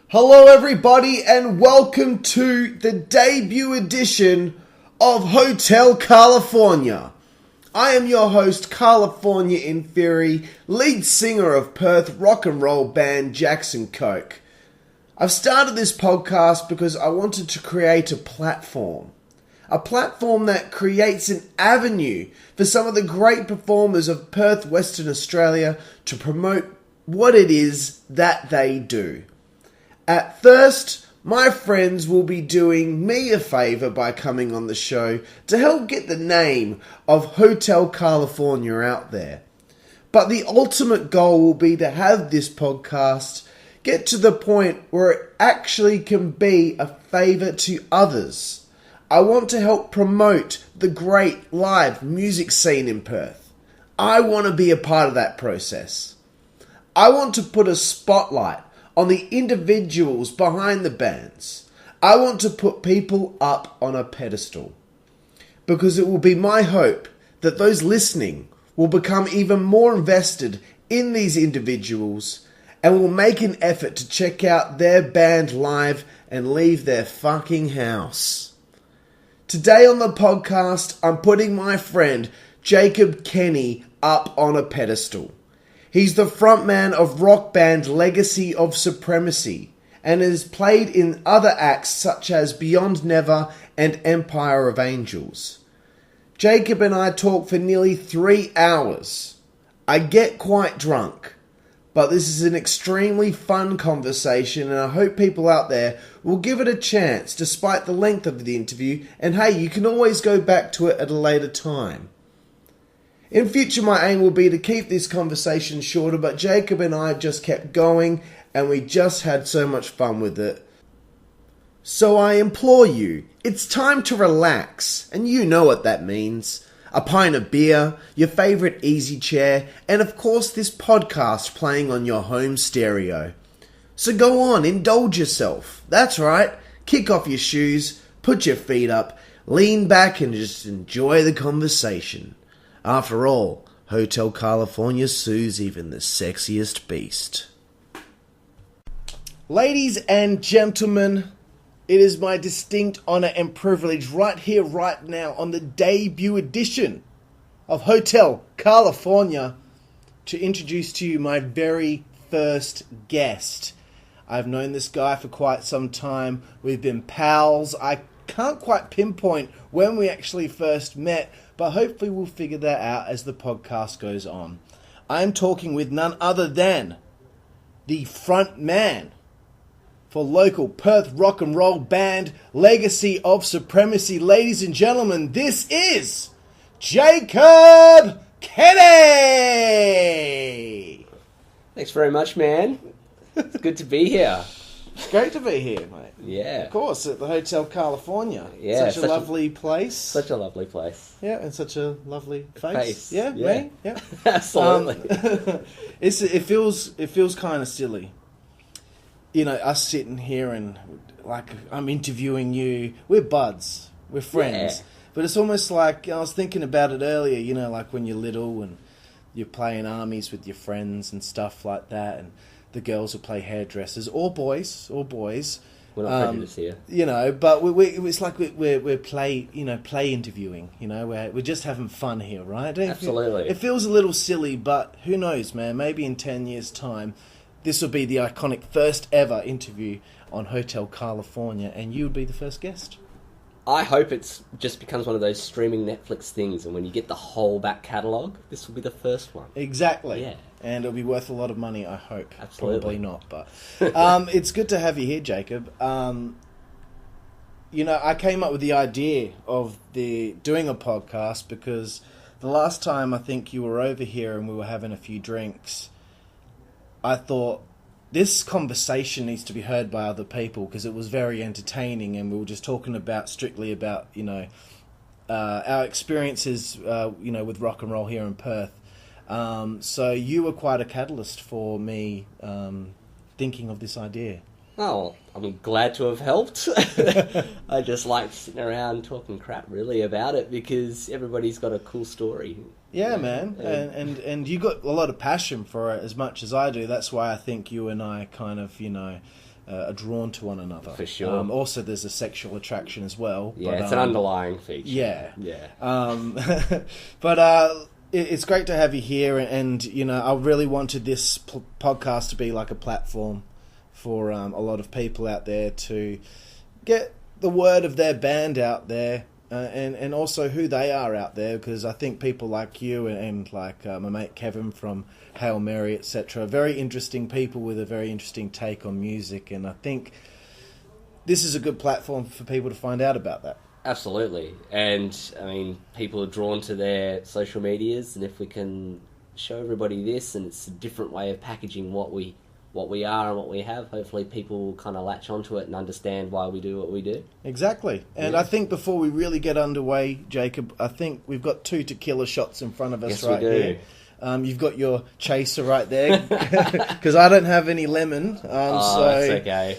Hello everybody and welcome to the debut edition of Hotel Karlifornia. I am your host Karlifornia Infirri, lead singer of Perth rock and roll band Jackson Koke. I've started this podcast because I wanted to create a platform that creates an avenue for some of the great performers of Perth, Western Australia to promote what it is that they do. At first, my friends will be doing me a favour by coming on the show to help get the name of Hotel Karlifornia out there. But the ultimate goal will be to have this podcast get to the point where it actually can be a favour to others. I want to help promote the great live music scene in Perth. I want to be a part of that process. I want to put a spotlight on the individuals behind the bands. I want to put people up on a pedestal, because it will be my hope that those listening will become even more invested in these individuals and will make an effort to check out their band live and leave their fucking house. Today on the podcast, I'm putting my friend Jacob Kenny up on a pedestal. He's the frontman of rock band Legacy of Supremacy and has played in other acts such as Beyond Never and Empire of Angels. Jacob and I talk for nearly 3 hours. I get quite drunk, but this is an extremely fun conversation and I hope people out there will give it a chance despite the length of the interview, and hey, you can always go back to it at a later time. In future, my aim will be to keep this conversation shorter, but Jacob and I just kept going and we just had so much fun with it. So I implore you, it's time to relax, and you know what that means. A pint of beer, your favourite easy chair, and of course this podcast playing on your home stereo. So go on, indulge yourself. That's right, kick off your shoes, put your feet up, lean back and just enjoy the conversation. After all, Hotel Karlifornia soothes even the sexiest beast. Ladies and gentlemen, it is my distinct honour and privilege right here, right now, on the debut edition of Hotel Karlifornia to introduce to you my very first guest. I've known this guy for quite some time. We've been pals. I can't quite pinpoint when we actually first met, but hopefully we'll figure that out as the podcast goes on. I'm talking with none other than the front man for local Perth rock and roll band Legacy of Supremacy. Ladies and gentlemen, this is Jacob Kenny! Thanks very much, man. It's good to be here. It's great to be here, mate. Yeah. Of course, at the Hotel Karlifornia. Yeah. Such a lovely place. Such a lovely place. Yeah, and such a lovely face. Yeah, yeah. me? Yeah. Absolutely. It feels kind of silly. You know, us sitting here and like I'm interviewing you. We're buds. We're friends. Yeah. But it's almost like, I was thinking about it earlier, you know, like when you're little and you're playing armies with your friends and stuff like that, and the girls who play hairdressers, or boys. We're not prejudiced here. You know, but it's like we're play interviewing. You know, we're just having fun here, right? Absolutely. It feels a little silly, but who knows, man? Maybe in 10 years' time, this will be the iconic first ever interview on Hotel Karlifornia, and you would be the first guest. I hope it just becomes one of those streaming Netflix things, and when you get the whole back catalogue, this will be the first one. Exactly. Yeah. And it'll be worth a lot of money, I hope. Absolutely. Probably not, but it's good to have you here, Jacob. You know, I came up with the idea of doing a podcast because the last time I think you were over here and we were having a few drinks, I thought this conversation needs to be heard by other people because it was very entertaining, and we were just talking strictly about, you know, our experiences, you know, with rock and roll here in Perth. So you were quite a catalyst for me thinking of this idea. Oh, I'm glad to have helped. I just like sitting around talking crap, really, about it, because everybody's got a cool story. Yeah, man. And you got a lot of passion for it as much as I do. That's why I think you and I kind of, are drawn to one another. For sure. Also, there's a sexual attraction as well. Yeah, but, it's an underlying feature. Yeah. Yeah. But it's great to have you here. And I really wanted this podcast to be like a platform for a lot of people out there to get the word of their band out there. And also who they are out there, because I think people like you and like my mate Kevin from Hail Mary, etc., are very interesting people with a very interesting take on music, and I think this is a good platform for people to find out about that. Absolutely. And, I mean, people are drawn to their social medias, and if we can show everybody this, and it's a different way of packaging what we are and what we have, hopefully people will kind of latch onto it and understand why we do what we do. Exactly. And I think before we really get underway, Jacob, I think we've got 2 tequila shots in front of us right here. You've got your chaser right there, because I don't have any lemon. So that's okay.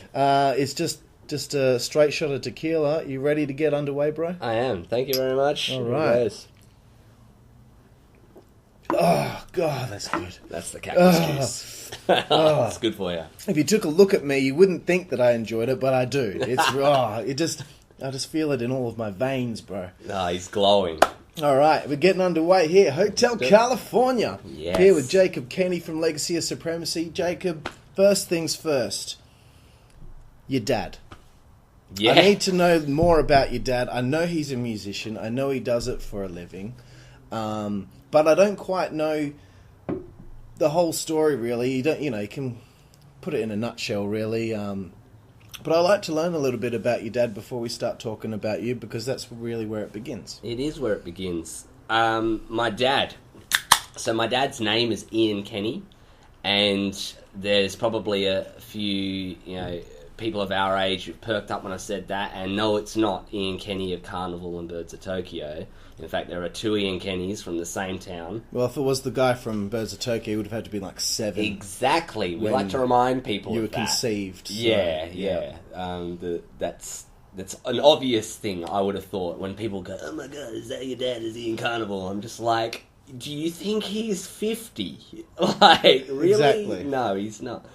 It's just a straight shot of tequila. You ready to get underway, bro? I am. Thank you very much. All right. Oh, God, that's good. That's the cactus juice. It's good for you. If you took a look at me, you wouldn't think that I enjoyed it, but I do. It's I just feel it in all of my veins, bro. He's glowing. All right, we're getting underway here. Hotel Karlifornia. Yes. Here with Jacob Kenny from Legacy of Supremacy. Jacob, first things first. Your dad. Yeah. I need to know more about your dad. I know he's a musician. I know he does it for a living. But I don't quite know the whole story, really. You can put it in a nutshell, really. But I like to learn a little bit about your dad before we start talking about you, because that's really where it begins. It is where it begins. My dad. So my dad's name is Ian Kenny, and there's probably a few, people of our age who've perked up when I said that, and no, it's not Ian Kenny of Carnival and Birds of Tokyo. In fact, there are 2 Ian Kennys from the same town. Well, if it was the guy from Birds of Tokyo, it would have had to be like 7. Exactly. We like to remind people you were of that. Conceived. So, yeah. That's an obvious thing, I would have thought, when people go, "Oh my God, is that your dad? Is he in Carnival?" I'm just like, do you think he's 50? Like, really? Exactly. No, he's not.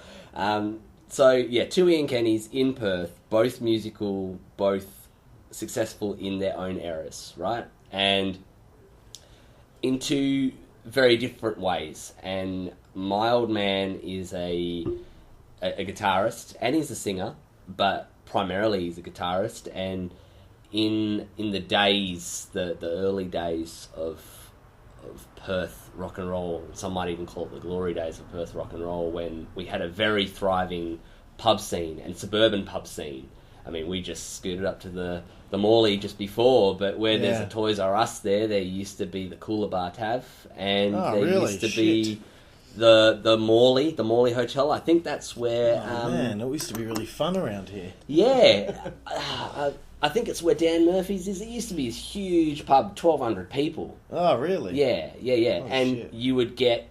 So, yeah, 2 Ian Kennys in Perth, both musical, both successful in their own eras, right? And in 2 very different ways. And my old man is a guitarist, and he's a singer, but primarily he's a guitarist. And in the days, the early days of Perth rock and roll, some might even call it the glory days of Perth rock and roll, when we had a very thriving pub scene and suburban pub scene. I mean, we just scooted up to the Morley just before, but where there's a Toys R Us there used to be the Cooler Bar Tav, and used to be the Morley Hotel. I think that's where... man, it used to be really fun around here. Yeah. I think it's where Dan Murphy's is. It used to be this huge pub, 1,200 people. Oh, really? Yeah. Oh, and shit. you would get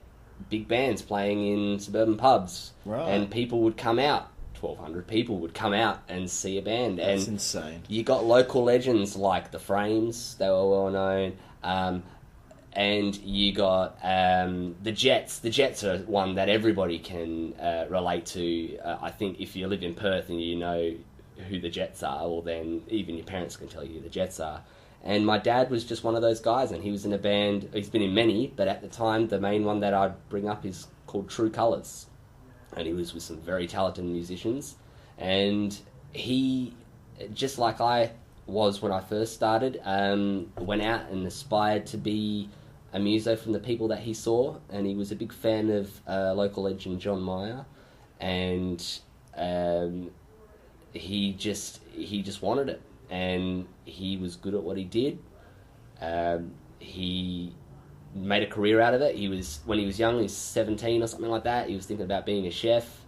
big bands playing in suburban pubs. Right. And people would come out. 1,200 people would come out and see a band. That's and insane. You got local legends like the Frames. They were well known. And you got the Jets. The Jets are one that everybody can relate to. I think if you live in Perth and you know who the Jets are, well then even your parents can tell you who the Jets are. And my dad was just one of those guys, and he was in a band. He's been in many, but at the time the main one that I'd bring up is called True Colours. And he was with some very talented musicians. And he, just like I was when I first started, went out and aspired to be a muso from the people that he saw. And he was a big fan of local legend John Mayer. And he just wanted it. And he was good at what he did. He made a career out of it. When he was young, he was 17 or something like that. He was thinking about being a chef,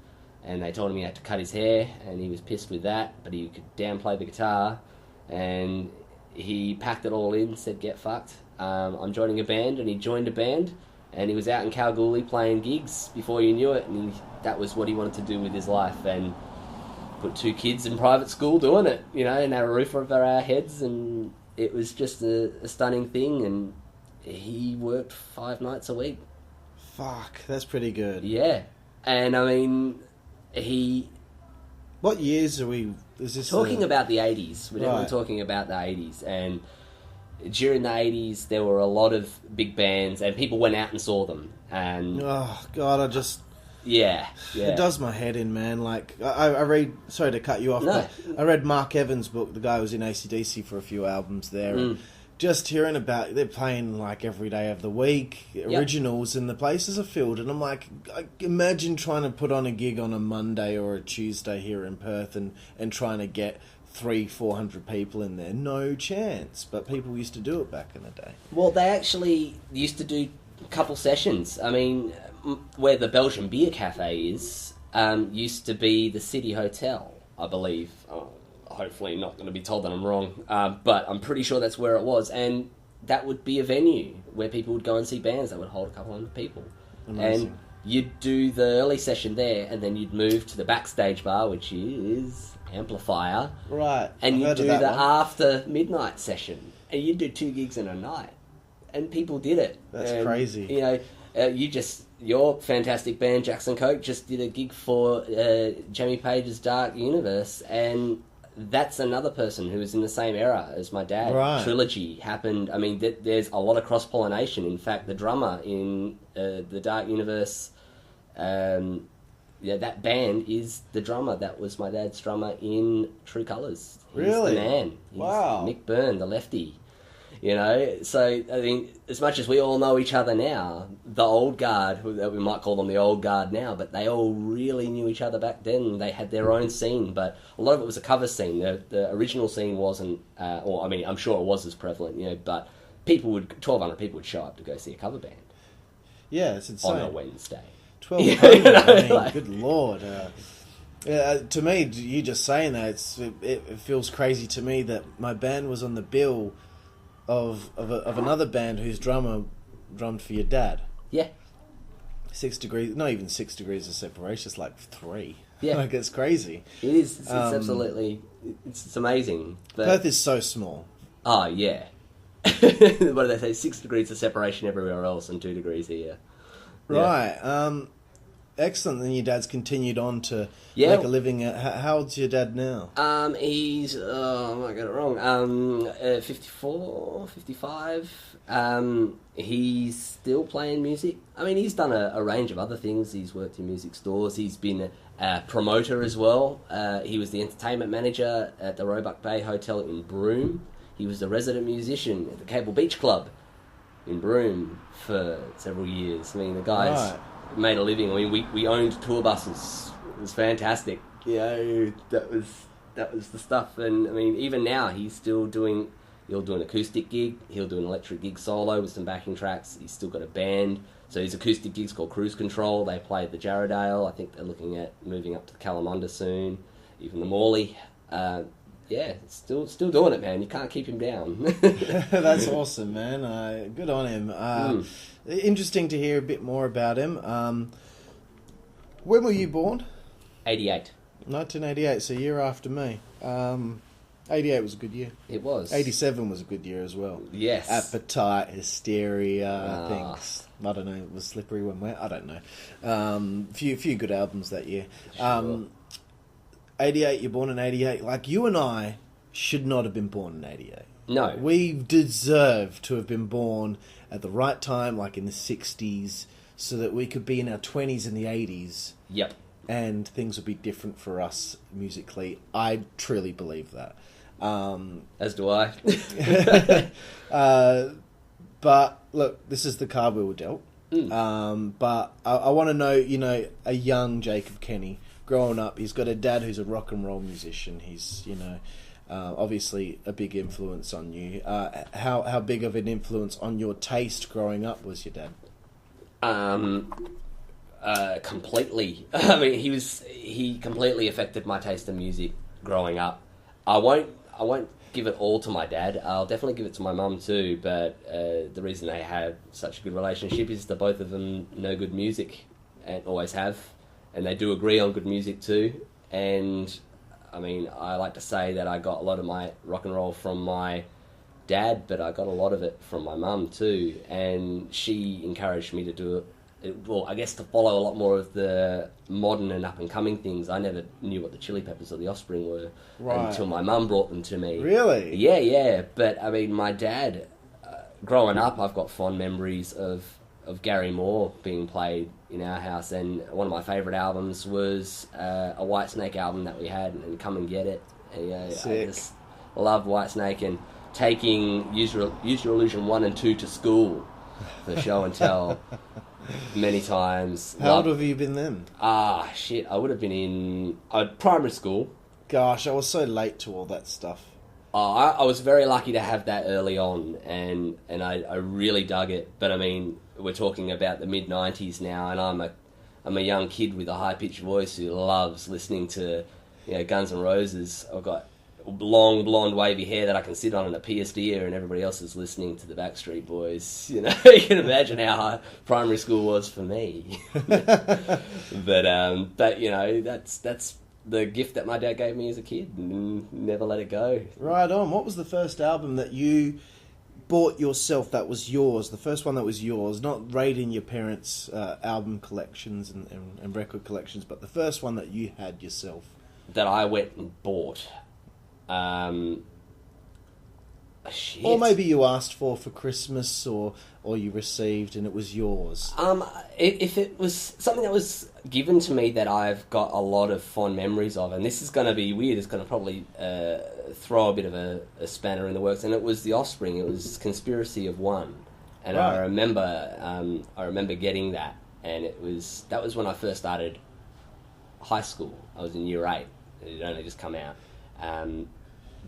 and they told him he had to cut his hair, and he was pissed with that, but he could damn play the guitar, and he packed it all in, said, "Get fucked. I'm joining a band," and he joined a band, and he was out in Kalgoorlie playing gigs before you knew it, and that was what he wanted to do with his life, and put 2 kids in private school doing it, and had a roof over our heads, and it was just a stunning thing, and he worked 5 nights a week. Fuck, that's pretty good. Yeah. And, I mean, he... What years are we... Is this Talking about the 80s. We're definitely Right. talking about the 80s. And during the 80s, there were a lot of big bands, and people went out and saw them. And, Oh, God, I just... yeah. It does my head in, man. Like, I read... Sorry to cut you off, No. but I read Mark Evans' book. The guy was in AC/DC for a few albums there. And just hearing about... They're playing, like, every day of the week, originals, and the places are filled. And I'm like, imagine trying to put on a gig on a Monday or a Tuesday here in Perth and trying to get 300-400 people in there. No chance. But people used to do it back in the day. Well, they actually used to do a couple sessions. I mean, where the Belgian Beer Cafe is, used to be the City Hotel, I believe. Hopefully not going to be told that I'm wrong, but I'm pretty sure that's where it was. And that would be a venue where people would go and see bands that would hold a couple hundred people. Amazing. And you'd do the early session there, and then you'd move to the backstage bar, which is Amplifier. Right. And I've you'd heard do of that the one. after midnight session. And you'd do 2 gigs in a night. And people did it. That's And, crazy. You know, your fantastic band, Jackson Koke, just did a gig for Jamie Page's Dark Universe, and that's another person who was in the same era as my dad. Right. Trilogy happened. I mean, there's a lot of cross-pollination. In fact, the drummer in the Dark Universe, that band is the drummer. That was my dad's drummer in True Colours. He's Really? the man. He's Wow. Mick Byrne, the lefty. You know, so, I mean, as much as we all know each other now, the old guard, we might call them the old guard now, but they all really knew each other back then. They had their own scene, but a lot of it was a cover scene. The original scene wasn't, or, I mean, I'm sure it was as prevalent, you know, but 1,200 people would show up to go see a cover band Yeah, it's insane. on a Wednesday. 1,200, I mean, like- good lord. To me, you just saying that, it feels crazy to me that my band was on the bill of another band whose drummer drummed for your dad. Yeah. 6 degrees, not even 6 degrees of separation, it's like 3. Yeah. Like, it's crazy. It is. It's absolutely, it's amazing. But, Perth is so small. oh, yeah. What do they say? 6 degrees of separation everywhere else and 2 degrees here. Yeah. Right. Excellent. Then your dad's continued on to Yeah. make a living. How old's your dad now? He's, I might get it wrong, 54, 55. He's still playing music. I mean, he's done a range of other things. He's worked in music stores. He's been a promoter as well. He was the entertainment manager at the Roebuck Bay Hotel in Broome. He was the resident musician at the Cable Beach Club in Broome for several years. I mean, the guy's Right. made a living. I mean, we owned tour buses. It was fantastic. You know, that was the stuff. And I mean, even now he's still doing. He'll do an acoustic gig. He'll do an electric gig solo with some backing tracks. He's still got a band. So his acoustic gig's called Cruise Control. They play at the Jarradale. I think they're looking at moving up to Kalamunda soon. Even the Morley. Yeah, still doing it, man. You can't keep him down. That's awesome, man. Good on him. Interesting to hear a bit more about him. When were you born? 88. 1988, so a year after me. 88 was a good year. It was. 87 was a good year as well. Yes. Appetite, Hysteria, things. I don't know, was Slippery When Wet? I don't know. Few good albums that year. Sure. 88, you're born in 88. Like, you and I should not have been born in 88. No. We deserve to have been born at the right time, like in the 60s, so that we could be in our 20s in the 80s. Yep. And things would be different for us musically. I truly believe that. As do I. But look, this is the card we were dealt. But I want to know, a young Jacob Kenny growing up. He's got a dad who's a rock and roll musician. He's, obviously a big influence on you. How big of an influence on your taste growing up was your dad? Completely. I mean, he completely affected my taste in music growing up. I won't give it all to my dad. I'll definitely give it to my mum too, but the reason they have such a good relationship is that both of them know good music and always have, and they do agree on good music too. And I mean, I like to say that I got a lot of my rock and roll from my dad, but I got a lot of it from my mum too, and she encouraged me to do it. Well, I guess to follow a lot more of the modern and up-and-coming things. I never knew what the Chili Peppers or the Offspring were until my mum brought them to me. Really? Yeah. But, I mean, my dad, growing up, I've got fond memories of Gary Moore being played in our house, and one of my favourite albums was a Whitesnake album that we had, and Come and Get It. And, I just love Whitesnake, and taking Use Your Illusion 1 and 2 to school for show and tell. Many times. How old have you been then? I would have been in primary school. Gosh, I was so late to all that stuff. I was very lucky to have that early on, and I really dug it. But I mean, we're talking about the mid-90s now, and I'm a young kid with a high-pitched voice who loves listening to Guns N' Roses. I've got long, blonde, wavy hair that I can sit on in a PSD ear, and everybody else is listening to the Backstreet Boys. You can imagine how high primary school was for me. but that's the gift that my dad gave me as a kid, and never let it go. Right on. What was the first album that you bought yourself that was yours? The first one that was yours, not raiding your parents' album collections and record collections, but the first one that you had yourself. That I went and bought. Or maybe you asked for Christmas, or you received and it was yours. If it was something that was given to me that I've got a lot of fond memories of, and this is going to be weird, it's going to probably throw a bit of a spanner in the works, and it was The Offspring. It was Conspiracy of One, and right. I remember getting that, and that was when I first started high school. I was in year 8. It had only just come out.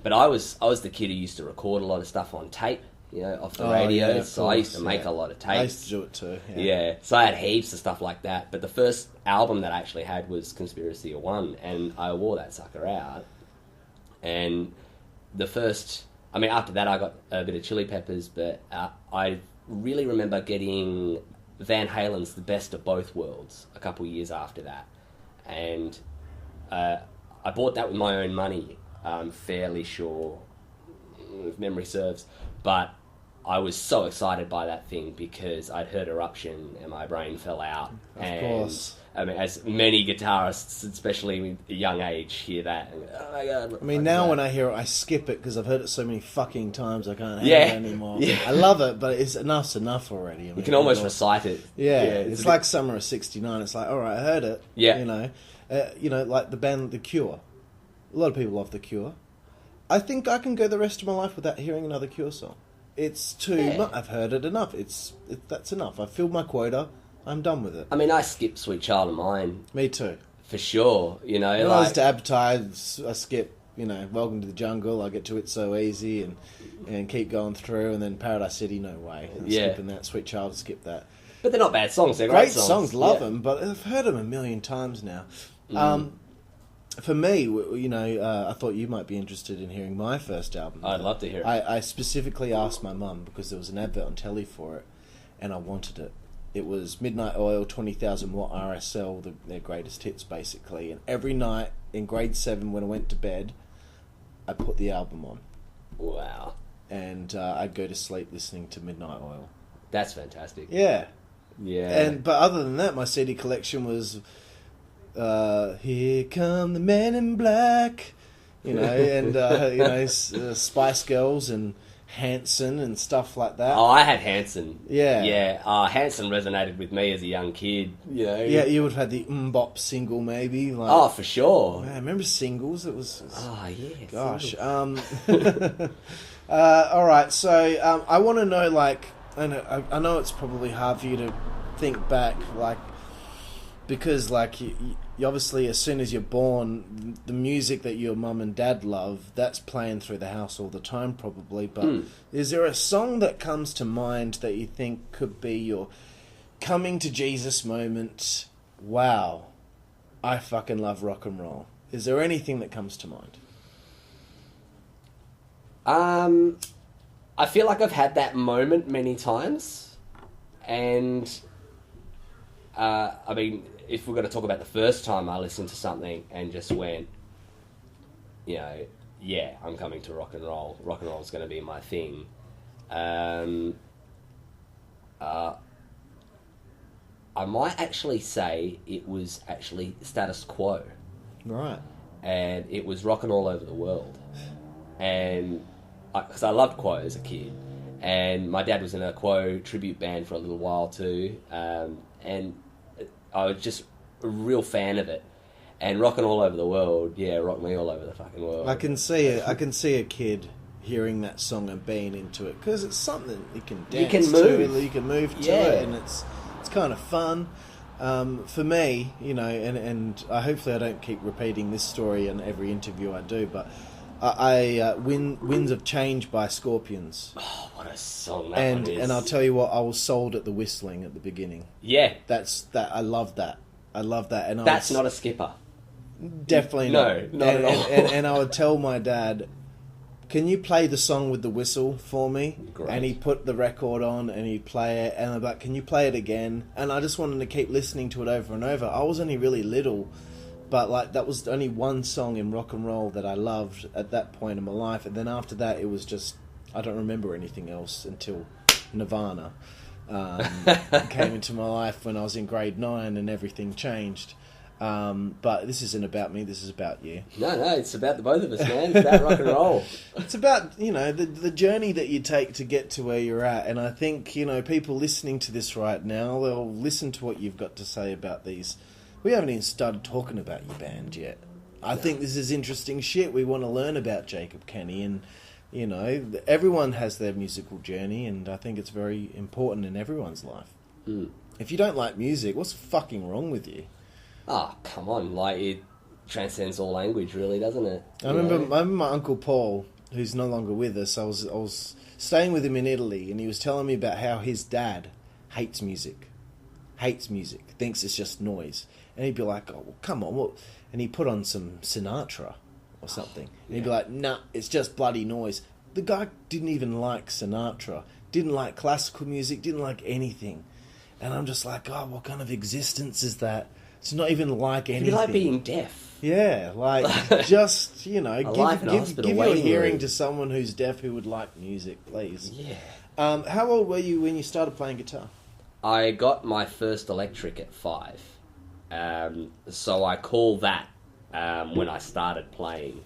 But I was the kid who used to record a lot of stuff on tape, off the radio. Yeah, so I used to make a lot of tapes. I used to do it too. Yeah, so I had heaps of stuff like that. But the first album that I actually had was Conspiracy of One, and I wore that sucker out. And after that I got a bit of Chili Peppers, but I really remember getting Van Halen's The Best of Both Worlds a couple years after that. And I bought that with my own money. I'm fairly sure, if memory serves, but I was so excited by that thing because I'd heard Eruption and my brain fell out. Of course. I mean, as many guitarists, especially with a young age, hear that and go, oh my God. I mean, now when I hear it, I skip it because I've heard it so many fucking times I can't handle it anymore. Yeah. I love it, but enough's enough already. I mean, you can almost recite it. Yeah, it's like Summer of '69. It's like, all right, I heard it. Yeah. Like the band The Cure. A lot of people love The Cure. I think I can go the rest of my life without hearing another Cure song. It's too much. I've heard it enough. That's enough. I've filled my quota. I'm done with it. I mean, I skip Sweet Child of Mine. Me too. For sure. When I was to advertise, I skip, Welcome to the Jungle. I get to It So Easy and keep going through. And then Paradise City, no way. Skipping that. Sweet Child, skip that. But they're not bad songs. They're great songs. Love them, but I've heard them a million times now. For me, I thought you might be interested in hearing my first album. I'd love to hear it. I specifically asked my mum because there was an advert on telly for it, and I wanted it. It was Midnight Oil 20,000 watt RSL, their greatest hits, basically. And every night in grade 7 when I went to bed, I put the album on. Wow. And I'd go to sleep listening to Midnight Oil. That's fantastic. Yeah. Yeah. But other than that, my CD collection was... Here Come the Men in Black, and Spice Girls and Hanson and stuff like that. Oh, I had Hanson. Yeah. Yeah, Hanson resonated with me as a young kid, Yeah, you would have had the Mbop single maybe. Oh, for sure. Man, remember Singles? It was oh, yeah. Gosh. Alright, so I want to know, I know it's probably hard for you to think back, because you obviously, as soon as you're born, the music that your mum and dad love, that's playing through the house all the time probably. But is there a song that comes to mind that you think could be your coming to Jesus moment? Wow, I fucking love rock and roll. Is there anything that comes to mind? I feel like I've had that moment many times, and I mean, if we're going to talk about the first time I listened to something and just went, I'm coming to rock and roll. Rock and roll is going to be my thing. I might actually say it was actually Status Quo. Right. And it was rocking all over the world. And because I loved Quo as a kid, and my dad was in a Quo tribute band for a little while too, and I was just a real fan of it. And rocking all over the world, yeah, rocked me all over the fucking world. I can see a kid hearing that song and being into it, because it's something you can dance to, you can move to it, and it's kind of fun. For me, you know, and hopefully I don't keep repeating this story in every interview I do, but Winds of Change by Scorpions. Oh, what a song that one is. And I'll tell you what, I was sold at the whistling at the beginning. Yeah. I love that. And that's not a skipper. Definitely not. No, not at all. And I would tell my dad, can you play the song with the whistle for me? Great. And he'd put the record on and he'd play it, and I'm like, can you play it again? And I just wanted to keep listening to it over and over. I was only really little, but like that was only one song in rock and roll that I loved at that point in my life. And then after that, it was just, I don't remember anything else until Nirvana came into my life when I was in grade 9 and everything changed. But this isn't about me, this is about you. No, it's about the both of us, man. It's about rock and roll. It's about, you know, the journey that you take to get to where you're at. And I think, you know, people listening to this right now, they'll listen to what you've got to say about these. We haven't even started talking about your band yet. I think this is interesting shit. We want to learn about Jacob Kenny, and, you know, everyone has their musical journey, and I think it's very important in everyone's life. If you don't like music, what's fucking wrong with you? Oh, come on. Like, it transcends all language, really, doesn't it? I remember my Uncle Paul, who's no longer with us, I was staying with him in Italy, and he was telling me about how his dad hates music, thinks it's just noise. And he'd be like, oh, well, come on, what? And he put on some Sinatra or something. And he'd be like, nah, it's just bloody noise. The guy didn't even like Sinatra, didn't like classical music, didn't like anything. And I'm just like, oh, what kind of existence is that? It's not even like anything. It'd be like being deaf. Yeah, like, just, you know, give your hearing room to someone who's deaf who would like music, please. Yeah. How old were you when you started playing guitar? I got my first electric at 5. So I call that when I started playing.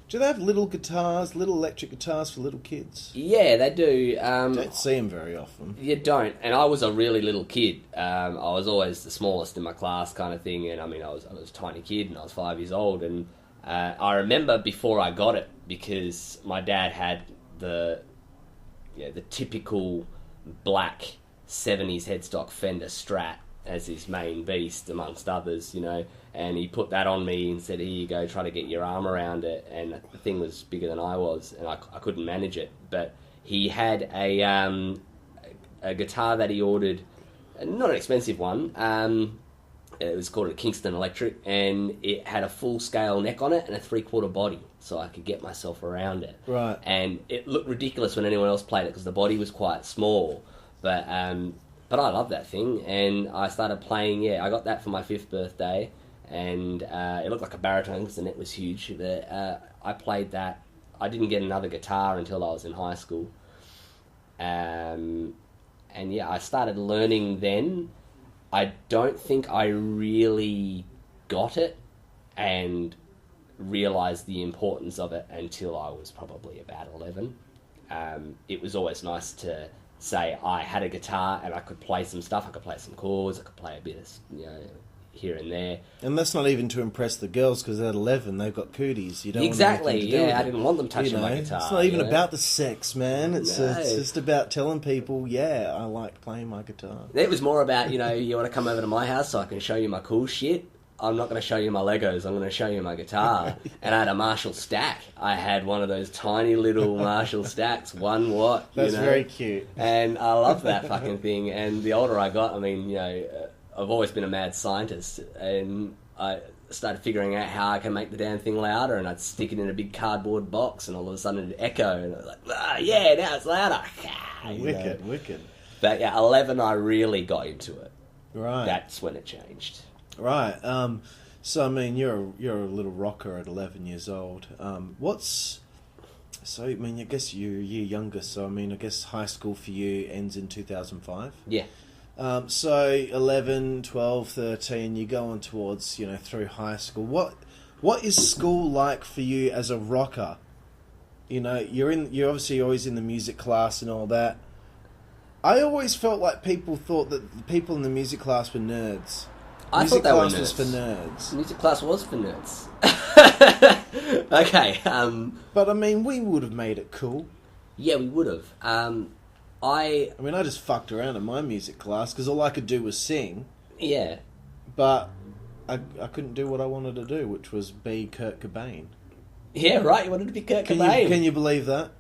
Do they have little electric guitars for little kids? Yeah, they do. Don't see them very often. You don't. And I was a really little kid. I was always the smallest in my class kind of thing. And I mean, I was a tiny kid and I was 5 years old. And I remember before I got it, because my dad had the typical black 70s headstock Fender Strat as his main beast, amongst others, you know, and he put that on me and said, here you go, try to get your arm around it, and the thing was bigger than I was, and I couldn't manage it, but he had a guitar that he ordered, not an expensive one, it was called a Kingston Electric, and it had a full-scale neck on it and a 3/4 body, so I could get myself around it. Right. And it looked ridiculous when anyone else played it, because the body was quite small, but I loved that thing, and I started playing, I got that for my 5th birthday, and it looked like a baritone because the neck was huge, but I played that. I didn't get another guitar until I was in high school. And I started learning then. I don't think I really got it and realised the importance of it until I was probably about 11. It was always nice to say I had a guitar and I could play some stuff. I could play some chords. I could play a bit of, here and there. And that's not even to impress the girls, because at 11 they've got cooties. You don't exactly. Want to do with I didn't want them touching my guitar. It's not even about the sex, man. It's just about telling people, I like playing my guitar. It was more about, you want to come over to my house so I can show you my cool shit. I'm not going to show you my Legos, I'm going to show you my guitar. And I had a Marshall stack. I had one of those tiny little Marshall stacks, 1 watt. That's very cute. And I love that fucking thing. And the older I got, I mean, I've always been a mad scientist. And I started figuring out how I can make the damn thing louder. And I'd stick it in a big cardboard box, and all of a sudden it'd echo. And I was like, now it's louder. Wicked. But 11, I really got into it. Right. That's when it changed. Right. So I mean, you're a little rocker at 11 years old. What's So, I mean, I guess you're a year younger, so, I mean, I guess high school for you ends in 2005. Yeah. So, 11, 12, 13, you're going towards, through high school. What is school like for you as a rocker? You're obviously always in the music class and all that. I always felt like people thought that the people in the music class were nerds. I thought they were nerds. Music class was for nerds. Music class was for nerds. Okay. But I mean, we would have made it cool. Yeah, we would have. I mean, I just fucked around in my music class because all I could do was sing. Yeah. But I couldn't do what I wanted to do, which was be Kurt Cobain. Yeah, right. You wanted to be Kurt Cobain. Can you believe that?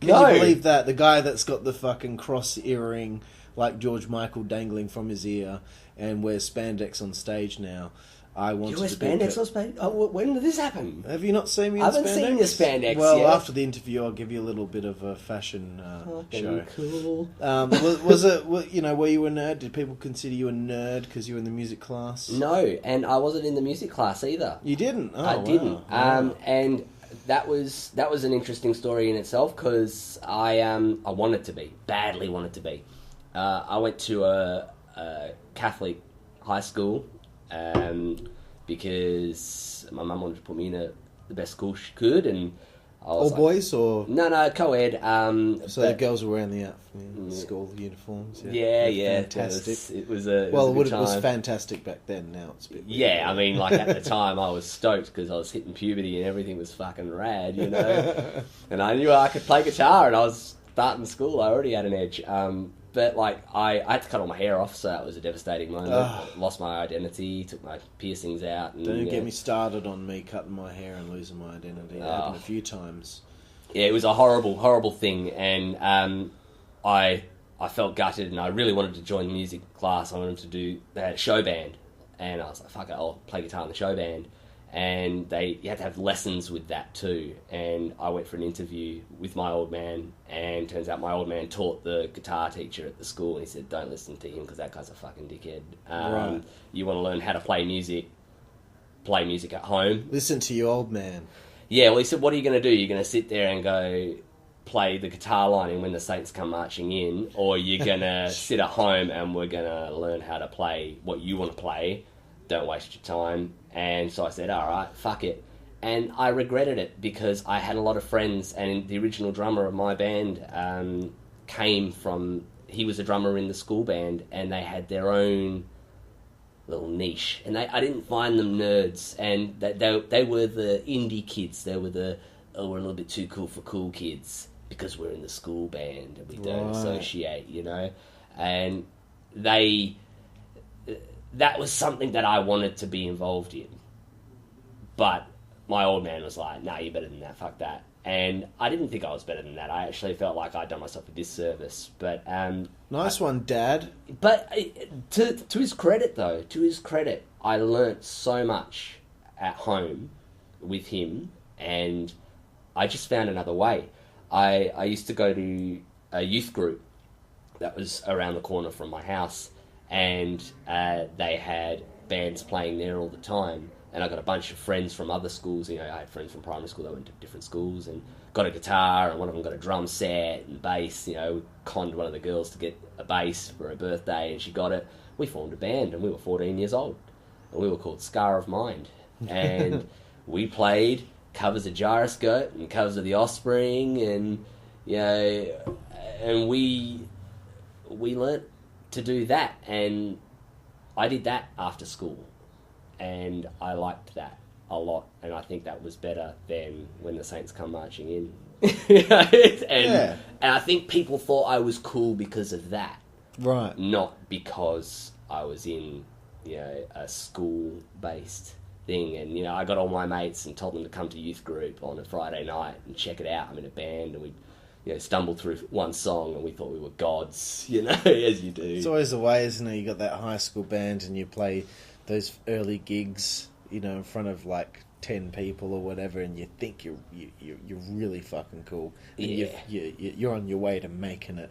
No. You believe that? The guy that's got the fucking cross earring like George Michael dangling from his ear and wears spandex on stage now. I wanted you wear to spandex on stage? Oh, when did this happen? Have you not seen me in spandex? I haven't seen your spandex Well, yet. after the interview, I'll give you a little bit of a fashion show. Cool. Was it? Were you a nerd? Did people consider you a nerd because you were in the music class? No, and I wasn't in the music class either. You didn't? Oh, I didn't. Wow. And that was an interesting story in itself because I wanted to be, badly wanted to be. I went to a Catholic high school because my mum wanted to put me in the best school she could, and I was all boys or no co-ed. So the girls were wearing the school uniforms. Yeah, fantastic. It was fantastic back then. Now it's a bit weird. Yeah, I mean, like at the time, I was stoked because I was hitting puberty and everything was fucking rad, And I knew I could play guitar, and I was starting school. I already had an edge. But like I had to cut all my hair off, so that was a devastating moment. Lost my identity, took my piercings out. And, Don't get me started on me cutting my hair and losing my identity. It happened a few times. Yeah, it was a horrible, horrible thing, and I felt gutted, and I really wanted to join the music class. I wanted to do a show band, and I was like, "Fuck it, I'll play guitar in the show band." And you had to have lessons with that too. And I went for an interview with my old man, and turns out my old man taught the guitar teacher at the school, and he said, "Don't listen to him because that guy's a fucking dickhead. Right. You want to learn how to play music at home." Listen to your old man. Yeah, well, he said, "What are you going to do? You're going to sit there and go play the guitar line when the Saints come marching in, or you're going to sit at home and we're going to learn how to play what you want to play. Don't waste your time." And so I said, all right, fuck it. And I regretted it because I had a lot of friends, and the original drummer of my band he was a drummer in the school band, and they had their own little niche. And I didn't find them nerds, and they were the indie kids. They were we're a little bit too cool for cool kids because we're in the school band and we don't associate, And that was something that I wanted to be involved in. But my old man was like, "Nah, you're better than that, fuck that." And I didn't think I was better than that. I actually felt like I'd done myself a disservice. But nice one, Dad. But to his credit, though, I learnt so much at home with him, and I just found another way. I used to go to a youth group that was around the corner from my house, and they had bands playing there all the time. And I got a bunch of friends from other schools. I had friends from primary school that went to different schools, and got a guitar, and one of them got a drum set and bass. We conned one of the girls to get a bass for her birthday, and she got it. We formed a band, and we were 14 years old. And we were called Scar of Mind. And we played covers of Gyroscope and covers of The Offspring, and, and we learnt to do that, and I did that after school, and I liked that a lot, and I think that was better than when the Saints come marching in. And I think people thought I was cool because of that, right? Not because I was in a school-based thing. And I got all my mates and told them to come to youth group on a Friday night and check it out. I'm in a band, and we stumbled through one song, and we thought we were gods, as you do. It's always the way, isn't it? You got that high school band, and you play those early gigs, in front of like 10 people or whatever, and you think you're really fucking cool, and you're on your way to making it.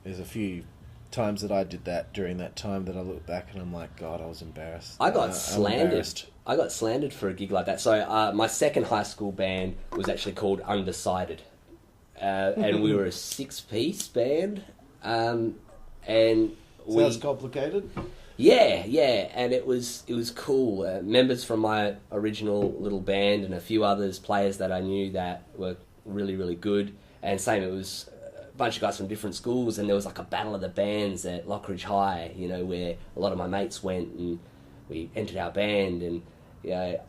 There's a few times that I did that during that time that I look back and I'm like, God, I was embarrassed. I got slandered. I got slandered for a gig like that. So my second high school band was actually called Undecided. and we were a 6-piece band, and Sounds complicated. Yeah, and it was cool. Members from my original little band and a few others, players that I knew that were really, really good. And same, it was a bunch of guys from different schools, and there was like a battle of the bands at Lockridge High, you know, where a lot of my mates went, and we entered our band, and you know,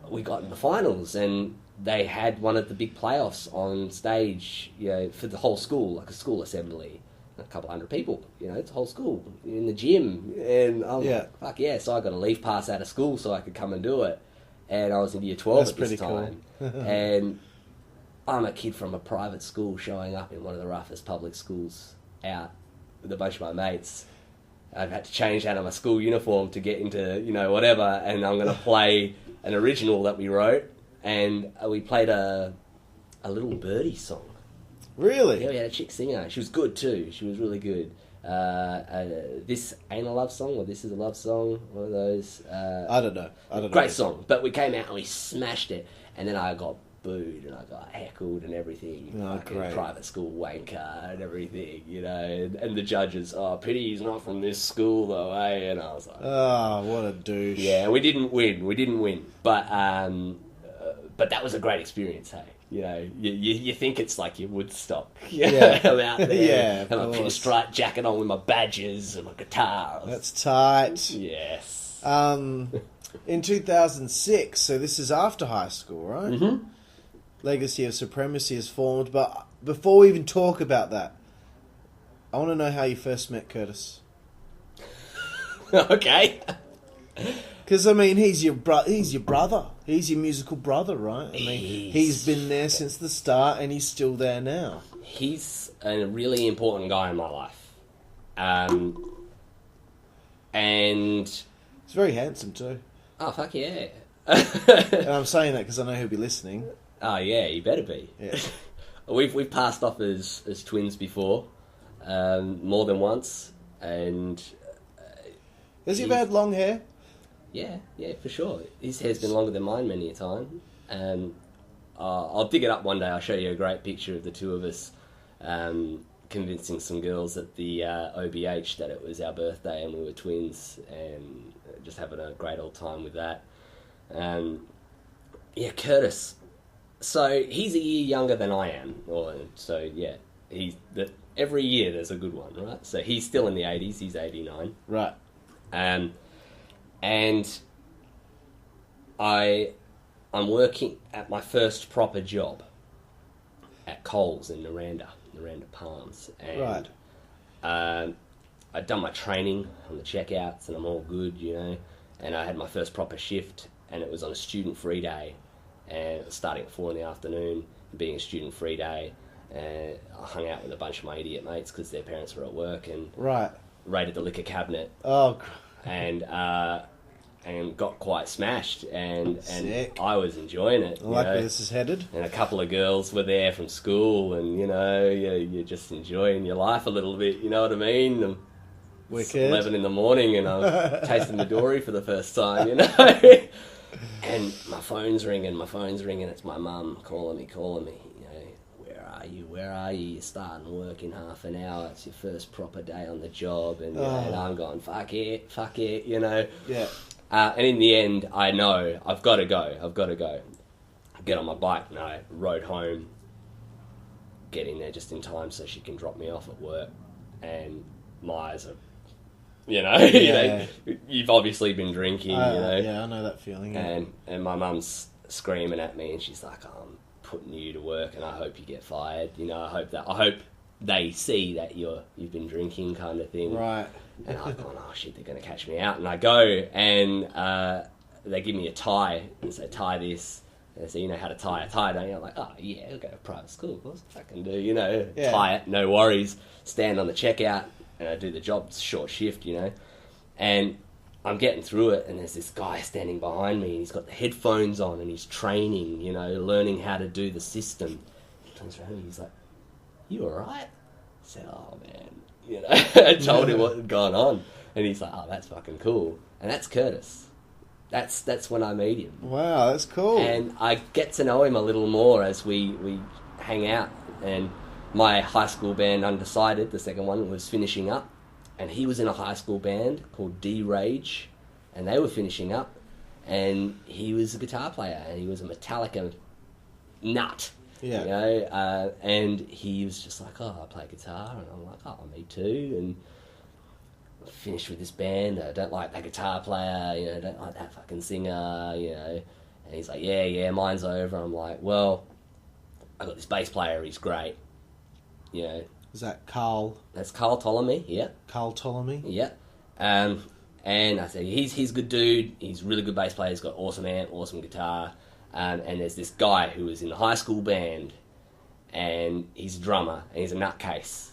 we got in the finals, and they had one of the big playoffs on stage, you know, for the whole school, like a school assembly. A couple hundred people, you know, it's a whole school in the gym, and fuck yeah! So I got a leave pass out of school so I could come and do it, and I was in year 12 at this time, and I'm a kid from a private school showing up in one of the roughest public schools out with a bunch of my mates. I've had to change out of my school uniform to get into, you know, whatever, and I'm going to play an original that we wrote, and we played a Little Birdie song. Really? Yeah, we had a chick singer. She was good too. She was really good. This ain't a love song, or this is a love song. One of those. I don't know. Great song, but we came out and we smashed it. And then I got booed and I got heckled and everything. Oh, great. Private school wanker and everything, you know. And the judges, pity he's not from this school though, eh? And I was like, oh, what a douche. Yeah, we didn't win. But that was a great experience, hey. You know, you think it's like your Woodstock. Yeah. I'm out there. Yeah, and my pinstripe jacket on with my badges and my guitar. That's tight. Yes. In 2006, so this is after high school, right? Mm-hmm. Legacy of Supremacy is formed, but before we even talk about that, I want to know how you first met Curtis. Okay. Because, I mean, he's your brother. He's your musical brother, right? I mean, he's been there since the start, and he's still there now. He's a really important guy in my life. And... He's very handsome, too. Oh, fuck yeah. And I'm saying that because I know he'll be listening. Oh, yeah, he better be. Yeah. We've passed off as twins before, more than once, and... Has he ever had long hair? Yeah, for sure. His hair's been longer than mine many a time. I'll dig it up one day. I'll show you a great picture of the two of us convincing some girls at the OBH that it was our birthday and we were twins, and just having a great old time with that. Curtis. So he's a year younger than I am. Every year there's a good one, right? So he's still in the 80s. He's 89. Right. And I'm working at my first proper job at Coles in Naranda Palms. And, right. I'd done my training on the checkouts and I'm all good, you know. And I had my first proper shift and it was on a student-free day. And it was starting at 4 in the afternoon, being a student-free day. And I hung out with a bunch of my idiot mates because their parents were at work and raided the liquor cabinet. Oh, and got quite smashed, and Sick. I was enjoying it. I like where this is headed. And a couple of girls were there from school, and you know, you're just enjoying your life a little bit. You know what I mean? And Wicked. It's 11 in the morning, and I was tasting the dory for the first time. You know, and my phone's ringing. It's my mum calling me. Where are you? You're starting work in half an hour. It's your first proper day on the job. And, and I'm going, fuck it, you know. Yeah. And in the end, I know, I've got to go. Get on my bike and I rode home, get in there just in time so she can drop me off at work. And my eyes are, you know, you've obviously been drinking, you know. Yeah, I know that feeling. Yeah. And my mum's screaming at me and she's like, I'm putting you to work and I hope you get fired. You know, I hope they see that you've been drinking kind of thing. Right. And I'm going, oh shit, they're going to catch me out. And I go and they give me a tie and say, tie this. And they say, you know how to tie a tie, don't you? I'm like, oh yeah, I'll go to private school. What's the fucking do, you know? Yeah. Tie it, no worries. Stand on the checkout and I do the job. It's a short shift, you know. And I'm getting through it and there's this guy standing behind me and he's got the headphones on and he's training, you know, learning how to do the system. He turns around and he's like, you alright? I said, oh man, you know, I told him what had gone on and he's like, oh, that's fucking cool. And that's Curtis. That's when I meet him. Wow, that's cool. And I get to know him a little more as we hang out. And my high school band, Undecided, the second one, was finishing up. And he was in a high school band called D-Rage, and they were finishing up. And he was a guitar player, and he was a Metallica nut. Yeah. You know, and he was just like, oh, I play guitar. And I'm like, oh, me too. And I finished with this band. I don't like that guitar player, you know, don't like that fucking singer, you know. And he's like, yeah, mine's over. I'm like, well, I got this bass player, he's great. You know. Is that Carl? That's Carl Ptolemy, yeah. Carl Ptolemy? Yeah. And I said, he's a good dude, he's a really good bass player, he's got awesome amp, awesome guitar. And there's this guy who was in the high school band, and he's a drummer, and he's a nutcase.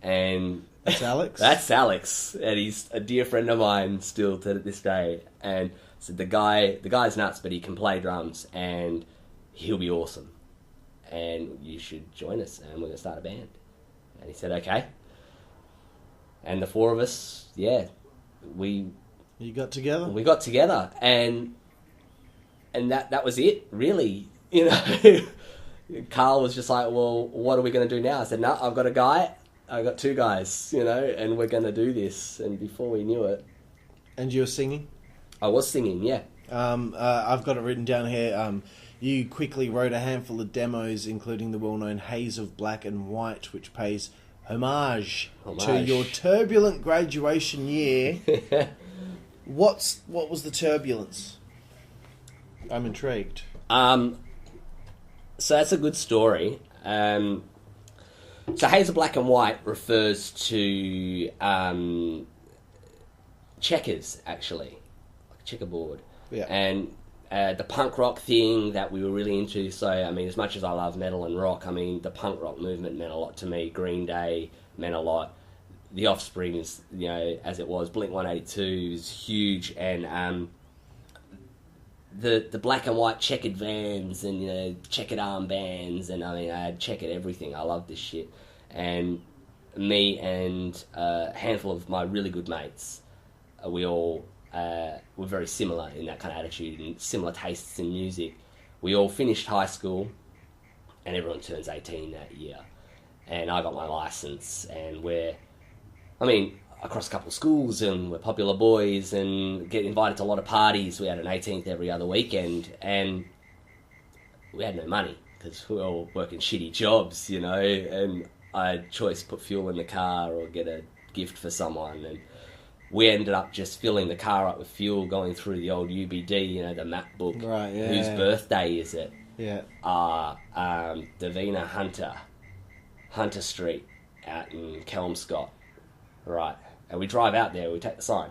And that's Alex? That's Alex, and he's a dear friend of mine still to this day. And so the guy's nuts, but he can play drums, and he'll be awesome. And you should join us, and we're going to start a band. And he said, okay. And the four of us, yeah, You got together? We got together, and that was it, really. You know, Carl was just like, well, what are we going to do now? I said, no, I've got a guy. I've got two guys, you know, and we're going to do this. And before we knew it... And you were singing? I was singing, yeah. I've got it written down here. You quickly wrote a handful of demos, including the well-known Haze of Black and White, which pays homage to your turbulent graduation year. What was the turbulence? I'm intrigued. So that's a good story. So Haze of Black and White refers to checkers, actually, like checkerboard. Yeah. And the punk rock thing that we were really into. So, I mean, as much as I love metal and rock, I mean, the punk rock movement meant a lot to me. Green Day meant a lot. The Offspring is, you know, as it was. Blink-182 is huge. And the black and white checkered vans and, you know, checkered armbands. And, I mean, I had checkered everything. I loved this shit. And me and a handful of my really good mates, we all... were very similar in that kind of attitude and similar tastes in music. We all finished high school, and everyone turns 18 that year. And I got my license, and across a couple of schools, and we're popular boys, and get invited to a lot of parties. We had an 18th every other weekend, and we had no money, because we were all working shitty jobs, you know, and I had choice put fuel in the car or get a gift for someone, and we ended up just filling the car up with fuel, going through the old UBD, you know, the map book. Right, yeah. Whose birthday is it? Yeah. Davina Hunter Street out in Kelmscott. Right. And we drive out there, we take the sign.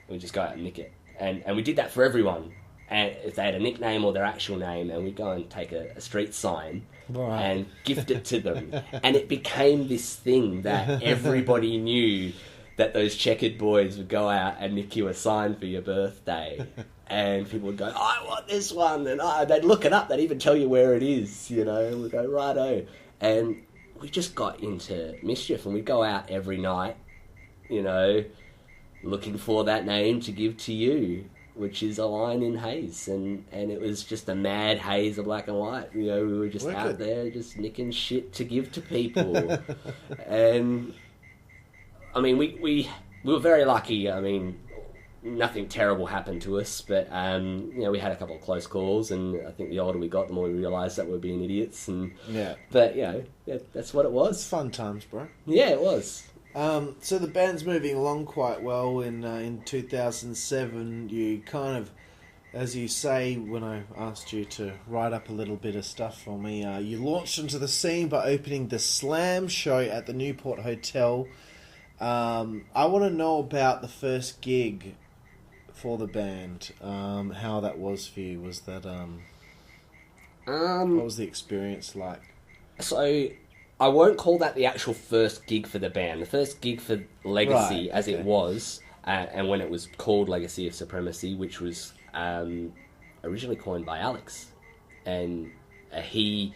We just go out and nick it. And we did that for everyone. And if they had a nickname or their actual name, and we'd go and take a street sign and gift it to them. And it became this thing that everybody knew that those checkered boys would go out and nick you a sign for your birthday. And people would go, I want this one. And they'd look it up. They'd even tell you where it is, you know. And we'd go, righto. And we just got into mischief. And we'd go out every night, you know, looking for that name to give to you, which is a line in Haze. And it was just a mad haze of black and white. You know, we were just out there just nicking shit to give to people. And... I mean, we were very lucky. I mean, nothing terrible happened to us, but you know, we had a couple of close calls, and I think the older we got, the more we realised that we're being idiots. And but you know, that's what it was. It's fun times, bro. Yeah, it was. So the band's moving along quite well. In 2007, you kind of, as you say, when I asked you to write up a little bit of stuff for me, you launched into the scene by opening the Slam show at the Newport Hotel. I want to know about the first gig for the band. How that was for you. Was that what was the experience like? So I won't call that the actual first gig for the band. The first gig for Legacy, it was, and when it was called Legacy of Supremacy, which was originally coined by Alex, and he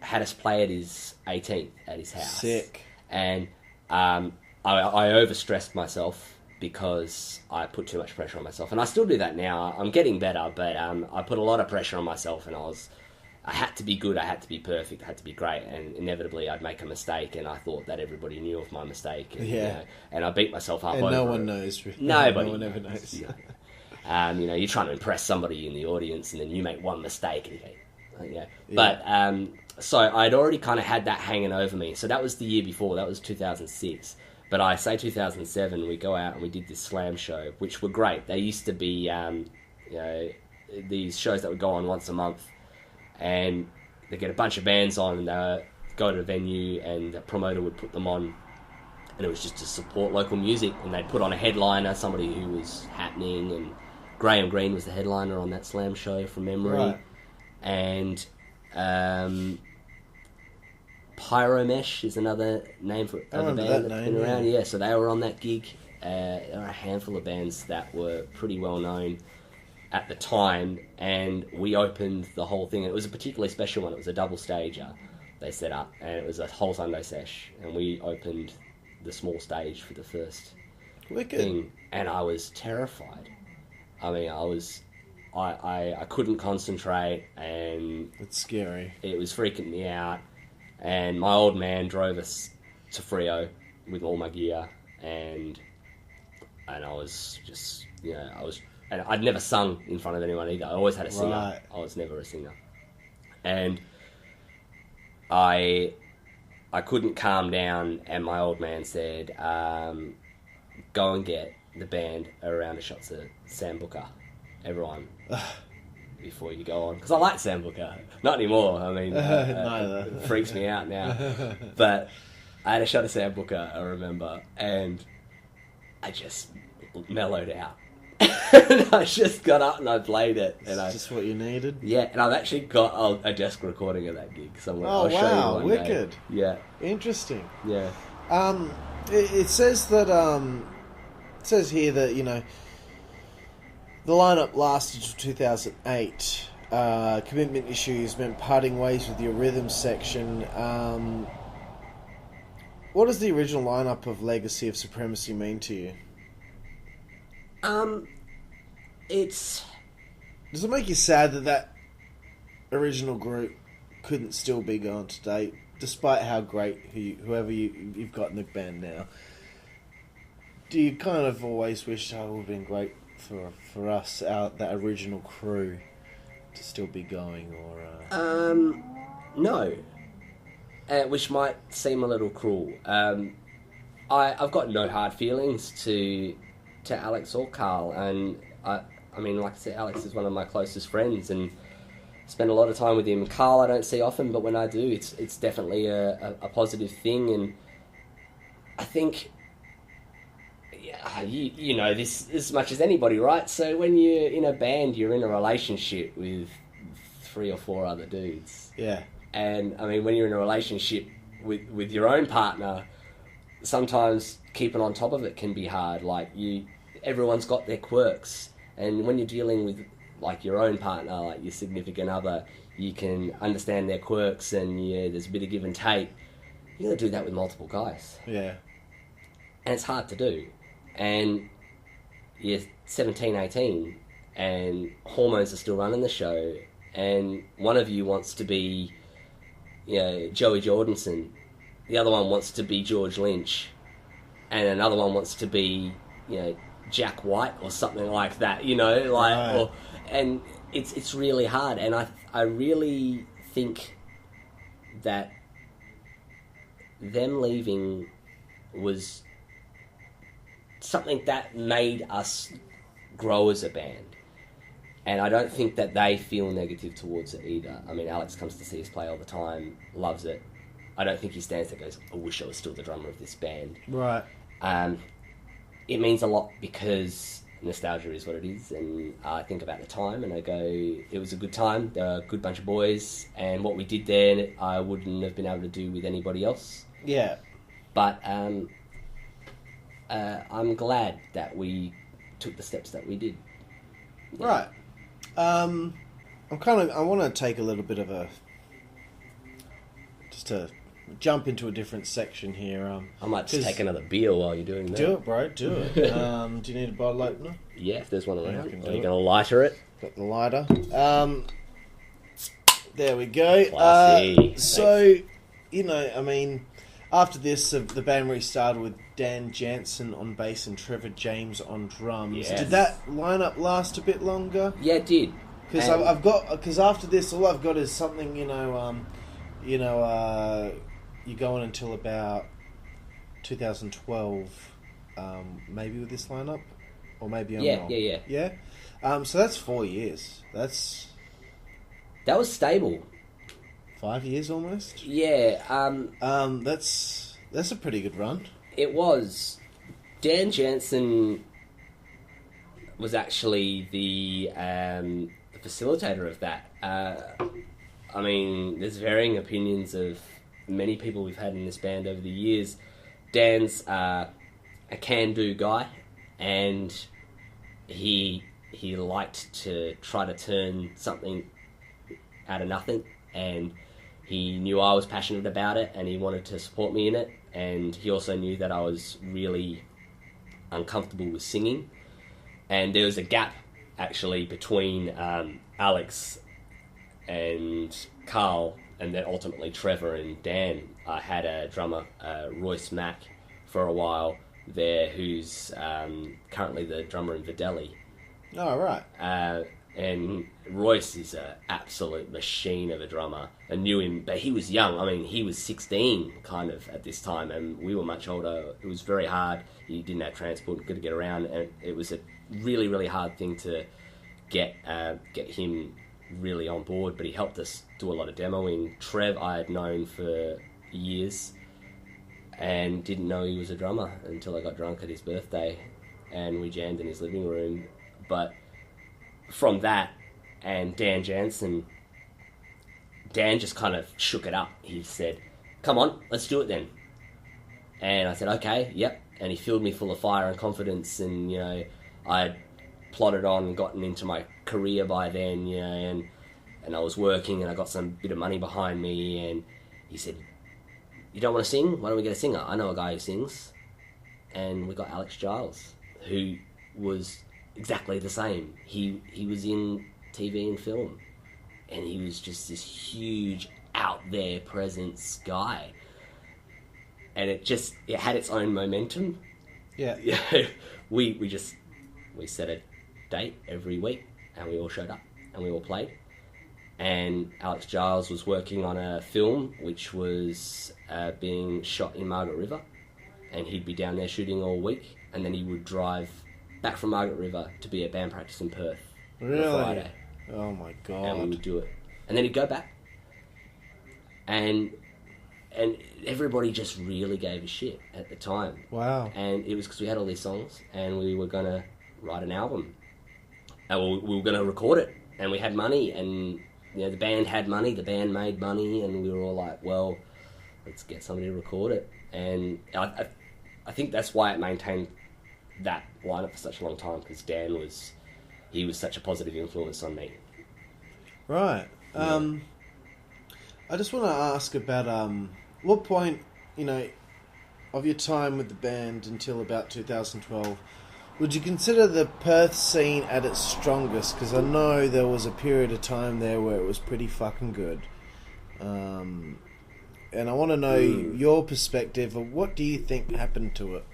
had us play at his 18th at his house. Sick. And I overstressed myself because I put too much pressure on myself. And I still do that now. I'm getting better, but I put a lot of pressure on myself, and I was I had to be good, I had to be perfect, I had to be great, and inevitably I'd make a mistake, and I thought that everybody knew of my mistake. And, and I beat myself up and over no one it. knows. Nobody No one ever knows. No. You're trying to impress somebody in the audience, and then you make one mistake, and you go, But, so I'd already kind of had that hanging over me. So that was the year before, that was 2006. But I say 2007, we go out and we did this slam show, which were great. They used to be, these shows that would go on once a month, and they get a bunch of bands on, and they go to a venue, and the promoter would put them on, and it was just to support local music, and they'd put on a headliner, somebody who was happening, and Graham Greene was the headliner on that slam show from memory, right. And Pyromesh is another name for a band that's been around. Yeah, so they were on that gig. There were a handful of bands that were pretty well known at the time, and we opened the whole thing. It was a particularly special one. It was a double stager they set up, and it was a whole Sunday sesh, and we opened the small stage for the first thing, and I was terrified. I mean, I couldn't concentrate, and it's scary. It was freaking me out, and my old man drove us to Freo with all my gear, and I was just, and I'd never sung in front of anyone either. I always had a singer. Right. I was never a singer. And I couldn't calm down, and my old man said, go and get the band a round of shots of Sambuca, everyone, before you go on. Because I like Sambuca. Not anymore. I mean, it freaks me out now. But I had a shot of Sambuca, I remember, and I just mellowed out. And I just got up and I played it. And it's just what you needed? Yeah, and I've actually got a desk recording of that gig somewhere. Oh, I'll show wow, you one wicked. Day. Yeah. Interesting. Yeah. It says that, it says here that, the lineup lasted until 2008. Commitment issues meant parting ways with your rhythm section. What does the original lineup of Legacy of Supremacy mean to you? Does it make you sad that original group couldn't still be going today, despite how great whoever you've got in the band now? Do you kind of always wish it would have been great for us, that original crew, to still be going, or? No. Which might seem a little cruel. I've got no hard feelings to Alex or Karl, and I mean, like I said, Alex is one of my closest friends, and spend a lot of time with him. Karl I don't see often, but when I do, it's definitely a positive thing, and I think, you know this as much as anybody, right? So when you're in a band, you're in a relationship with 3 or 4 other dudes. Yeah. And I mean, when you're in a relationship with your own partner, sometimes keeping on top of it can be hard. Like everyone's got their quirks, and when you're dealing with like your own partner, like your significant other, you can understand their quirks, and there's a bit of give and take. You got to do that with multiple guys. Yeah. And it's hard to do. And you're 17, 18, and hormones are still running the show, and one of you wants to be, Joey Jordison, the other one wants to be George Lynch, and another one wants to be, Jack White or something like that, Right. And it's really hard, and I really think that them leaving was something that made us grow as a band. And I don't think that they feel negative towards it either. I mean, Alex comes to see us play all the time, loves it. I don't think he stands there and goes, I wish I was still the drummer of this band. Right. It means a lot because nostalgia is what it is, and I think about the time and I go, it was a good time, they're a good bunch of boys, and what we did there I wouldn't have been able to do with anybody else. Yeah. But I'm glad that we took the steps that we did. Yeah. Right. I want to take a little bit of just to jump into a different section here. I might just take another beer while you're doing that. Do it, bro. Do it. Do you need a bottle opener? Yeah, if there's one around. Yeah, Are you going to lighter it? Got the lighter. There we go. Classy. So, you know, I mean, after this, the band restarted with Dan Jansen on bass and Trevor James on drums. Yes. Did that lineup last a bit longer? Yeah, it did. Because after this, all I've got is something, you're going until about 2012, maybe with this lineup, or maybe I'm wrong. Yeah. So that's 4 years. That was stable. 5 years almost. Yeah. That's a pretty good run. It was. Dan Jansen was actually the facilitator of that. I mean, there's varying opinions of many people we've had in this band over the years. Dan's a can-do guy, and he liked to try to turn something out of nothing, and he knew I was passionate about it, and he wanted to support me in it, and he also knew that I was really uncomfortable with singing, and there was a gap actually between Alex and Carl, and then ultimately Trevor and Dan. I had a drummer, Royce Mack, for a while there, who's currently the drummer in Videli. Oh, right. And Royce is an absolute machine of a drummer. I knew him, but he was young. I mean, he was 16 kind of at this time, and we were much older. It was very hard. He didn't have transport, good to get around, and it was a really, really hard thing to get him really on board, but he helped us do a lot of demoing. Trev I had known for years and didn't know he was a drummer until I got drunk at his birthday and we jammed in his living room. But from that and Dan Jansen, Dan just kind of shook it up. He said, "Come on, let's do it then." And I said, "Okay, yep." And he filled me full of fire and confidence, and I had plodded on and gotten into my career by then, and I was working and I got some bit of money behind me, and he said, "You don't want to sing? Why don't we get a singer? I know a guy who sings." And we got Alex Giles, who was exactly the same. He was in TV and film, and he was just this huge out there presence guy, and it had its own momentum. Yeah. we set a date every week, and we all showed up and we all played. And Alex Giles was working on a film which was being shot in Margaret River, and he'd be down there shooting all week, and then he would drive back from Margaret River to be at band practice in Perth on a Friday. Oh my god. And we would do it, and then he'd go back, and everybody just really gave a shit at the time. Wow. And it was because we had all these songs, and we were going to write an album, and we were going to record it, and we had money, and the band had money, the band made money, and we were all like, well, let's get somebody to record it. And I think that's why it maintained that lineup for such a long time, because Dan was such a positive influence on me. Right. Yeah. I just want to ask about what point, of your time with the band until about 2012, would you consider the Perth scene at its strongest? Because I know there was a period of time there where it was pretty fucking good. And I want to know your perspective of what do you think happened to it?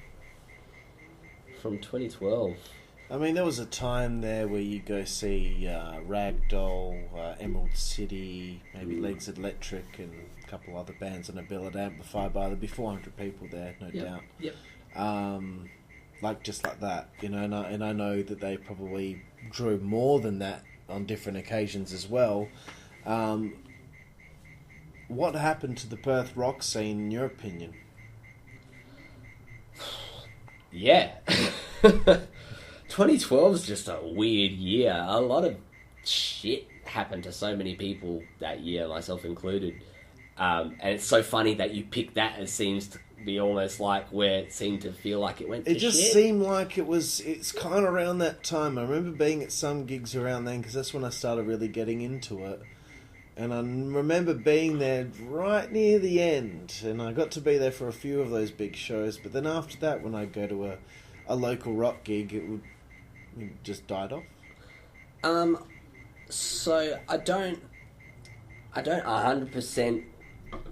From 2012. I mean, there was a time there where you go see Ragdoll, Emerald City, maybe Legs Electric, and a couple other bands on a billet amplifier bar. There'd be 400 people there, no doubt. Yep. Just like that, and I know that they probably drew more than that on different occasions as well. What happened to the Perth rock scene, in your opinion? Yeah. 2012 is just a weird year. A lot of shit happened to so many people that year, myself included. And it's so funny that you pick that as seems to be almost like where it seemed to feel like it went to shit. It just seemed like it's kind of around that time. I remember being at some gigs around then, because that's when I started really getting into it. And I remember being there right near the end, and I got to be there for a few of those big shows. But then after that, when I go to a local rock gig, it just died off. So I I don't 100%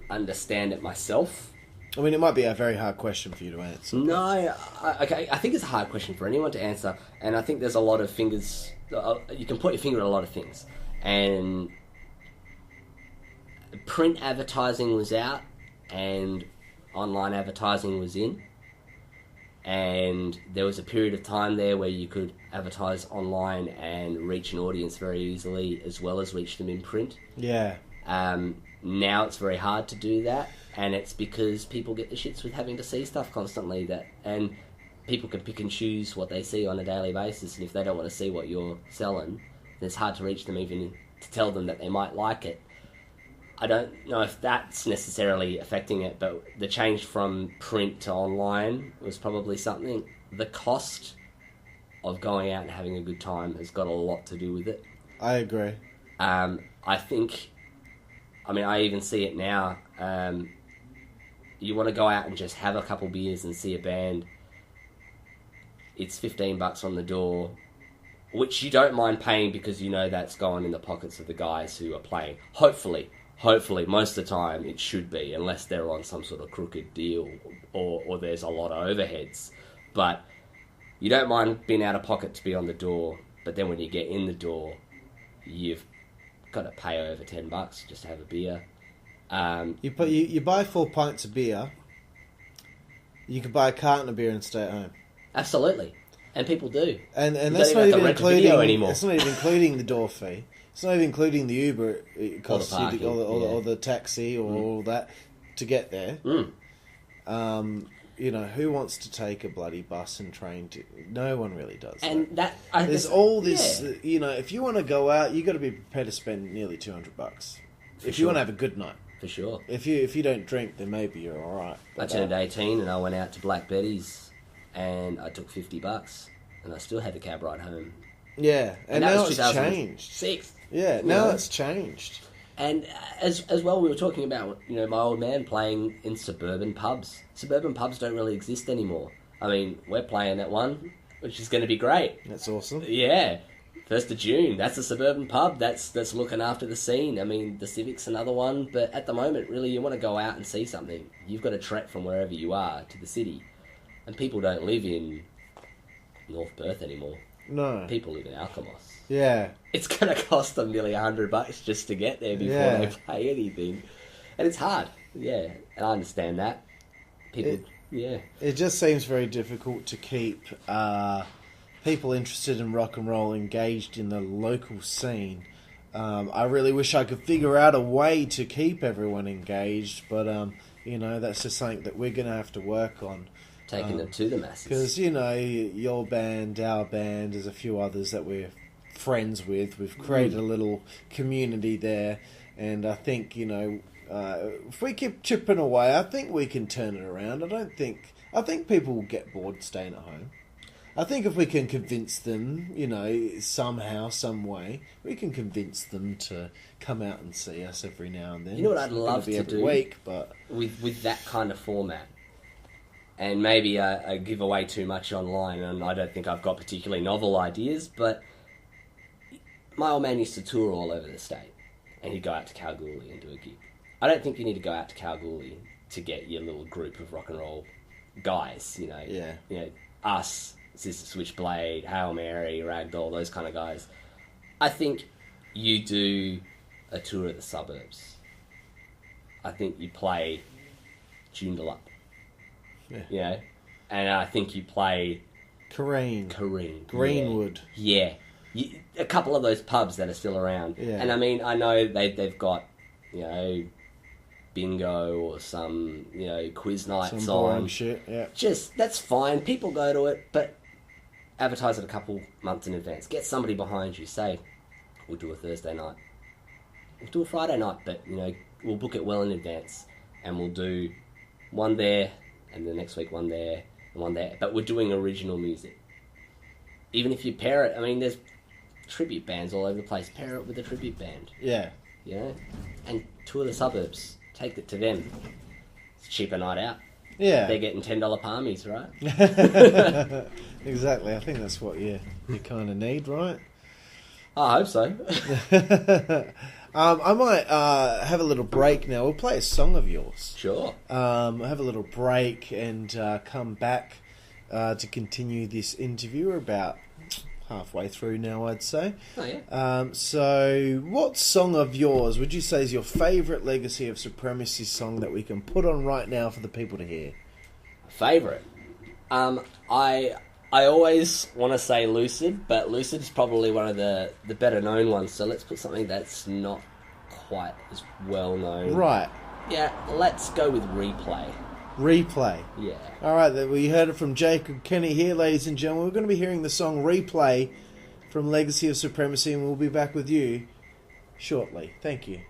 understand it myself. I mean, it might be a very hard question for you to answer. No, I think it's a hard question for anyone to answer, and I think there's a lot of fingers. You can put your finger at a lot of things, and print advertising was out, and online advertising was in, and there was a period of time there where you could advertise online and reach an audience very easily, as well as reach them in print. Yeah. Now it's very hard to do that, and it's because people get the shits with having to see stuff constantly, and people can pick and choose what they see on a daily basis, and if they don't want to see what you're selling, then it's hard to reach them, even to tell them that they might like it. I don't know if that's necessarily affecting it, but the change from print to online was probably something. The cost of going out and having a good time has got a lot to do with it. I agree. I think, I mean, I even see it now. You want to go out and just have a couple beers and see a band. It's $15 on the door, which you don't mind paying because you know that's going in the pockets of the guys who are playing. Hopefully, most of the time it should be, unless they're on some sort of crooked deal or there's a lot of overheads. But you don't mind being out of pocket to be on the door, but then when you get in the door, you've got to pay over $10 just to have a beer. You buy 4 pints of beer. You could buy a carton of beer and stay at home. Absolutely, and people do. And you that's don't not even including anymore. It's not even including the door fee. It's not even including the Uber it costs or the you, or the taxi, or all that to get there. You know, who wants to take a bloody bus and train? No one really does. And there's all this. Yeah. You know, if you want to go out, you got to be prepared to spend nearly $200 if you want to have a good night. For sure. If you don't drink, then maybe you're all right. I turned 18 and I went out to Black Betty's and I took $50 and I still had a cab ride home. Yeah, and now it's changed. 6. Yeah, now it's changed. And as well, we were talking about, you know, my old man playing in suburban pubs. Suburban pubs don't really exist anymore. I mean, we're playing at one, which is going to be great. That's awesome. Yeah. 1st of June, that's a suburban pub. That's looking after the scene. I mean, the Civic's another one, but at the moment, really, you want to go out and see something. You've got to trek from wherever you are to the city. And people don't live in North Perth anymore. No. People live in Alkimos. Yeah. It's going to cost them nearly $100 just to get there before they play anything. And it's hard. Yeah. And I understand that. People, It just seems very difficult to keep people interested in rock and roll engaged in the local scene. I really wish I could figure out a way to keep everyone engaged, but, you know, that's just something that we're going to have to work on. Taking them to the masses. Because, you know, your band, our band, there's a few others that we're friends with. We've created a little community there, and I think, you know, if we keep chipping away, I think we can turn it around. I think people will get bored staying at home. I think if we can convince them, you know, somehow, some way, we can convince them to come out and see us every now and then. You know what I'd love to every do week, but with that kind of format? And maybe I give away too much online, and I don't think I've got particularly novel ideas, but my old man used to tour all over the state, and he'd go out to Kalgoorlie and do a gig. I don't think you need to go out to Kalgoorlie to get your little group of rock and roll guys, you know. Yeah. You know, us, Sister Switchblade, Hail Mary, Ragdoll, those kind of guys. I think you do a tour of the suburbs. I think you play Joondalup. Yeah. You know, and I think you play Kareen, Greenwood. Yeah. A couple of those pubs that are still around. Yeah. And I mean, I know they've got, you know, bingo or some, you know, quiz nights some boring shit. Yeah. Just, that's fine. People go to it, but advertise it a couple months in advance. Get somebody behind you. Say, we'll do a Thursday night. We'll do a Friday night, but, you know, we'll book it well in advance. And we'll do one there, and the next week one there, and one there. But we're doing original music. Even if you pair it, I mean, there's tribute bands all over the place. Pair it with a tribute band. Yeah. You know? And tour the suburbs. Take it to them. It's a cheaper night out. Yeah. They're getting $10 palmies, right? Exactly. I think that's what you kind of need, right? I hope so. I might have a little break now. We'll play a song of yours. Sure. Have a little break and come back to continue this interview. We're about halfway through now, I'd say. Oh, yeah. So, what song of yours would you say is your favourite Legacy of Supremacy song that we can put on right now for the people to hear? Favourite? I always want to say Lucid, but Lucid is probably one of the better known ones, so let's put something that's not quite as well known. Right. Yeah, let's go with Replay. Replay. Yeah. Alright, we heard it from Jacob Kenny here, ladies and gentlemen. We're going to be hearing the song Replay from Legacy of Supremacy, and we'll be back with you shortly. Thank you.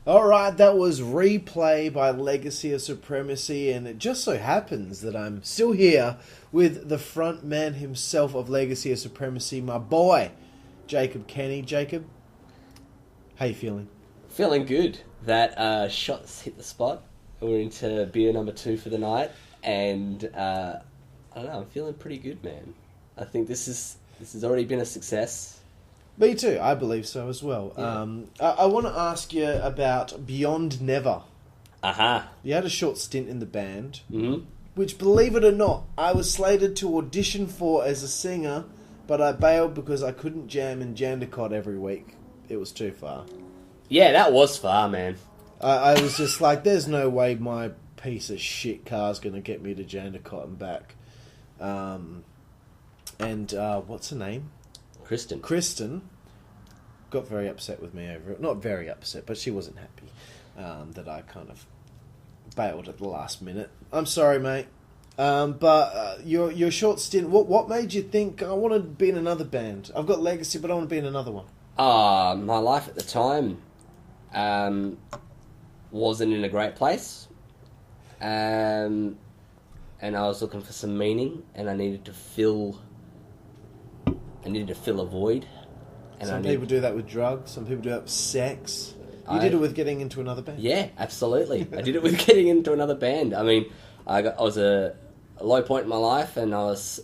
Alright, that was Replay by Legacy of Supremacy, and it just so happens that I'm still here with the front man himself of Legacy of Supremacy, my boy, Jacob Kenny. Jacob, how you feeling? Feeling good. That shots hit the spot. We're into beer number 2 for the night, and I don't know, I'm feeling pretty good, man. I think this has already been a success. Me too. I believe so as well. Yeah. I want to ask you about Beyond Never. Aha. You had a short stint in the band, Mm-hmm. which, believe it or not, I was slated to audition for as a singer, but I bailed because I couldn't jam in Jandakot every week. It was too far. Yeah, that was far, man. I was just like, there's no way my piece of shit car's going to get me to Jandakot and back. What's her name? Kristen got very upset with me over it. Not very upset, but she wasn't happy that I kind of bailed at the last minute. I'm sorry, mate. But your short stint, what made you think, I want to be in another band? I've got Legacy, but I want to be in another one. My life at the time wasn't in a great place. And I was looking for some meaning, and I needed to fill a void. And some people do that with drugs. Some people do that with sex. You did it with getting into another band. Yeah, absolutely. I did it with getting into another band. I mean, I was a low point in my life, and I was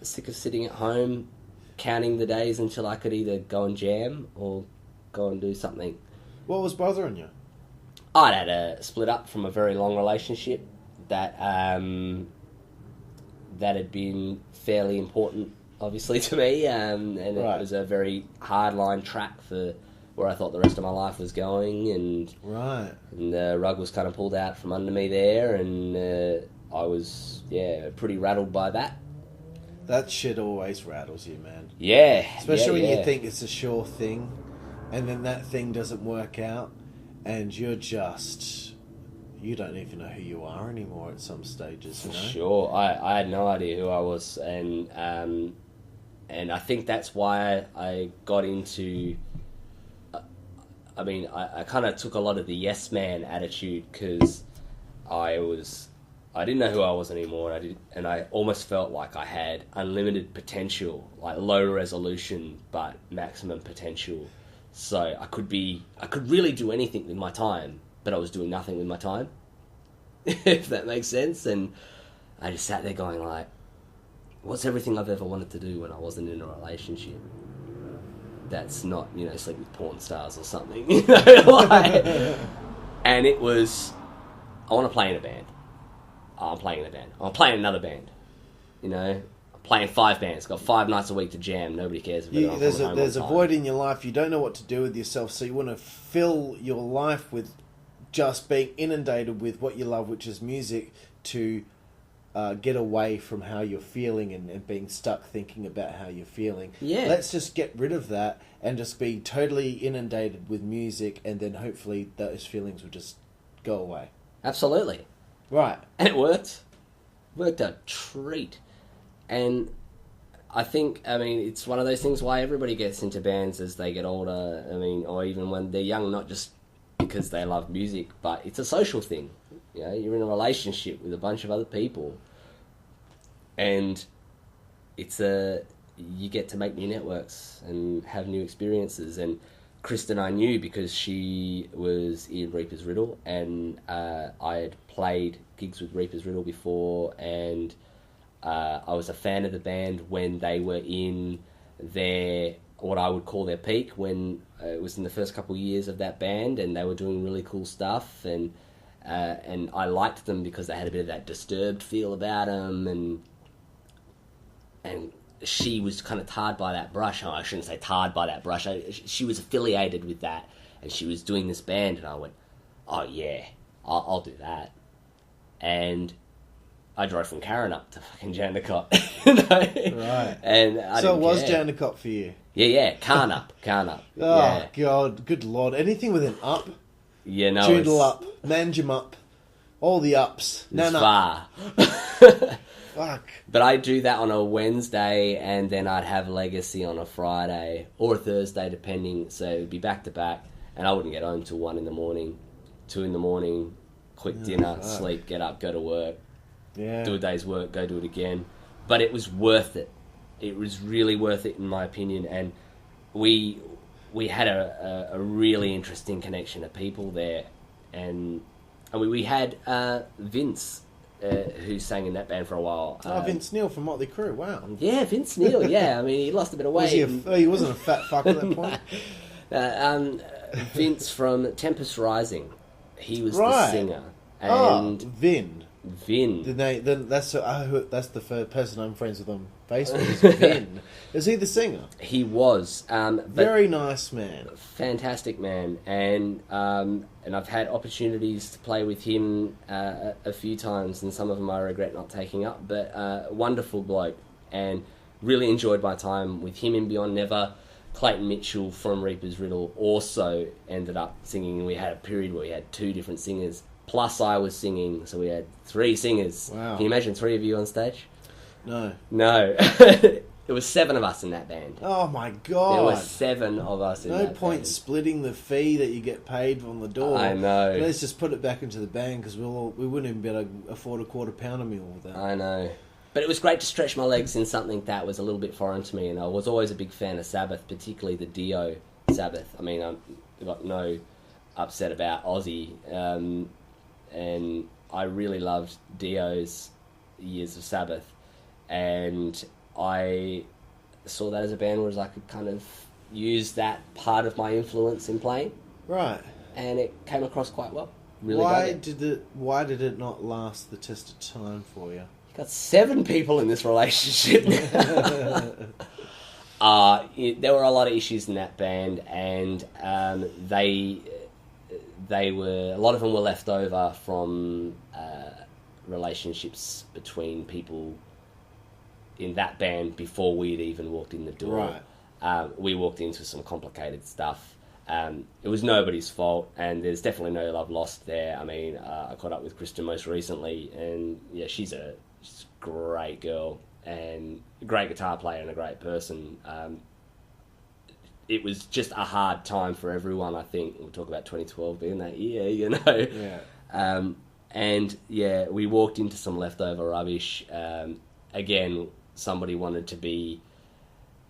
sick of sitting at home, counting the days until I could either go and jam or go and do something. What was bothering you? I'd had a split up from a very long relationship that had been fairly important, obviously, to me, and it was a very hard-line track for where I thought the rest of my life was going, and the rug was kind of pulled out from under me there, and I was, pretty rattled by that. That shit always rattles you, man. Yeah. Especially when you think it's a sure thing, and then that thing doesn't work out, and you don't even know who you are anymore at some stages, you know? Sure. I had no idea who I was, and I think that's why I got into... I kind of took a lot of the yes man attitude, because I didn't know who I was anymore, and I almost felt like I had unlimited potential, like low resolution but maximum potential. So I could really do anything with my time, but I was doing nothing with my time, if that makes sense. And I just sat there going like, what's everything I've ever wanted to do when I wasn't in a relationship? That's not, sleep with porn stars or something, and it was, I want to play in a band. I'm playing in a band. I'm playing another band. I'm playing 5 bands. Got 5 nights a week to jam. Nobody cares. There's a void in your life. You don't know what to do with yourself, so you want to fill your life with just being inundated with what you love, which is music, to get away from how you're feeling and being stuck thinking about how you're feeling. Yeah. Let's just get rid of that and just be totally inundated with music, and then hopefully those feelings will just go away. Absolutely. Right. And it worked. Worked a treat. And I think, it's one of those things why everybody gets into bands as they get older, or even when they're young, not just because they love music, but it's a social thing. You're in a relationship with a bunch of other people, and you get to make new networks and have new experiences. And Kristen I knew because she was in Reaper's Riddle, and I had played gigs with Reaper's Riddle before, and I was a fan of the band when they were in what I would call their peak, when it was in the first couple of years of that band, and they were doing really cool stuff, and I liked them because they had a bit of that Disturbed feel about them, and she was kind of tarred by that brush. I shouldn't say tarred by that brush. She was affiliated with that, and she was doing this band, and I went, oh yeah, I'll do that. And I drove from Karen up to fucking Jandakot. Right. And so it was Jandakot for you? Yeah. Carn up. Oh, yeah. God. Good Lord. Anything with an up? Yeah, no. Joodle up. Manjum up. All the ups. It's far. Fuck. But I'd do that on a Wednesday, and then I'd have Legacy on a Friday or a Thursday, depending. So it would be back to back, and I wouldn't get home till 1 a.m, 2 a.m, quick dinner, sleep, get up, go to work, do a day's work, go do it again. But it was worth it. It was really worth it, in my opinion. And we had a really interesting connection of people there, and we had Vince who sang in that band for a while. Vince Neil from Motley Crue. Wow. Yeah, Vince Neil. Yeah, I mean, he lost a bit of weight. He wasn't a fat fuck at that point. Vince from Tempest Rising. He was Right. the singer. And Vin. That's the first person I'm friends with on Facebook. Is Vin. Is he the singer? He was. Very nice man. Fantastic man. And I've had opportunities to play with him a few times, and some of them I regret not taking up. But wonderful bloke. And really enjoyed my time with him in Beyond Never. Clayton Mitchell from Reaper's Riddle also ended up singing. We had a period where we had 2 different singers. Plus I was singing, so we had 3 singers. Wow. Can you imagine 3 of you on stage? No. There was 7 of us in that band. Oh my god. There were 7 of us in that band. No point splitting the fee that you get paid from the door. I know. Let's just put it back into the band because we wouldn't even be able to afford a £quarter meal with that. I know. But it was great to stretch my legs in something that was a little bit foreign to me, and I was always a big fan of Sabbath, particularly the Dio Sabbath. I mean, I've got no upset about Ozzy. And I really loved Dio's Years of Sabbath, and I saw that as a band where I could kind of use that part of my influence in playing. Right. And it came across quite well. Really why did it not last the test of time for you? You got 7 people in this relationship. There were a lot of issues in that band, and they were, a lot of them were left over from relationships between people in that band before we'd even walked in the door. Right. We walked into some complicated stuff. It was nobody's fault, and there's definitely no love lost there. I mean, I caught up with Kristen most recently, and yeah, she's a great girl and a great guitar player and a great person. It was just a hard time for everyone, I think. We'll talk about 2012 being that year, you know. Yeah. And, yeah, we walked into some leftover rubbish. Again, somebody wanted to be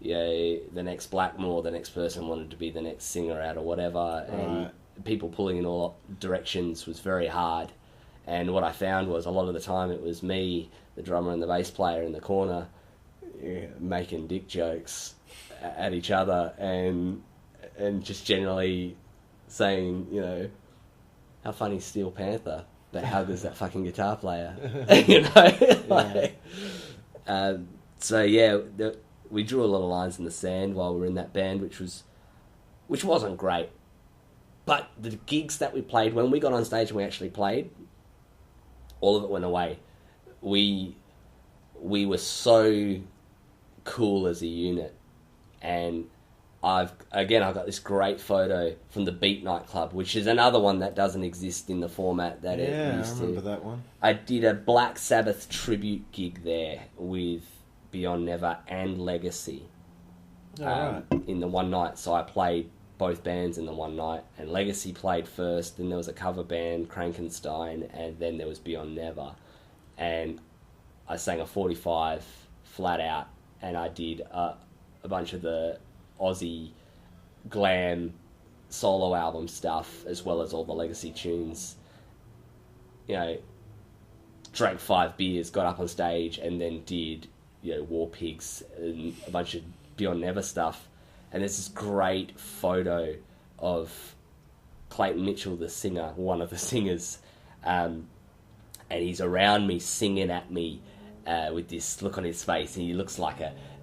the next Blackmore, the next person wanted to be the next singer out or whatever. Right. And people pulling in all directions was very hard. And what I found was a lot of the time it was me, the drummer and the bass player in the corner, making dick jokes at each other and just generally saying, you know, how funny is Steel Panther, but how good's that fucking guitar player? You know? So yeah, we drew a lot of lines in the sand while we were in that band, which wasn't great. But the gigs that we played, when we got on stage and we actually played, all of it went away. We were so cool as a unit. And I've got this great photo from the Beat nightclub, which is another one that doesn't exist in the format that it used to. I remember that one. I did a Black Sabbath tribute gig there with Beyond Never and Legacy in the one night. So I played both bands in the one night, and Legacy played first, then there was a cover band, Krankenstein, and then there was Beyond Never. And I sang a 45 flat out, and I did a bunch of the Aussie glam solo album stuff, as well as all the Legacy tunes. You know, drank 5 beers, got up on stage, and then did, you know, War Pigs and a bunch of Beyond Never stuff. And there's this great photo of Clayton Mitchell, the singer, one of the singers, and he's around me singing at me with this look on his face, and he looks like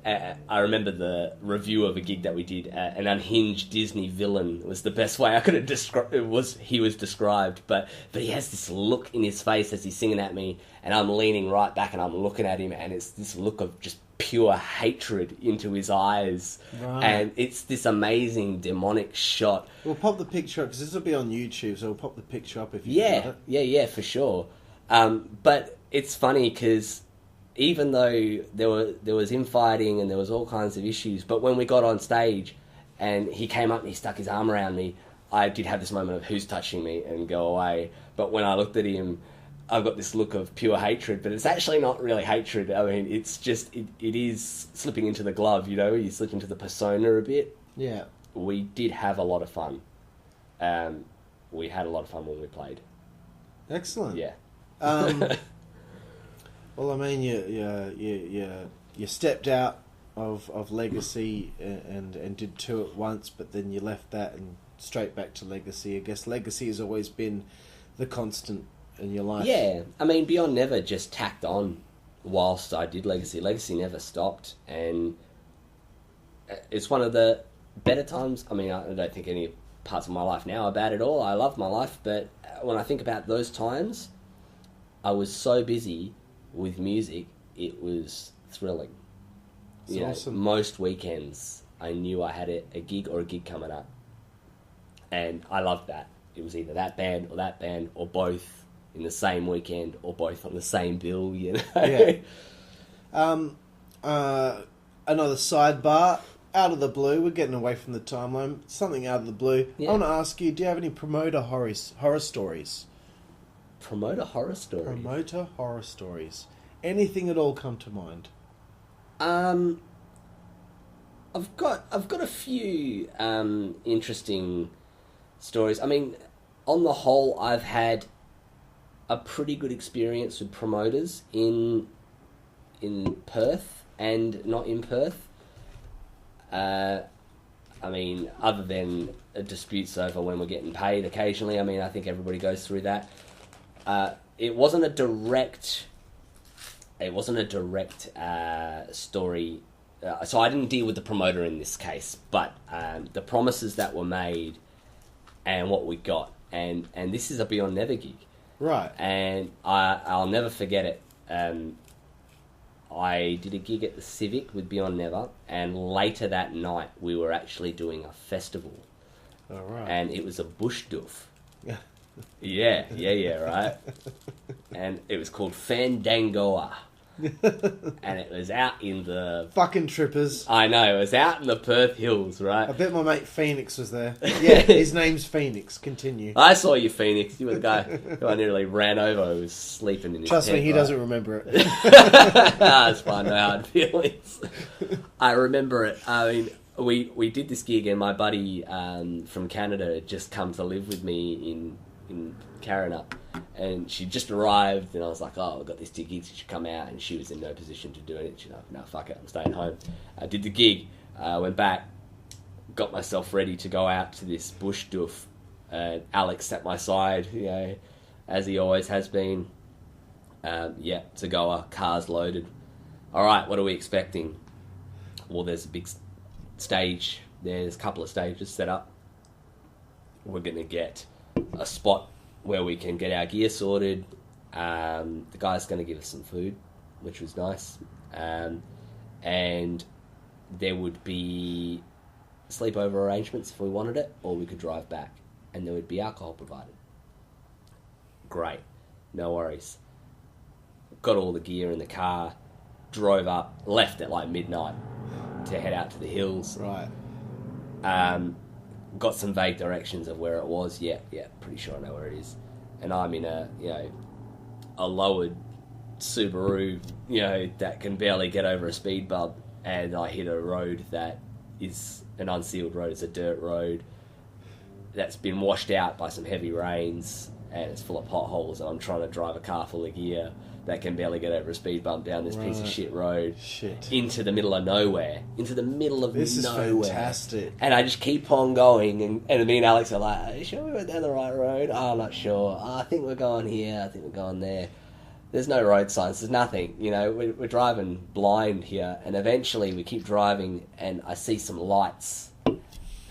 I remember the review of a gig that we did, an unhinged Disney villain was the best way I could have described it. He was described, but he has this look in his face as he's singing at me, and I'm leaning right back and I'm looking at him, and it's this look of just pure hatred into his eyes, and it's this amazing demonic shot. We'll pop the picture up because this will be on YouTube, so we'll pop the picture up if you got it. Yeah, for sure. But it's funny because even though there was infighting and there was all kinds of issues, but when we got on stage and he came up and he stuck his arm around me, I did have this moment of who's touching me and go away. But when I looked at him, I've got this look of pure hatred, but it's actually not really hatred. I mean, it's just, it is slipping into the glove, you know, you slip into the persona a bit. Yeah. We did have a lot of fun. We had a lot of fun when we played. Excellent. Yeah. Well, I mean, you stepped out of Legacy and did two at once, but then you left that and straight back to Legacy. I guess Legacy has always been the constant in your life. Yeah, I mean, Beyond Never just tacked on whilst I did Legacy. Legacy never stopped, and it's one of the better times. I mean, I don't think any parts of my life now are bad at all. I love my life, but when I think about those times, I was so busy with music, it was thrilling. It's awesome. Most weekends, I knew I had a gig or a gig coming up, and I loved that. It was either that band or both in the same weekend or both on the same bill, you know? Yeah. Another sidebar. Out of the blue, we're getting away from the timeline. Something out of the blue. Yeah. I want to ask you, do you have any promoter horror stories? Promoter horror stories? Promoter horror stories. Anything at all come to mind? I've got a few interesting stories. I mean, on the whole, I've had a pretty good experience with promoters in Perth and not in Perth. I mean, other than disputes over when we're getting paid occasionally, I mean, I think everybody goes through that. It wasn't a direct story. So I didn't deal with the promoter in this case, but the promises that were made and what we got, and this is a Beyond Never gig, right? And I'll never forget it. I did a gig at the Civic with Beyond Never, and later that night we were actually doing a festival. All right. And it was a bush doof. Yeah, right? And it was called Fandangoa. And it was out in the... Fucking trippers. I know, it was out in the Perth Hills, right? I bet my mate Phoenix was there. Yeah, his name's Phoenix. Continue. I saw you, Phoenix. You were the guy who I nearly ran over who was sleeping in his Trust tent, me, he right? doesn't remember it. It's fine, no hard feelings. I remember it. I mean, we did this gig, and my buddy from Canada had just come to live with me in Karrinyup, and she just arrived, and I was like, oh, I've got this gig, you should come out, and she was in no position to do it. She's like, no, fuck it, I'm staying home. I did the gig, went back, got myself ready to go out to this bush doof. Alex at my side, you know, as he always has been. It's a goer, cars loaded. All right, what are we expecting? Well, there's a big stage. There's a couple of stages set up. We're going to get a spot where we can get our gear sorted. The guy's going to give us some food, which was nice. And there would be sleepover arrangements if we wanted it, or we could drive back. And there would be alcohol provided. Great. No worries. Got all the gear in the car, drove up, left at like midnight to head out to the hills. Right. Got some vague directions of where it was. Yeah, pretty sure I know where it is. And I'm in a lowered Subaru, that can barely get over a speed bump, and I hit a road that is an unsealed road. It's a dirt road that's been washed out by some heavy rains, and it's full of potholes, and I'm trying to drive a car full of gear that can barely get over a speed bump down this piece of shit road into the middle of nowhere. Into the middle of this nowhere. This is fantastic. And I just keep on going, and me and Alex are like, are you sure we went down the right road? Oh, I'm not sure. Oh, I think we're going here. I think we're going there. There's no road signs. There's nothing. We're driving blind here, and eventually we keep driving, and I see some lights. And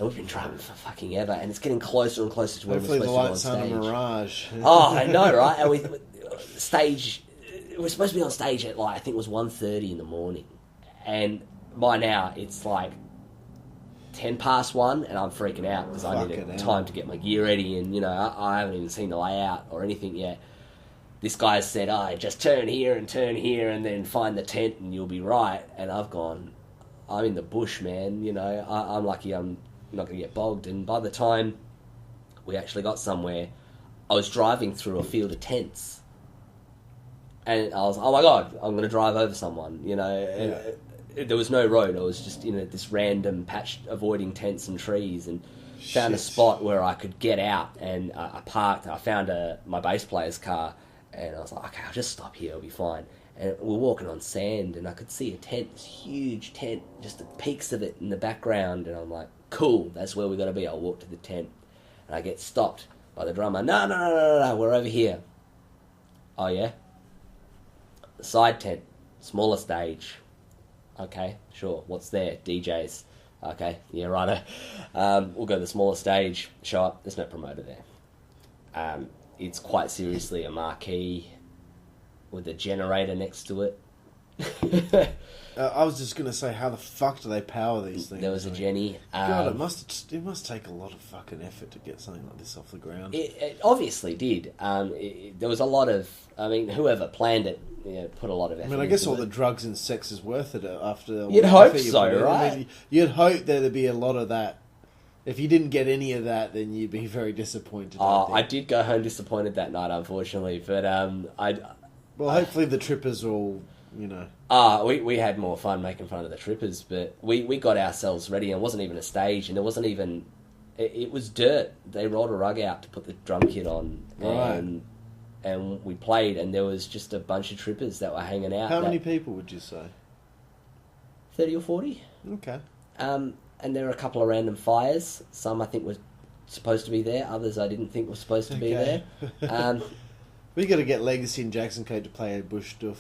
we've been driving for fucking ever, and it's getting closer and closer to where we're supposed to go on stage. Hopefully the lights aren't a mirage. Oh, I know, right? And we're supposed to be on stage at, I think it was 1:30 in the morning. And by now, it's 10 past 1, and I'm freaking out because I need time to get my gear ready, and, I haven't even seen the layout or anything yet. This guy said, just turn here, and then find the tent, and you'll be right. And I've gone, I'm in the bush, man. I'm lucky I'm not going to get bogged. And by the time we actually got somewhere, I was driving through a field of tents. And I was, oh my God, I'm going to drive over someone, There was no road. I was just in this random patch avoiding tents and trees, and found a spot where I could get out, and I parked. I found my bass player's car, And I was like, okay, I'll just stop here, it'll be fine. And we're walking on sand, and I could see a tent, this huge tent, just the peaks of it in the background. And I'm like, cool, that's where we got to be. I'll walk to the tent. And I get stopped by the drummer. No, we're over here. Oh, yeah? The side tent, smaller stage. Okay, sure. What's there? DJs. Okay, yeah, righto. We'll go to the smaller stage. Show up. There's no promoter there. It's quite seriously a marquee with a generator next to it. I was just going to say, how the fuck do they power these things? There was a Jenny. God, it must take a lot of fucking effort to get something like this off the ground. It obviously did. There was a lot of... I mean, whoever planned it, put a lot of effort into it. I guess all the drugs and sex is worth it after... You'd hope so, right? I mean, you'd hope there'd be a lot of that. If you didn't get any of that, then you'd be very disappointed. I did go home disappointed that night, unfortunately. But hopefully the trippers all, we had more fun making fun of the trippers, but we got ourselves ready, and it wasn't even a stage, and it wasn't even... It was dirt. They rolled a rug out to put the drum kit on, and we played, and there was just a bunch of trippers that were hanging out. How many people would you say? 30 or 40. Okay. And there were a couple of random fires. Some I think were supposed to be there. Others I didn't think were supposed to be there. We got to get Legacy and Jackson Cote to play a bush doof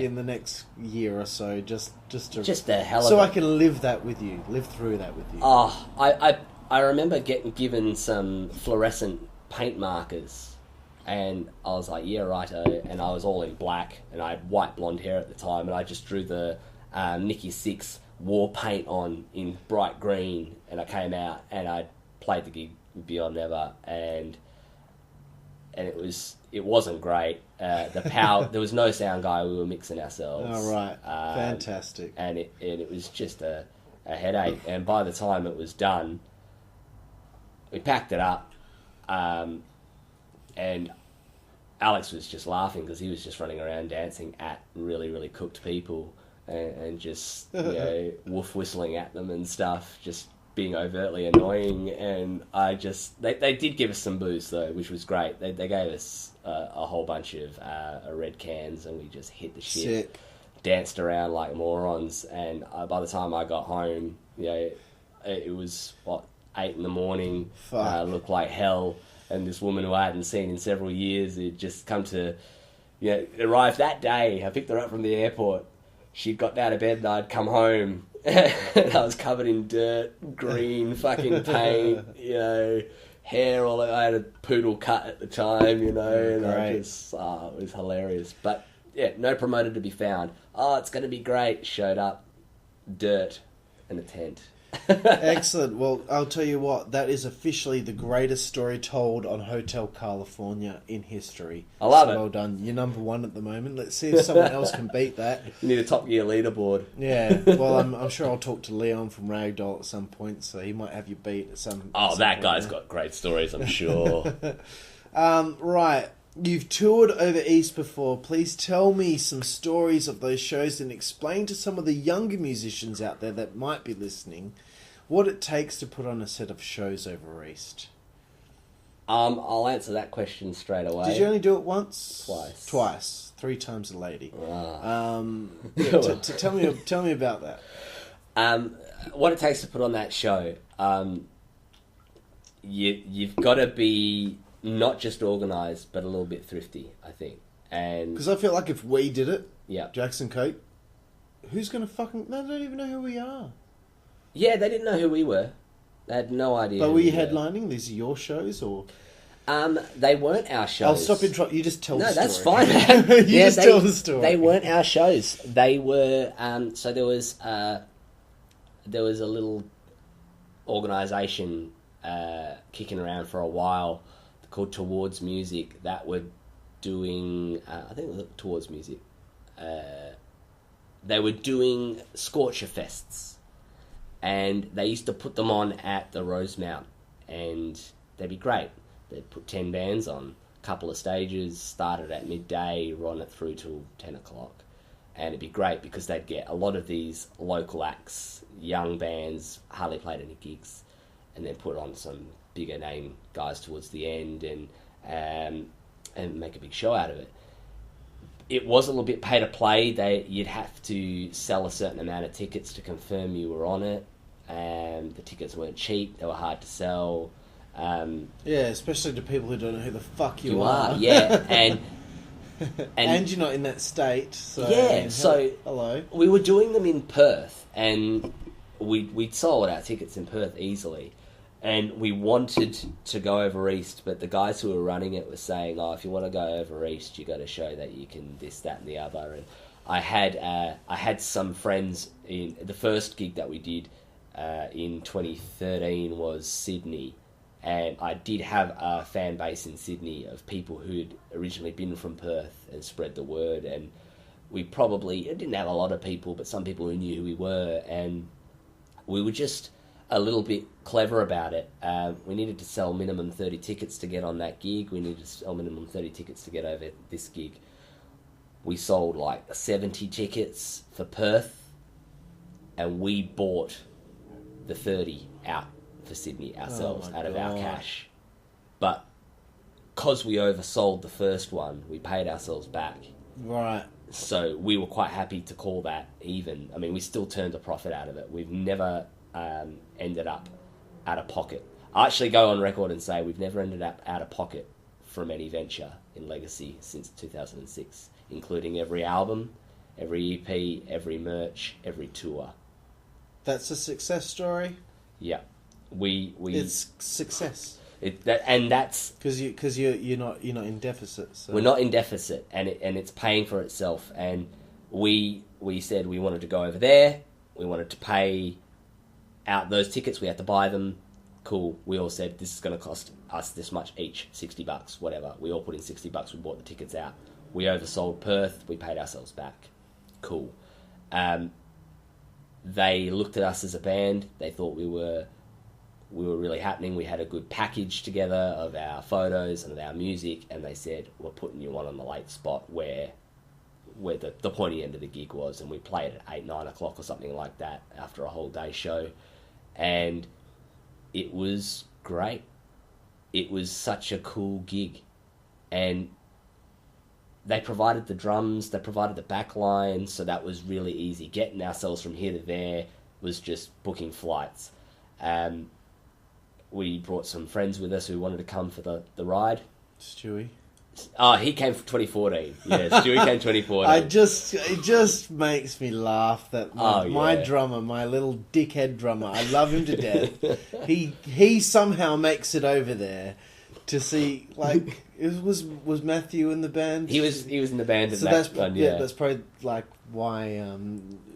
in the next year or so, just a hell of so I can live through that with you. Oh, I remember getting given some fluorescent paint markers, and I was like, yeah, righto, and I was all in black, and I had white blonde hair at the time, and I just drew the Nicky Six war paint on in bright green, and I came out and I played the gig Beyond Never, and it wasn't great. The power there was no sound guy. We were mixing ourselves. Oh, right, fantastic. And it was just a headache. And by the time it was done, we packed it up, and Alex was just laughing because he was just running around dancing at really, really cooked people. And just woof whistling at them and stuff, just being overtly annoying. And they did give us some booze though, which was great. They gave us a whole bunch of red cans, and we just hit the shit. Sick. Danced around like morons. And by the time I got home, it was 8 a.m. Looked like hell. And this woman who I hadn't seen in several years, had just come to arrived that day. I picked her up from the airport. She'd got out of bed and I'd come home and I was covered in dirt, green fucking paint, hair all over. I had a poodle cut at the time, and I just, it was hilarious. But yeah, no promoter to be found. Oh, it's going to be great. Showed up, dirt and a tent. Excellent. Well, I'll tell you what, that is officially the greatest story told on Hotel Karlifornia in history. I love it. Well done. You're number one at the moment. Let's see if someone else can beat that. You need a Top Gear leaderboard. Yeah. Well, I'm sure I'll talk to Leon from Ragdoll at some point, so he might have you beat at some. That guy's got great stories, I'm sure. Right. You've toured over East before. Please tell me some stories of those shows and explain to some of the younger musicians out there that might be listening what it takes to put on a set of shows over East. I'll answer that question straight away. Did you only do it once? Twice. 3 times a lady. Ah. Tell me about that. What it takes to put on that show, you've got to be not just organised, but a little bit thrifty, I think. And because I feel like if we did it, Jackson Cote, who's going to fucking... They don't even know who we are. Yeah, they didn't know who we were. They had no idea. But were you headlining? These are your shows, or...? They weren't our shows. I'll stop interrupting. You just tell the story. No, that's fine, man. Tell the story. They weren't our shows. They were... so there was a little organisation kicking around for a while called Towards Music that were doing... I think it was Towards Music. They were doing Scorcher Fests. And they used to put them on at the Rosemount. And they'd be great. They'd put 10 bands on, a couple of stages, started at midday, run it through till 10 o'clock. And it'd be great because they'd get a lot of these local acts, young bands, hardly played any gigs, and then put on some bigger name guys towards the end. And and make a big show out of it. It was a little bit pay to play. You'd have to sell a certain amount of tickets to confirm you were on it, and the tickets weren't cheap. They were hard to sell. Yeah, especially to people who don't know who the fuck you are. Yeah, and you're not in that state. So, yeah, so hello. We were doing them in Perth, and we'd sold our tickets in Perth easily. And we wanted to go over east, but the guys who were running it were saying, "Oh, if you want to go over east, you got to show that you can this, that, and the other." And I had some friends in the first gig that we did in 2013 was Sydney, and I did have a fan base in Sydney of people who'd originally been from Perth and spread the word. And we didn't have a lot of people, but some people who knew who we were, and we were just a little bit clever about it. We needed to sell minimum 30 tickets to get on that gig. We needed to sell minimum 30 tickets to get over this gig. We sold like 70 tickets for Perth, and we bought the 30 out for Sydney ourselves out of our cash. But because we oversold the first one, we paid ourselves back. Right. So we were quite happy to call that even. I mean, we still turned a profit out of it. We've never ended up out of pocket. I actually go on record and say we've never ended up out of pocket from any venture in Legacy since 2006, including every album, every EP, every merch, every tour. That's a success story. Yeah, it's success. That's because you're not in deficit. So. We're not in deficit, and it's paying for itself. And we said we wanted to go over there. We wanted to pay out those tickets. We had to buy them. Cool. We all said this is going to cost us this much each, $60, whatever. We all put in $60. We bought the tickets out. We oversold Perth. We paid ourselves back. Cool. They looked at us as a band. They thought we were really happening. We had a good package together of our photos and of our music, and they said, we're putting you on the late spot where the pointy end of the gig was, and we played at 8, 9 o'clock or something like that after a whole day show, and it was great. It was such a cool gig, and they provided the drums, they provided the back line, so that was really easy. Getting ourselves from here to there was just booking flights. We brought some friends with us who wanted to come for the ride. Stewie. Oh, he came for 2014. Yeah, Stewie came 2014. It just makes me laugh that my drummer, my little dickhead drummer, I love him to death. He somehow makes it over there to see, like, was Matthew in the band? He was in the band. So that's probably like why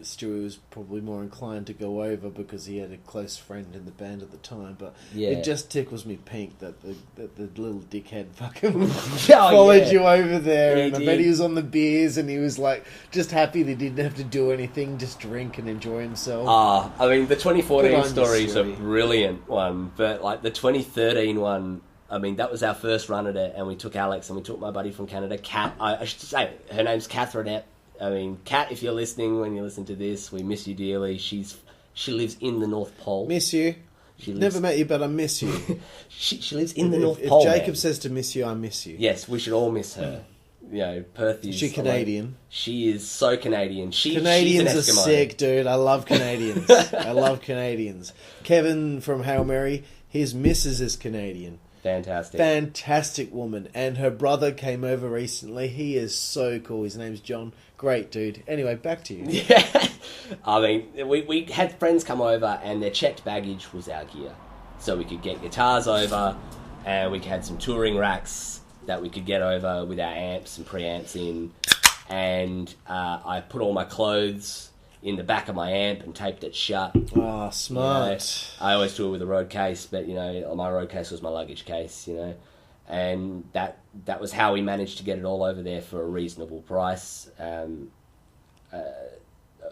Stewie was probably more inclined to go over, because he had a close friend in the band at the time. But it just tickles me pink that the little dickhead fucking followed you over there, and I bet he was on the beers, and he was like just happy that he didn't have to do anything, just drink and enjoy himself. I mean, the 2014 story is a brilliant one, but like the 2013 one, I mean, that was our first run at it, and we took Alex and we took my buddy from Canada, Kat. I should say, her name's Catherine. I mean, Kat, if you're listening, when you listen to this, we miss you dearly. She lives in the North Pole. Miss you. Never met you, but I miss you. she lives in the North Pole. If Jacob says to miss you, I miss you. Yes, we should all miss her. You know, Perth is... Is she Canadian? She is so Canadian. Canadians she's an Eskimo. Are sick, dude. I love Canadians. I love Canadians. Kevin from Hail Mary, his missus is Canadian. Fantastic woman. And her brother came over recently. He is so cool. His name's John. Great dude. Anyway, back to you. Yeah. I mean, we had friends come over, and their checked baggage was our gear. So we could get guitars over, and we had some touring racks that we could get over with our amps and preamps in. And I put all my clothes in the back of my amp and taped it shut. Oh, smart. You know, I always do it with a road case, but, you know, my road case was my luggage case, you know. And that was how we managed to get it all over there for a reasonable price.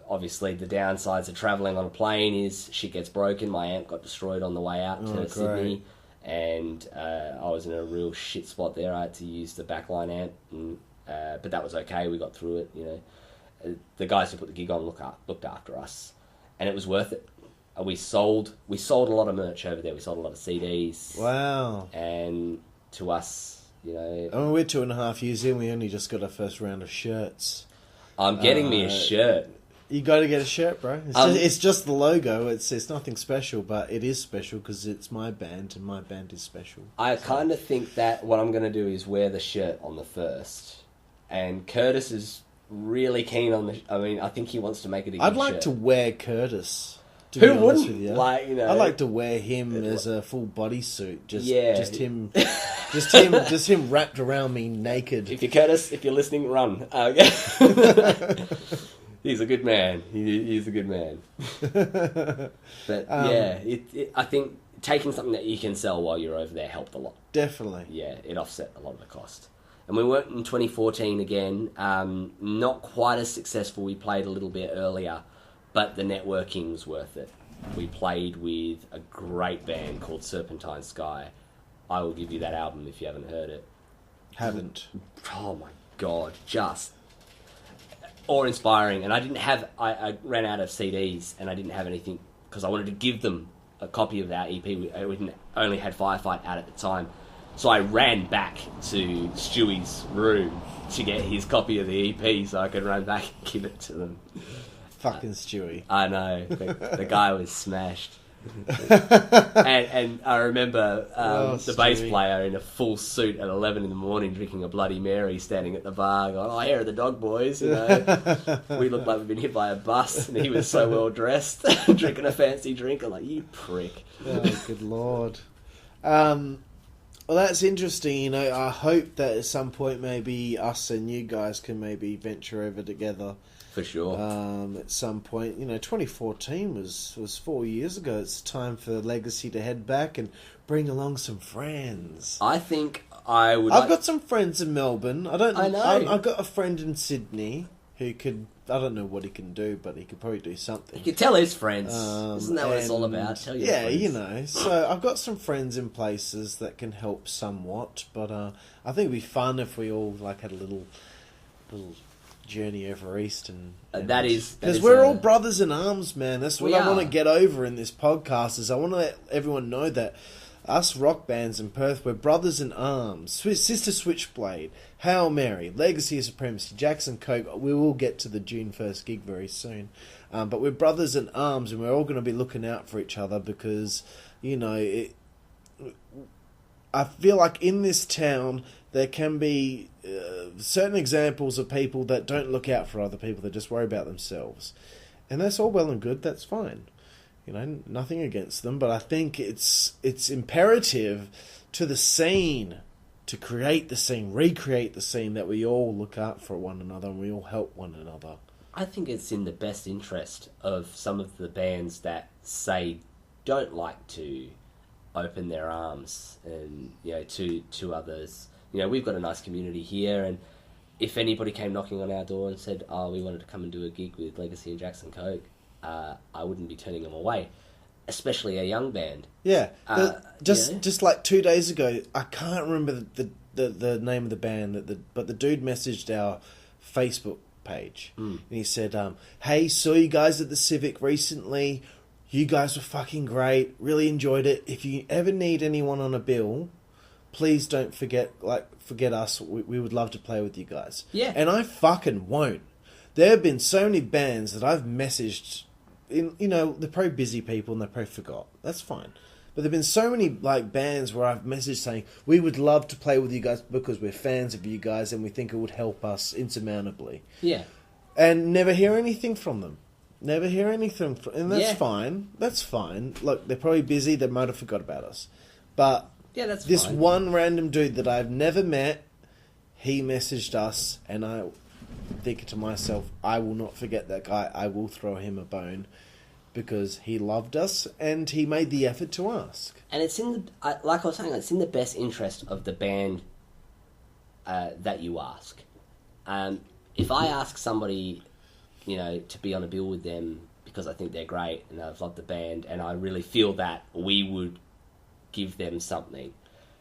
Obviously, the downsides of travelling on a plane is shit gets broken. My amp got destroyed on the way out to Sydney, and I was in a real shit spot there. I had to use the backline amp, but that was okay. We got through it, you know. The guys who put the gig on looked after us, and it was worth it. We sold a lot of merch over there. We sold a lot of CDs. Wow! And to us, You know, I mean, we're 2.5 years in. We only just got our first round of shirts. I'm getting me a shirt. You got to get a shirt, bro. It's just the logo. It's nothing special, but it is special because it's my band, and my band is special. I kind of think that what I'm going to do is wear the shirt on the 1st. And Curtis is really keen on the... I mean, I think he wants to make it a good I'd like shirt. to wear Curtis. Who wouldn't? Like, you know, I'd like to wear him as a full bodysuit. Just him, just him wrapped around me naked. If you're Curtis, if you're listening, run. He's a good man. He's a good man. But I think taking something that you can sell while you're over there helped a lot. Definitely. Yeah, it offset a lot of the cost. And we went in 2014 again. Not quite as successful. We played a little bit earlier, but the networking was worth it. We played with a great band called Serpentine Sky. I will give you that album if you haven't heard it. Haven't. Oh my God, just awe-inspiring. And I ran out of CDs and I didn't have anything because I wanted to give them a copy of our EP. We only had Firefight out at the time. So I ran back to Stewie's room to get his copy of the EP so I could run back and give it to them. Fucking Stewie. I know. The guy was smashed. and I remember the bass player in a full suit at 11 in the morning drinking a Bloody Mary standing at the bar going, "Oh, here are the Dog Boys." You know, we looked like we'd been hit by a bus and he was so well dressed drinking a fancy drink. I'm like, "You prick." Oh, good Lord. Well, that's interesting. You know, I hope that at some point maybe us and you guys can maybe venture over together. For sure. At some point, you know, 2014 was 4 years ago. It's time for Legacy to head back and bring along some friends. I think I would. I've got some friends in Melbourne. I know. I've got a friend in Sydney who could. I don't know what he can do, but he could probably do something. He could tell his friends. Isn't that what it's all about? Tell your friends. You know. So I've got some friends in places that can help somewhat, but I think it'd be fun if we all like had a little journey over east and that is because we're all brothers in arms, man. That's what I want to get over in this podcast. Is I want to let everyone know that us rock bands in Perth, we're brothers in arms. Sister Switchblade, Hail Mary, Legacy of Supremacy, Jackson Koke. We will get to the June 1st gig very soon, but we're brothers in arms, and we're all going to be looking out for each other because you know I feel like in this town there can be certain examples of people that don't look out for other people, that just worry about themselves. And that's all well and good, that's fine. You know, nothing against them, but I think it's imperative to the scene to create the scene, recreate the scene, that we all look out for one another and we all help one another. I think it's in the best interest of some of the bands that say don't like to open their arms and, you know, to others. You know, we've got a nice community here, and if anybody came knocking on our door and said, "Oh, we wanted to come and do a gig with Legacy and Jackson Koke," I wouldn't be turning them away, especially a young band. Yeah, just like 2 days ago, I can't remember the name of the band, but the dude messaged our Facebook page, and he said, "Hey, saw you guys at the Civic recently. You guys were fucking great. Really enjoyed it. If you ever need anyone on a bill, please don't forget us. We would love to play with you guys." Yeah. And I fucking won't. There have been so many bands that I've messaged. You know, they're probably busy people and they probably forgot. That's fine. But there've been so many like bands where I've messaged saying we would love to play with you guys because we're fans of you guys and we think it would help us insurmountably. Yeah. And never hear anything from them. Never hear anything from, and that's fine. That's fine. Look, they're probably busy. They might have forgot about us. But yeah, that's this fine. one random dude that I've never met, he messaged us, and I think to myself, I will not forget that guy. I will throw him a bone because he loved us and he made the effort to ask. And it's in the, like I was saying, it's in the best interest of the band that you ask. If I ask somebody, you know, to be on a bill with them because I think they're great and I've loved the band and I really feel that we would give them something.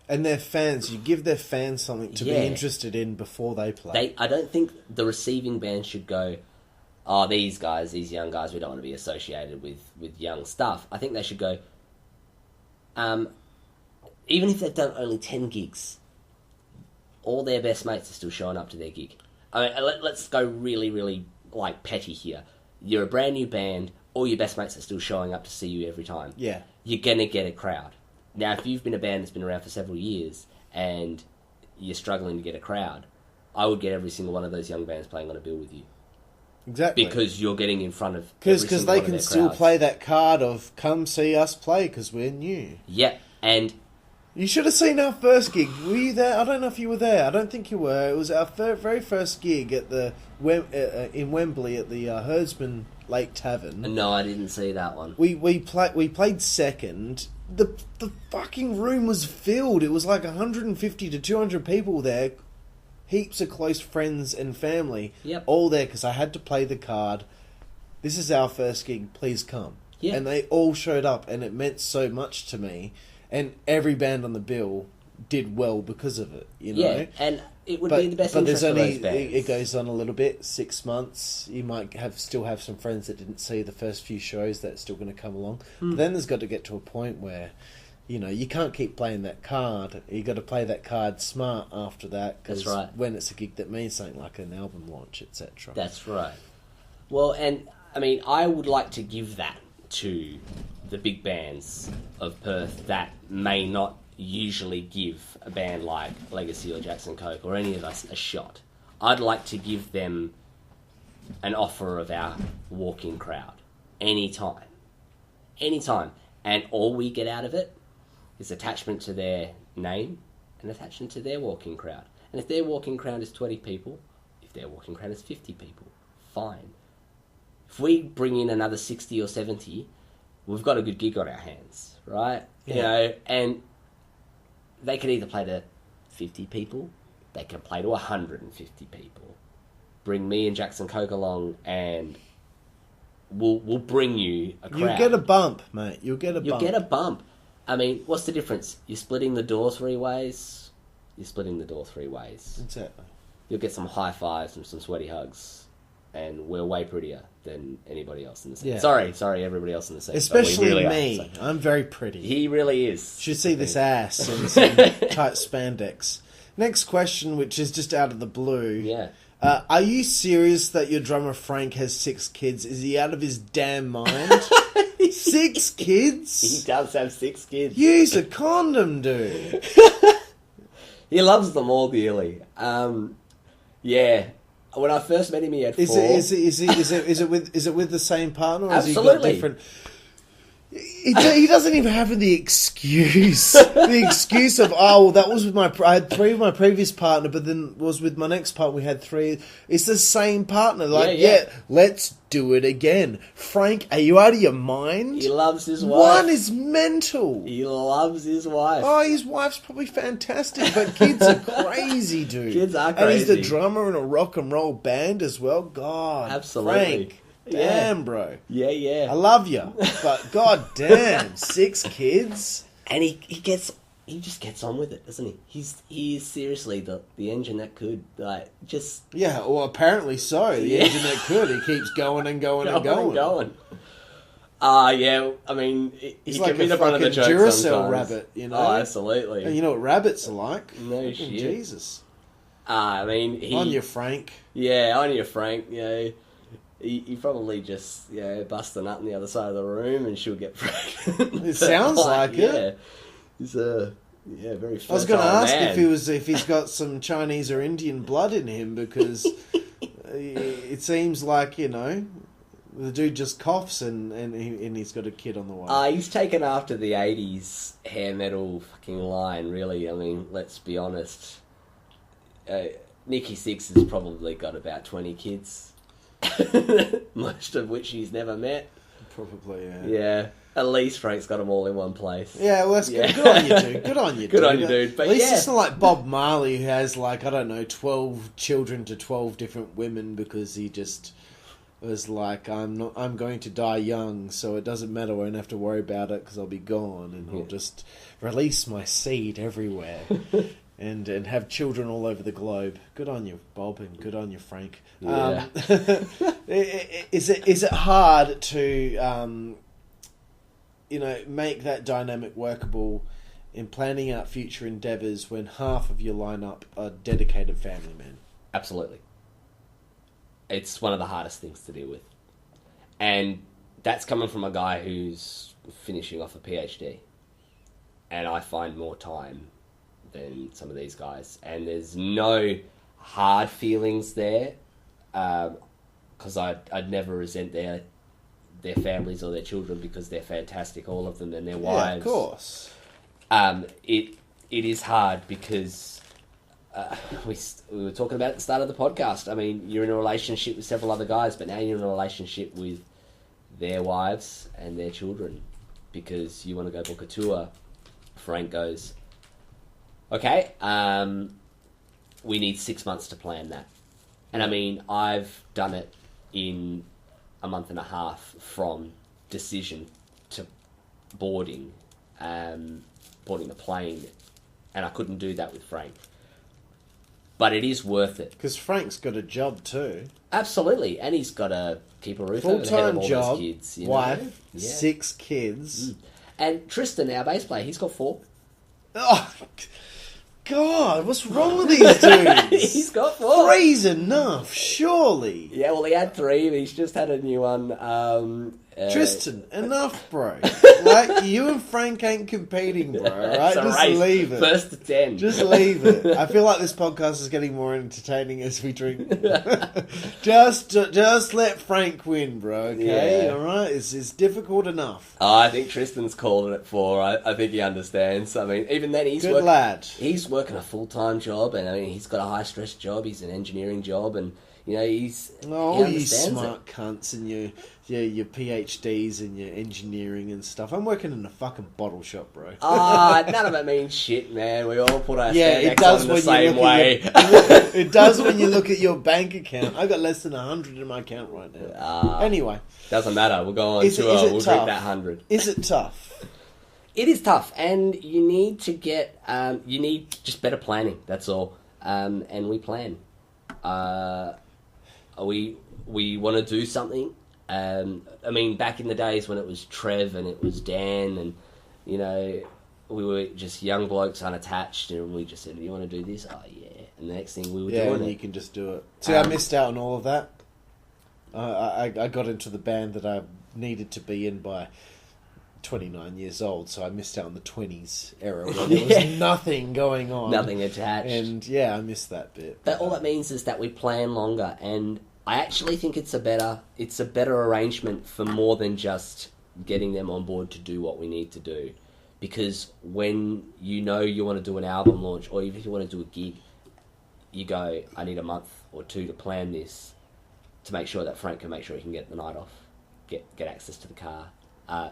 And they're fans. You give their fans something to be interested in before they play. I don't think the receiving band should go, "Oh, these young guys, we don't want to be associated with young stuff." I think they should go, even if they've done only 10 gigs, all their best mates are still showing up to their gig. I mean, let's go really, really, like, petty here. You're a brand new band, all your best mates are still showing up to see you every time. Yeah. You're going to get a crowd. Now, if you've been a band that's been around for several years and you're struggling to get a crowd, I would get every single one of those young bands playing on a bill with you. Exactly. Because you're getting in front of because they can still play that card of come see us play because we're new. Yep, and you should have seen our first gig. Were you there? I don't know if you were there. I don't think you were. It was our very first gig at the in Wembley at the Herdsman Lake Tavern. No, I didn't see that one. We played second. The fucking room was filled. It was like 150 to 200 people there. Heaps of close friends and family. Yep. All there because I had to play the card. This is our first gig. Please come. Yeah. And they all showed up, and it meant so much to me. And every band on the bill did well because of it, you know? Yeah, and it would be in the best interest of those bands. It goes on a little bit, 6 months. You might still have some friends that didn't see the first few shows that's still going to come along. But then there's got to get to a point where, you know, you can't keep playing that card. You got to play that card smart after that. Cause that's right. When it's a gig that means something like an album launch, etc. That's right. Well, and, I mean, I would like to give that to the big bands of Perth that may not usually give a band like Legacy or Jackson Koke or any of us a shot. I'd like to give them an offer of our walk-in crowd anytime. And all we get out of it is attachment to their name and attachment to their walk-in crowd. And if their walk-in crowd is 20 people, if their walk-in crowd is 50 people, fine. If we bring in another 60 or 70, we've got a good gig on our hands, right? Yeah. You know, and they could either play to 50 people, they can play to 150 people. Bring me and Jackson Koke along, and we'll bring you a crowd. You'll get a bump, mate. You'll get a bump. I mean, what's the difference? You're splitting the door three ways. Exactly. You'll get some high fives and some sweaty hugs. And we're way prettier than anybody else in the scene. Yeah. Sorry, everybody else in the scene. Especially really me. I'm very pretty. He really is. Should see this ass in some tight spandex. Next question, which is just out of the blue. Yeah. Are you serious that your drummer Frank has 6 kids? Is he out of his damn mind? 6 kids? He does have 6 kids. Use a condom, dude. He loves them all dearly. Yeah. When I first met him, he had 4. Is it with the same partner? Or Absolutely. Has he got different? He doesn't even have the excuse. The excuse of, oh, well, that was with I had 3 with my previous partner, but then was with my next partner, we had 3. It's the same partner. Like, yeah, let's do it again. Frank, are you out of your mind? He loves his wife. One is mental. He loves his wife. Oh, his wife's probably fantastic, but kids are crazy, dude. Kids are crazy. And he's the drummer in a rock and roll band as well. God, absolutely. Frank. Damn, bro. Yeah. I love you, but god damn, 6 kids. And he just gets on with it, doesn't he? He is seriously the engine that could, like, just... Yeah, well, apparently so. The engine that could. He keeps going and going and going. Yeah, I mean, he's he like can be a the front of the fucking joke Duracell sometimes. rabbit, you know? Oh, absolutely. And you know what rabbits are like? No shit. Jesus. I mean, On you, Frank. Yeah, on you, Frank. Yeah. He probably just bust a nut on the other side of the room and she'll get pregnant. It sounds like it. He's a very fertile I was going to ask man. if he's got some Chinese or Indian blood in him because it seems like, you know, the dude just coughs and he's got a kid on the way. He's taken after the 80s hair metal fucking line, really. I mean, let's be honest. Nikki Sixx has probably got about 20 kids. Most of which he's never met. Probably, yeah. Yeah. At least Frank's got them all in one place. Yeah, well, that's good. Good on you, dude. Good on you, Good on you, dude. But at least it's not like Bob Marley who has, like, I don't know, 12 children to 12 different women because he just was like, I'm going to die young, so it doesn't matter. I won't have to worry about it because I'll be gone and I'll just release my seed everywhere. And have children all over the globe. Good on you, Bob, and good on you, Frank. Yeah. Is it hard to make that dynamic workable in planning out future endeavours when half of your lineup are dedicated family men. Absolutely. It's one of the hardest things to deal with. And that's coming from a guy who's finishing off a PhD. And I find more time than some of these guys. And there's no hard feelings there, because I'd never resent their families or their children, because they're fantastic, all of them, and their wives. Yeah, of course. It is hard because we were talking about at the start of the podcast. I mean, you're in a relationship with several other guys, but now you're in a relationship with their wives and their children because you want to go book a tour. Frank goes, okay, we need 6 months to plan that. And I mean, I've done it in a month and a half from decision to boarding the plane, and I couldn't do that with Frank. But it is worth it. Because Frank's got a job too. Absolutely, and he's got to keep a roof over the head of all job, his kids. You wife, know? Yeah. 6 kids. And Tristan, our bass player, he's got 4. Oh, God, what's wrong with these dudes? He's got 4. 3's enough, surely. Yeah, well, he had 3, but he's just had a new one. Tristan, enough, bro. Like, you and Frank ain't competing, bro. Right? Just race. leave it. First to 10. Just leave it. I feel like this podcast is getting more entertaining as we drink. just let Frank win, bro. Okay, Yeah. all right. It's difficult enough. Oh, I think Tristan's calling it 4. I think he understands. I mean, even then, Good lad. He's working a full-time job, and I mean, he's got a high-stress job. He's an engineering job, and you know, he you understands smart cunts and your PhDs and your engineering and stuff. I'm working in a fucking bottle shop, bro. None of it means shit, man. We all put our it spandex does on the when same you way. It does when you look at your bank account. I've got less than 100 in my account right now. Anyway, doesn't matter. We'll go on tour. We'll drink that 100. Is it tough? It is tough, and you need to get. You need just better planning. That's all. And we plan. We want to do something. I mean, back in the days when it was Trev and it was Dan, and you know, we were just young blokes unattached, and we just said, "Do you want to do this?" Oh yeah. And the next thing we were doing and it. you can just do it. See, I missed out on all of that. I got into the band that I needed to be in by 29 years old, so I missed out on the 20s era where there was nothing going on. Nothing attached. And yeah, I missed that bit. But all that means is that we plan longer, and I actually think it's a better arrangement for more than just getting them on board to do what we need to do. Because when you know you want to do an album launch, or even if you want to do a gig, you go, I need a month or 2 to plan this, to make sure that Frank can make sure he can get the night off, get access to the car.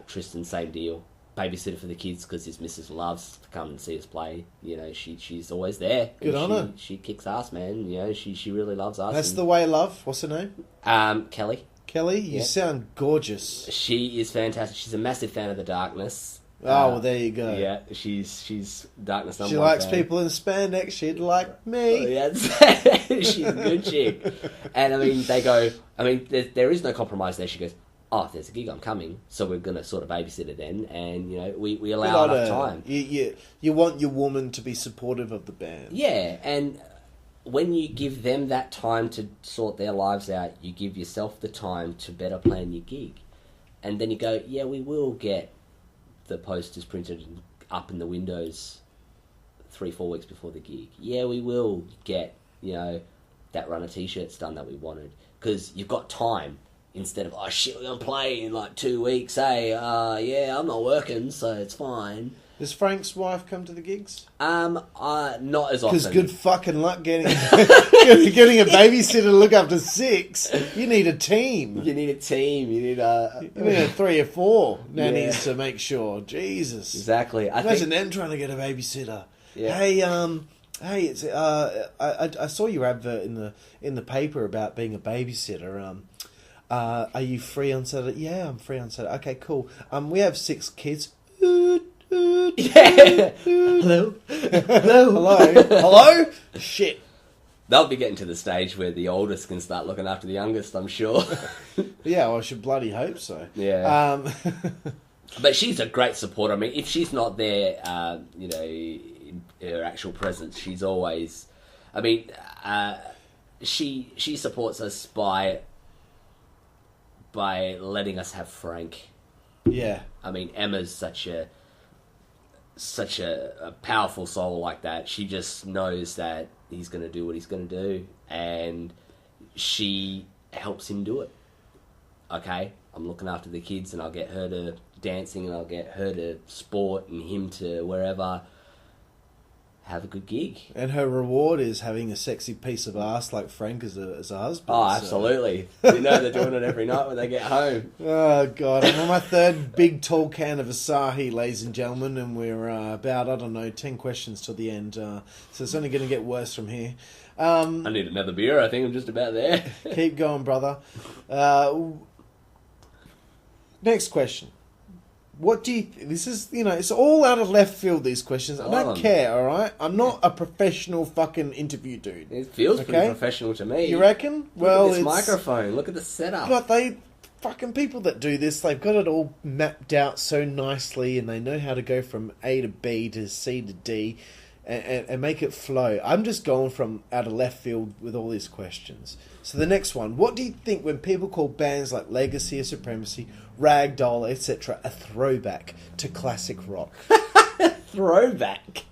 Tristan, same deal. Babysitter for the kids because his missus loves to come and see us play. You know, she's always there. Good on her. She kicks ass, man. You know, she really loves us. That's the way, love. What's her name? Kelly. Kelly, you sound gorgeous. She is fantastic. She's a massive fan of The Darkness. Oh, well, there you go. Yeah, she's Darkness number She 1 likes fan. people in spandex. She'd like me. Yeah, she's a good chick. And I mean, they go. I mean, there is no compromise there. She goes, oh, if there's a gig, I'm coming. So we're going to sort of babysit it then. And, you know, we allow enough time. You want your woman to be supportive of the band. Yeah, and when you give them that time to sort their lives out, you give yourself the time to better plan your gig. And then you go, yeah, we will get the posters printed and up in the windows 3-4 weeks before the gig. Yeah, we will get, you know, that run of t-shirts done that we wanted. Because you've got time. Instead of, oh shit, we're going to play in like 2 weeks, hey, yeah, I'm not working, so it's fine. Does Frank's wife come to the gigs? Not as often. Because good fucking luck getting getting a babysitter to look after 6. You need a team. You need a team, you need 3 or 4 nannies to make sure. Jesus. Exactly. Imagine them trying to get a babysitter. Yeah. Hey, it's I saw your advert in the paper about being a babysitter. Are you free on Saturday? Yeah, I'm free on Saturday. Okay, cool. We have 6 kids. Yeah. Hello? Hello? Shit. They'll be getting to the stage where the oldest can start looking after the youngest, I'm sure. Yeah, well, I should bloody hope so. Yeah. But she's a great supporter. I mean, if she's not there, in her actual presence, she's always... I mean, she supports us by letting us have Frank. Yeah. I mean, Emma's such a powerful soul like that. She just knows that he's going to do what he's going to do, and she helps him do it. Okay, I'm looking after the kids, and I'll get her to dancing, and I'll get her to sport, and him to wherever. Have a good gig. And her reward is having a sexy piece of ass like Frank as a husband. Oh, absolutely. You know they're doing it every night when they get home. Oh, God. I'm on my third big tall can of Asahi, ladies and gentlemen, and we're about, 10 questions till the end. So it's only going to get worse from here. I need another beer. I think I'm just about there. Keep going, brother. Next question. What do you... This is, it's all out of left field, these questions. I don't care, all right? I'm not a professional fucking interview dude. It feels pretty professional to me. You reckon? Well, look at this microphone. Look at the setup. But fucking people that do this, they've got it all mapped out so nicely, and they know how to go from A to B to C to D and make it flow. I'm just going from out of left field with all these questions. So the next one, what do you think when people call bands like Legacy of Supremacy, Ragdoll, etc. a throwback to classic rock? Throwback?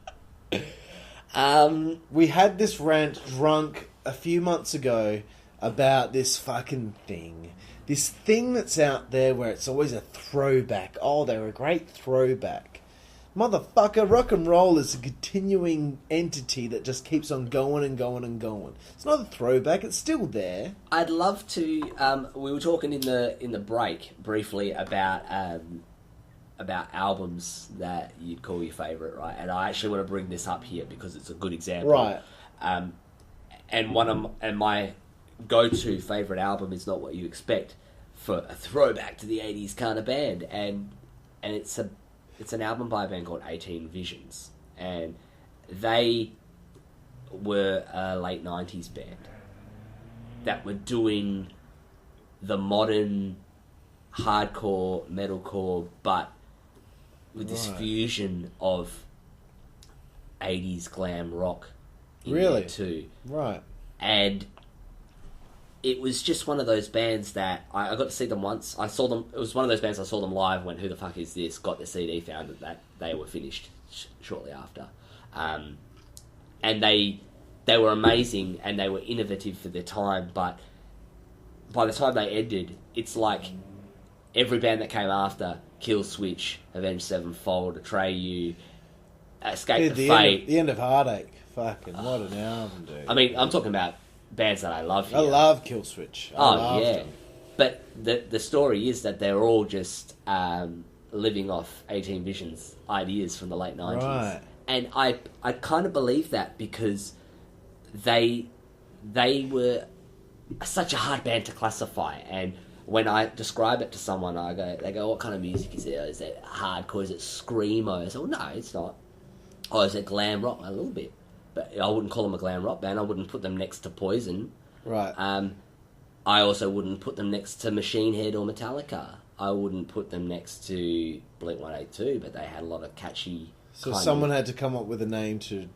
We had this rant drunk a few months ago about this fucking thing. This thing that's out there where it's always a throwback. Oh, they're a great throwback. Motherfucker, rock and roll is a continuing entity that just keeps on going and going and going. It's not a throwback, it's still there. I'd love to... we were talking in the break briefly about albums that you'd call your favourite, right? And I actually want to bring this up here because it's a good example. Right. And my go-to favourite album is Not What You Expect for a throwback to the 80s kind of band. And it's an album by a band called 18 Visions. And they were a late 90s band that were doing the modern hardcore, metalcore, but with this fusion of 80s glam rock in there too. Right. And it was just one of those bands that I got to see them once. I saw them. It was one of those bands I saw them live. Went, who the fuck is this? Got the CD, found that they were finished shortly after, and they were amazing and they were innovative for their time. But by the time they ended, it's like every band that came after: Kill Switch, Avenged Sevenfold, Atreyu, Escape the Fate, the end of Heartache. Fucking what an album, dude! I mean, I'm talking about bands that I love here. I love Kill Switch. Them. But the story is that they're all just living off 18 Visions ideas from the late 90s. Right. And I kind of believe that because they were such a hard band to classify. And when I describe it to someone, they go, what kind of music is it? Is it hardcore? Is it screamo? I say, well, no, it's not. Oh, is it glam rock? A little bit. But I wouldn't call them a glam rock band. I wouldn't put them next to Poison. Right. I also wouldn't put them next to Machine Head or Metallica. I wouldn't put them next to Blink-182, but they had a lot of catchy... So someone had to come up with a name to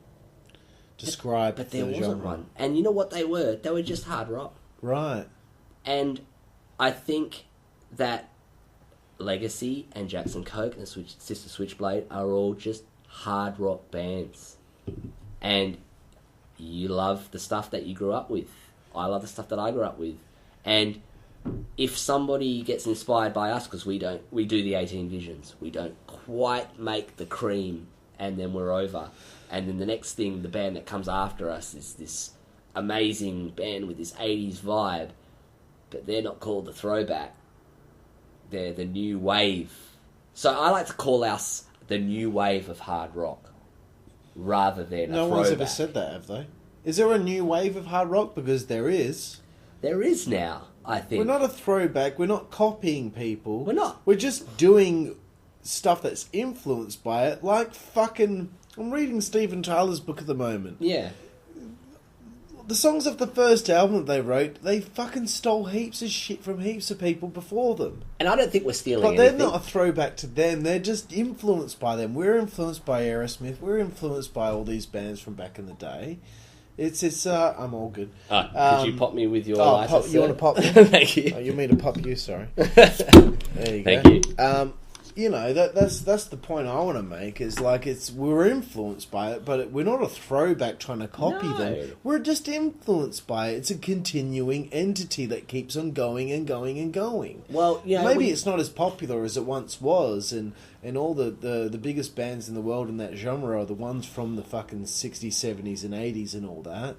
describe but there wasn't genre. one. And you know what they were? They were just hard rock. Right. And I think that Legacy and Jackson Koke and Sister Switchblade are all just hard rock bands. And you love the stuff that you grew up with. I love the stuff that I grew up with. And if somebody gets inspired by us, because we do the 18 Visions, we don't quite make the cream, and then we're over. And then the next thing, the band that comes after us is this amazing band with this 80s vibe, but they're not called the throwback. They're the new wave. So I like to call us the new wave of hard rock, rather than a throwback. No one's ever said that, have they? Is there a new wave of hard rock? Because there is. There is now, I think. We're not a throwback. We're not copying people. We're not. We're just doing stuff that's influenced by it. Like fucking... I'm reading Steven Tyler's book at the moment. Yeah. the songs of the first album that they wrote, they fucking stole heaps of shit from heaps of people before them. And I don't think we're stealing But they're anything. not a throwback to them. They're just influenced by them. We're influenced by Aerosmith. We're influenced by all these bands from back in the day. I'm all good. Could you pop me with your license? You want to pop me? Thank you. Oh, you want me to pop you? Sorry. There you go. Thank you. You know, that's the point I want to make, is like, we're influenced by it, but we're not a throwback trying to copy them. We're just influenced by it. It's a continuing entity that keeps on going and going and going. Well, yeah, maybe it's not as popular as it once was, and all the biggest bands in the world in that genre are the ones from the fucking 60s, 70s and 80s and all that.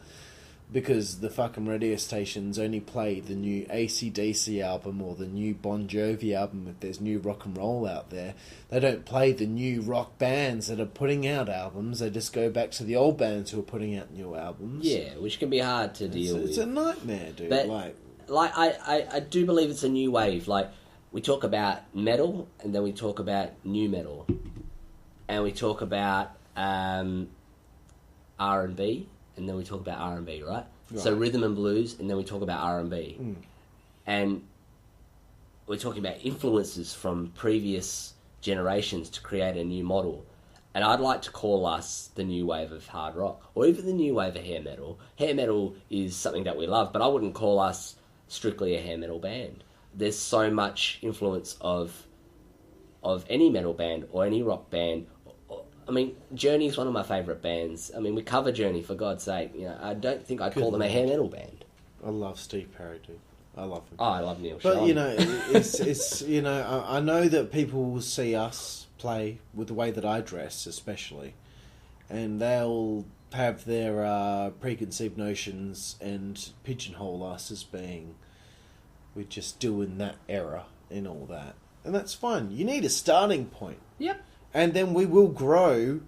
Because the fucking radio stations only play the new AC/DC album or the new Bon Jovi album if there's new rock and roll out there. They don't play the new rock bands that are putting out albums. They just go back to the old bands who are putting out new albums. Yeah, which can be hard to deal with. It's a nightmare, dude. But, I do believe it's a new wave. Like, we talk about metal, and then we talk about new metal. And we talk about R&B, and then we talk about R&B, right? So rhythm and blues, and then we talk about R&B. And we're talking about influences from previous generations to create a new model. And I'd like to call us the new wave of hard rock, or even the new wave of hair metal. Hair metal is something that we love, but I wouldn't call us strictly a hair metal band. There's so much influence of any metal band or any rock band. I mean, Journey is one of my favourite bands. I mean, we cover Journey, for God's sake. You know, I don't think I'd call them a hair metal band. I love Steve Perry, dude. I love him. Oh, I love Neil But, Sean. you know, it's you know, I know that people will see us play with the way that I dress, especially, and they'll have their preconceived notions and pigeonhole us as being, we're just doing that era and all that. And that's fine. You need a starting point. Yep. And then we will grow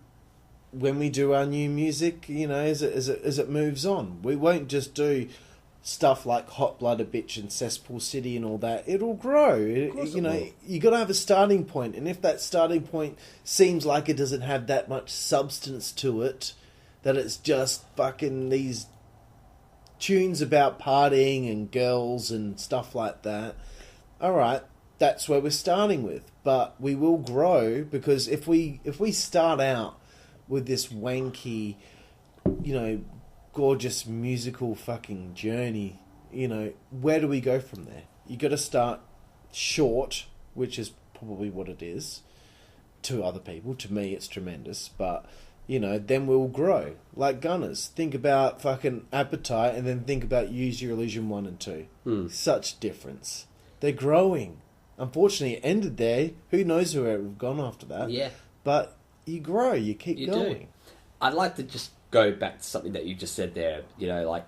when we do our new music, you know, as it moves on. We won't just do stuff like Hot Blooded Bitch and Cesspool City and all that. It'll grow. You got to have a starting point. And if that starting point seems like it doesn't have that much substance to it, that it's just fucking these tunes about partying and girls and stuff like that, all right, that's where we're starting with. But we will grow, because if we start out with this wanky, you know, gorgeous musical fucking journey, you know, where do we go from there? You got to start short, which is probably what it is to other people. To me, it's tremendous, but you know, then we'll grow like Gunners. Think about fucking Appetite, and then think about Use Your Illusion 1 and 2. Such difference. They're growing. Unfortunately, it ended there. Who knows where it would have gone after that? Yeah. But you grow, you keep going. Do. I'd like to just go back to something that you just said there. You know, like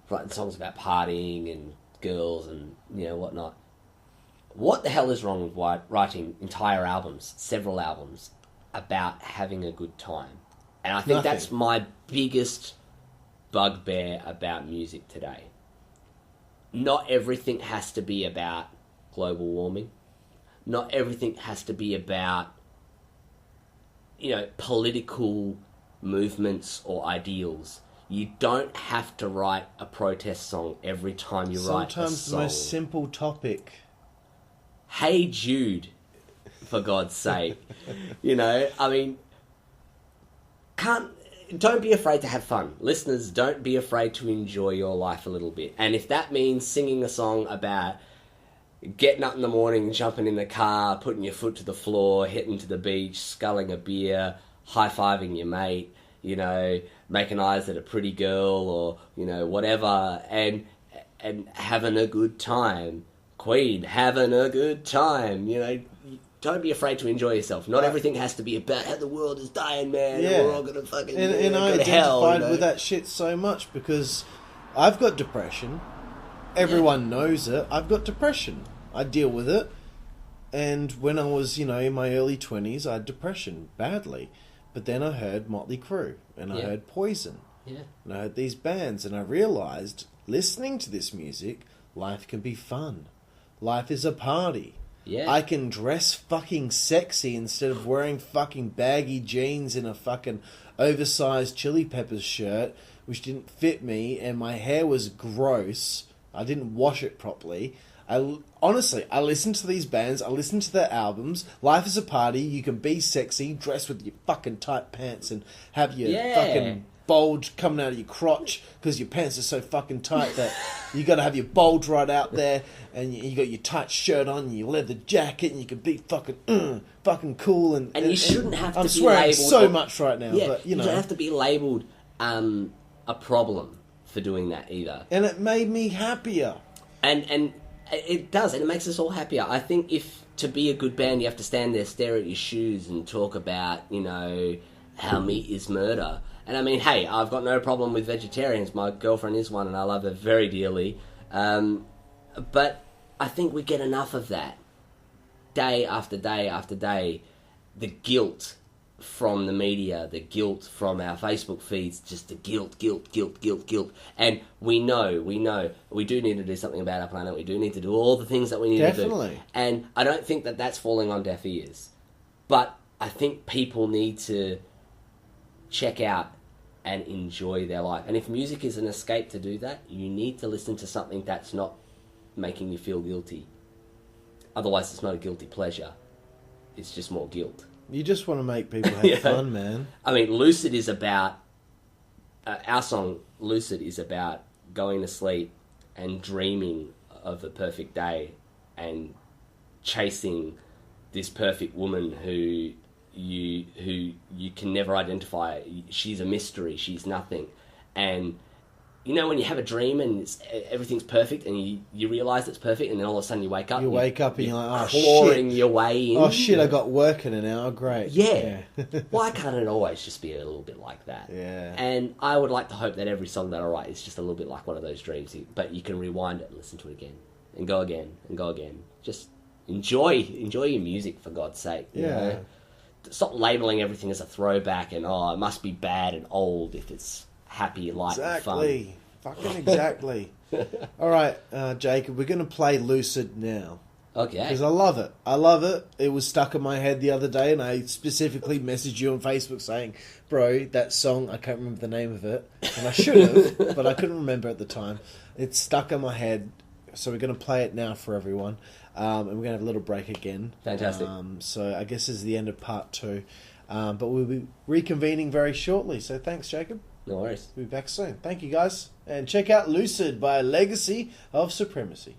writing songs about partying and girls and, you know, whatnot. What the hell is wrong with writing entire albums, several albums, about having a good time? And I think that's my biggest bugbear about music today. Not everything has to be about global warming. Not everything has to be about, you know, political movements or ideals. You don't have to write a protest song every time you write a song. Sometimes the most simple topic. Hey Jude, for God's sake. You know, I mean, don't be afraid to have fun. Listeners, don't be afraid to enjoy your life a little bit. And if that means singing a song about getting up in the morning, jumping in the car, putting your foot to the floor, heading to the beach, sculling a beer, high-fiving your mate, you know, making eyes at a pretty girl or, you know, whatever, and having a good time. Queen, having a good time, you know. Don't be afraid to enjoy yourself. Not everything has to be about how the world is dying, man, and we're all going to fucking and I go to hell. identified with that shit so much because I've got depression. Everyone knows it. I've got depression. I deal with it. And when I was, you know, in my early 20s, I had depression badly. But then I heard Motley Crue, and I heard Poison. Yeah. And I heard these bands, and I realised, listening to this music, life can be fun. Life is a party. Yeah. I can dress fucking sexy instead of wearing fucking baggy jeans and a fucking oversized Chili Peppers shirt which didn't fit me, and my hair was gross. I didn't wash it properly. Honestly, I listen to these bands, I listen to their albums. Life is a party. You can be sexy, dress with your fucking tight pants, and have your fucking bulge coming out of your crotch because your pants are so fucking tight that you got to have your bulge right out there, and you got your tight shirt on, and your leather jacket, and you can be fucking cool. And you shouldn't have to be labelled. I'm swearing so much right now, but you don't have to be labelled a problem for doing that either. And it made me happier. And it does, and it makes us all happier. I think if to be a good band, you have to stand there, stare at your shoes, and talk about, how meat is murder. And I mean, hey, I've got no problem with vegetarians. My girlfriend is one, and I love her very dearly. But I think we get enough of that. Day after day after day, the guilt from the media, the guilt from our Facebook feeds, just the guilt. And we know, we do need to do something about our planet. We do need to do all the things that we need to do. And I don't think that that's falling on deaf ears. But I think people need to check out and enjoy their life. And if music is an escape to do that, you need to listen to something that's not making you feel guilty. Otherwise, it's not a guilty pleasure. It's just more guilt. You just want to make people have fun, man. I mean, Lucid is about... our song, Lucid, is about going to sleep and dreaming of a perfect day and chasing this perfect woman who you can never identify. She's a mystery. She's nothing. And... when you have a dream and everything's perfect and you realise it's perfect, and then all of a sudden you wake up. You wake up and you're like, oh, clawing shit. your way in. Oh, shit, I got work in an hour. Great. Yeah. Why can't it always just be a little bit like that? Yeah. And I would like to hope that every song that I write is just a little bit like one of those dreams, but you can rewind it and listen to it again and go again and go again. Just enjoy your music, for God's sake. You know? Stop labelling everything as a throwback and, it must be bad and old if it's happy, light, and fun. Fucking exactly. All right, Jacob, we're going to play Lucid now. Okay. Because I love it. It was stuck in my head the other day, and I specifically messaged you on Facebook saying, bro, that song, I can't remember the name of it, and I should have, but I couldn't remember at the time. It's stuck in my head, so we're going to play it now for everyone, and we're going to have a little break again. Fantastic. So I guess this is the end of part 2, but we'll be reconvening very shortly, so thanks, Jacob. No worries. We'll be back soon. Thank you, guys. And check out Lucid by Legacy of Supremacy.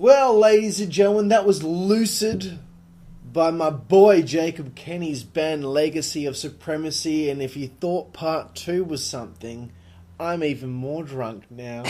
Well, ladies and gentlemen, that was Lucid by my boy Jacob Kenny's band Legacy of Supremacy. And if you thought part 2 was something, I'm even more drunk now.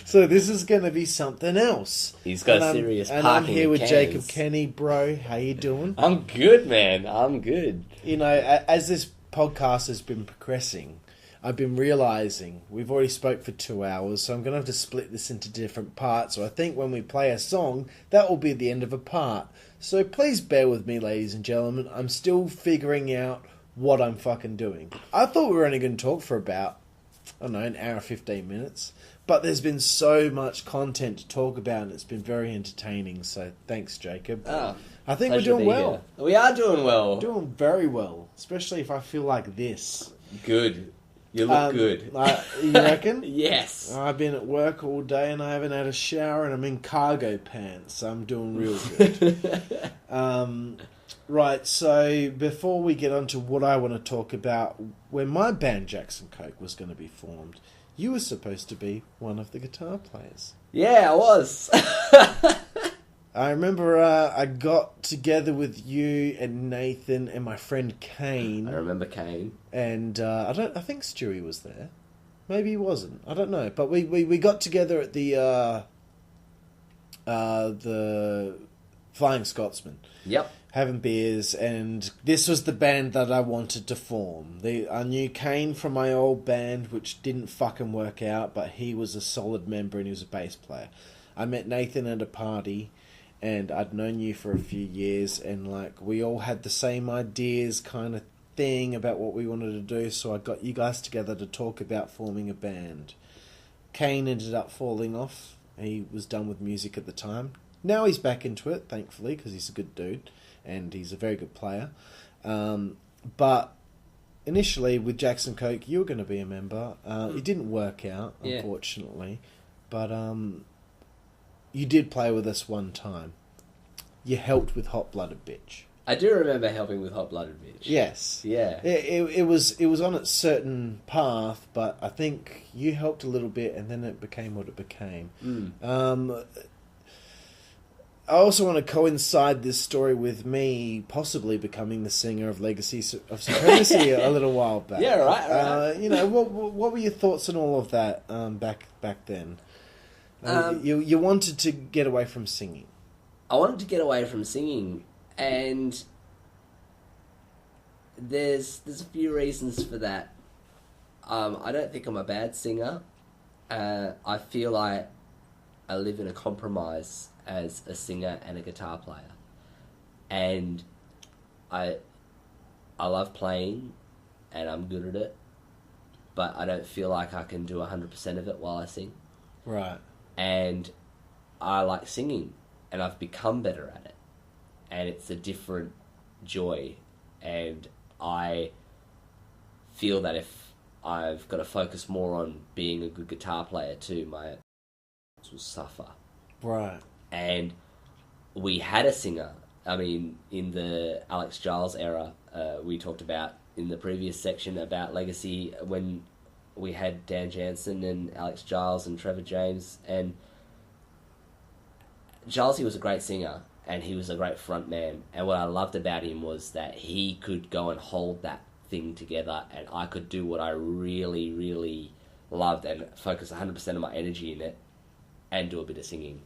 So this is going to be something else. He's got a serious parking. And I'm here with cans. Jacob Kenny, bro. How you doing? I'm good, man. I'm good. You know, as this podcast has been progressing, I've been realising we've already spoke for 2 hours, so I'm going to have to split this into different parts. So I think when we play a song, that will be the end of a part. So please bear with me, ladies and gentlemen. I'm still figuring out what I'm fucking doing. I thought we were only going to talk for about, I don't know, an hour, 15 minutes. But there's been so much content to talk about, and it's been very entertaining. So thanks, Jacob. Oh, I think we're doing well. Here. We are doing well. Doing very well, especially if I feel like this. Good. You look good. You reckon? Yes. I've been at work all day and I haven't had a shower and I'm in cargo pants, so I'm doing real good. Right, so before we get on to what I want to talk about, when my band Jackson Koke was going to be formed, you were supposed to be one of the guitar players. Yeah, I was. I remember I got together with you and Nathan and my friend Kane. I remember Kane. And I think Stewie was there. Maybe he wasn't. I don't know. But we got together at the Flying Scotsman. Yep. Having beers, and this was the band that I wanted to form. I knew Kane from my old band, which didn't fucking work out, but he was a solid member and he was a bass player. I met Nathan at a party, and I'd known you for a few years, and like we all had the same ideas kind of thing about what we wanted to do, so I got you guys together to talk about forming a band. Kane ended up falling off. He was done with music at the time. Now he's back into it, thankfully, because he's a good dude, and he's a very good player. But initially, with Jackson Koke, you were going to be a member. It didn't work out, unfortunately. But you did play with us one time. You helped with Hot Blooded Bitch. I do remember helping with Hot Blooded Bitch. Yes. Yeah. It was on its certain path, but I think you helped a little bit, and then it became what it became. I also want to coincide this story with me possibly becoming the singer of Legacy of Supremacy a little while back. Yeah, right. You know, what were your thoughts on all of that back then? You wanted to get away from singing. I wanted to get away from singing, and there's a few reasons for that. I don't think I'm a bad singer. I feel like I live in a compromise as a singer and a guitar player, and I love playing and I'm good at it, but I don't feel like I can do 100% of it while I sing. Right. And I like singing, and I've become better at it, and it's a different joy, and I feel that if I've got to focus more on being a good guitar player too, my will suffer. Right. And we had a singer. I mean, in the Alex Giles era, we talked about in the previous section about Legacy when we had Dan Jansen and Alex Giles and Trevor James. And Giles, he was a great singer and he was a great frontman. And what I loved about him was that he could go and hold that thing together, and I could do what I really, really loved and focus 100% of my energy in it and do a bit of singing.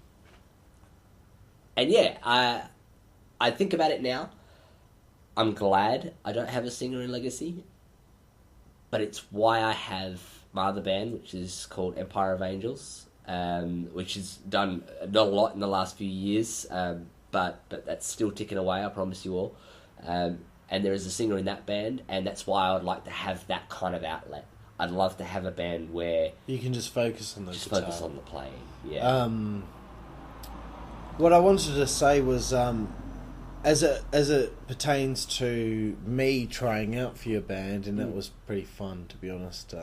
And yeah, I think about it now. I'm glad I don't have a singer in Legacy, but it's why I have my other band, which is called Empire of Angels, which has done not a lot in the last few years, but that's still ticking away, I promise you all. And there is a singer in that band, and that's why I would like to have that kind of outlet. I'd love to have a band where you can just focus on the guitar. Focus on the playing. Yeah. What I wanted to say was, as it pertains to me trying out for your band, and that was pretty fun, to be honest.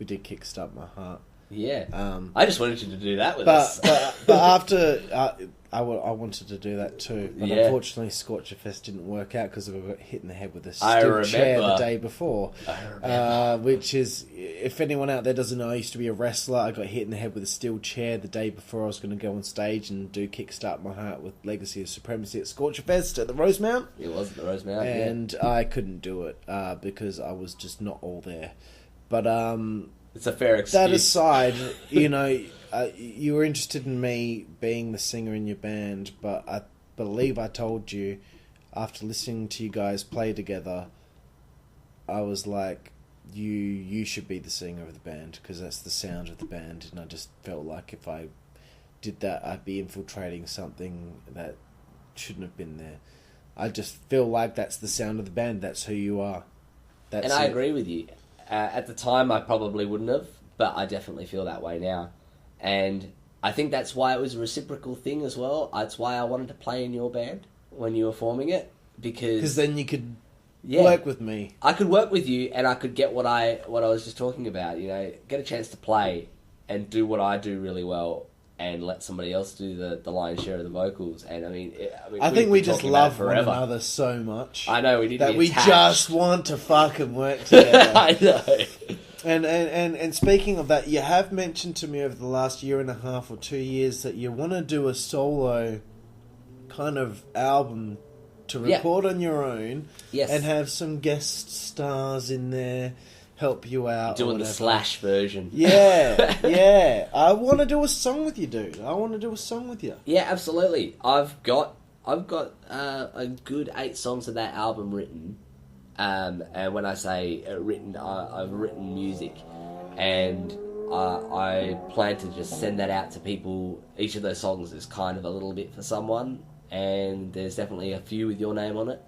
We did Kickstart My Heart. Yeah. I just wanted you to do that with us. But after I wanted to do that too, but yeah. Unfortunately Scorcherfest didn't work out because we got hit in the head with a steel chair the day before, which is if anyone out there doesn't know, I used to be a wrestler. I got hit in the head with a steel chair the day before I was going to go on stage and do Kickstart My Heart with Legacy of Supremacy at Scorcherfest at the Rosemount. It was at the Rosemount, and I couldn't do it because I was just not all there. But it's a fair excuse. that aside, you were interested in me being the singer in your band, but I believe I told you after listening to you guys play together, I was like, you should be the singer of the band because that's the sound of the band, and I just felt like if I did that, I'd be infiltrating something that shouldn't have been there. I just feel like that's the sound of the band. That's who you are. And I agree with you. At the time, I probably wouldn't have, but I definitely feel that way now. And I think that's why it was a reciprocal thing as well. That's why I wanted to play in your band when you were forming it, because then you could work with me. I could work with you, and I could get what I was just talking about. Get a chance to play and do what I do really well, and let somebody else do the lion's share of the vocals. And I think we just love one another so much. I know, we need that to be we attached. Just want to fucking work together. I know. And speaking of that, you have mentioned to me over the last year and a half or 2 years that you want to do a solo kind of album to record on your own, and have some guest stars in there help you out. Doing the Slash version. Yeah. I want to do a song with you, dude. I want to do a song with you. Yeah, absolutely. I've got a good 8 songs of that album written. And when I say written, I've written music, and I plan to just send that out to people. Each of those songs is kind of a little bit for someone, and there's definitely a few with your name on it.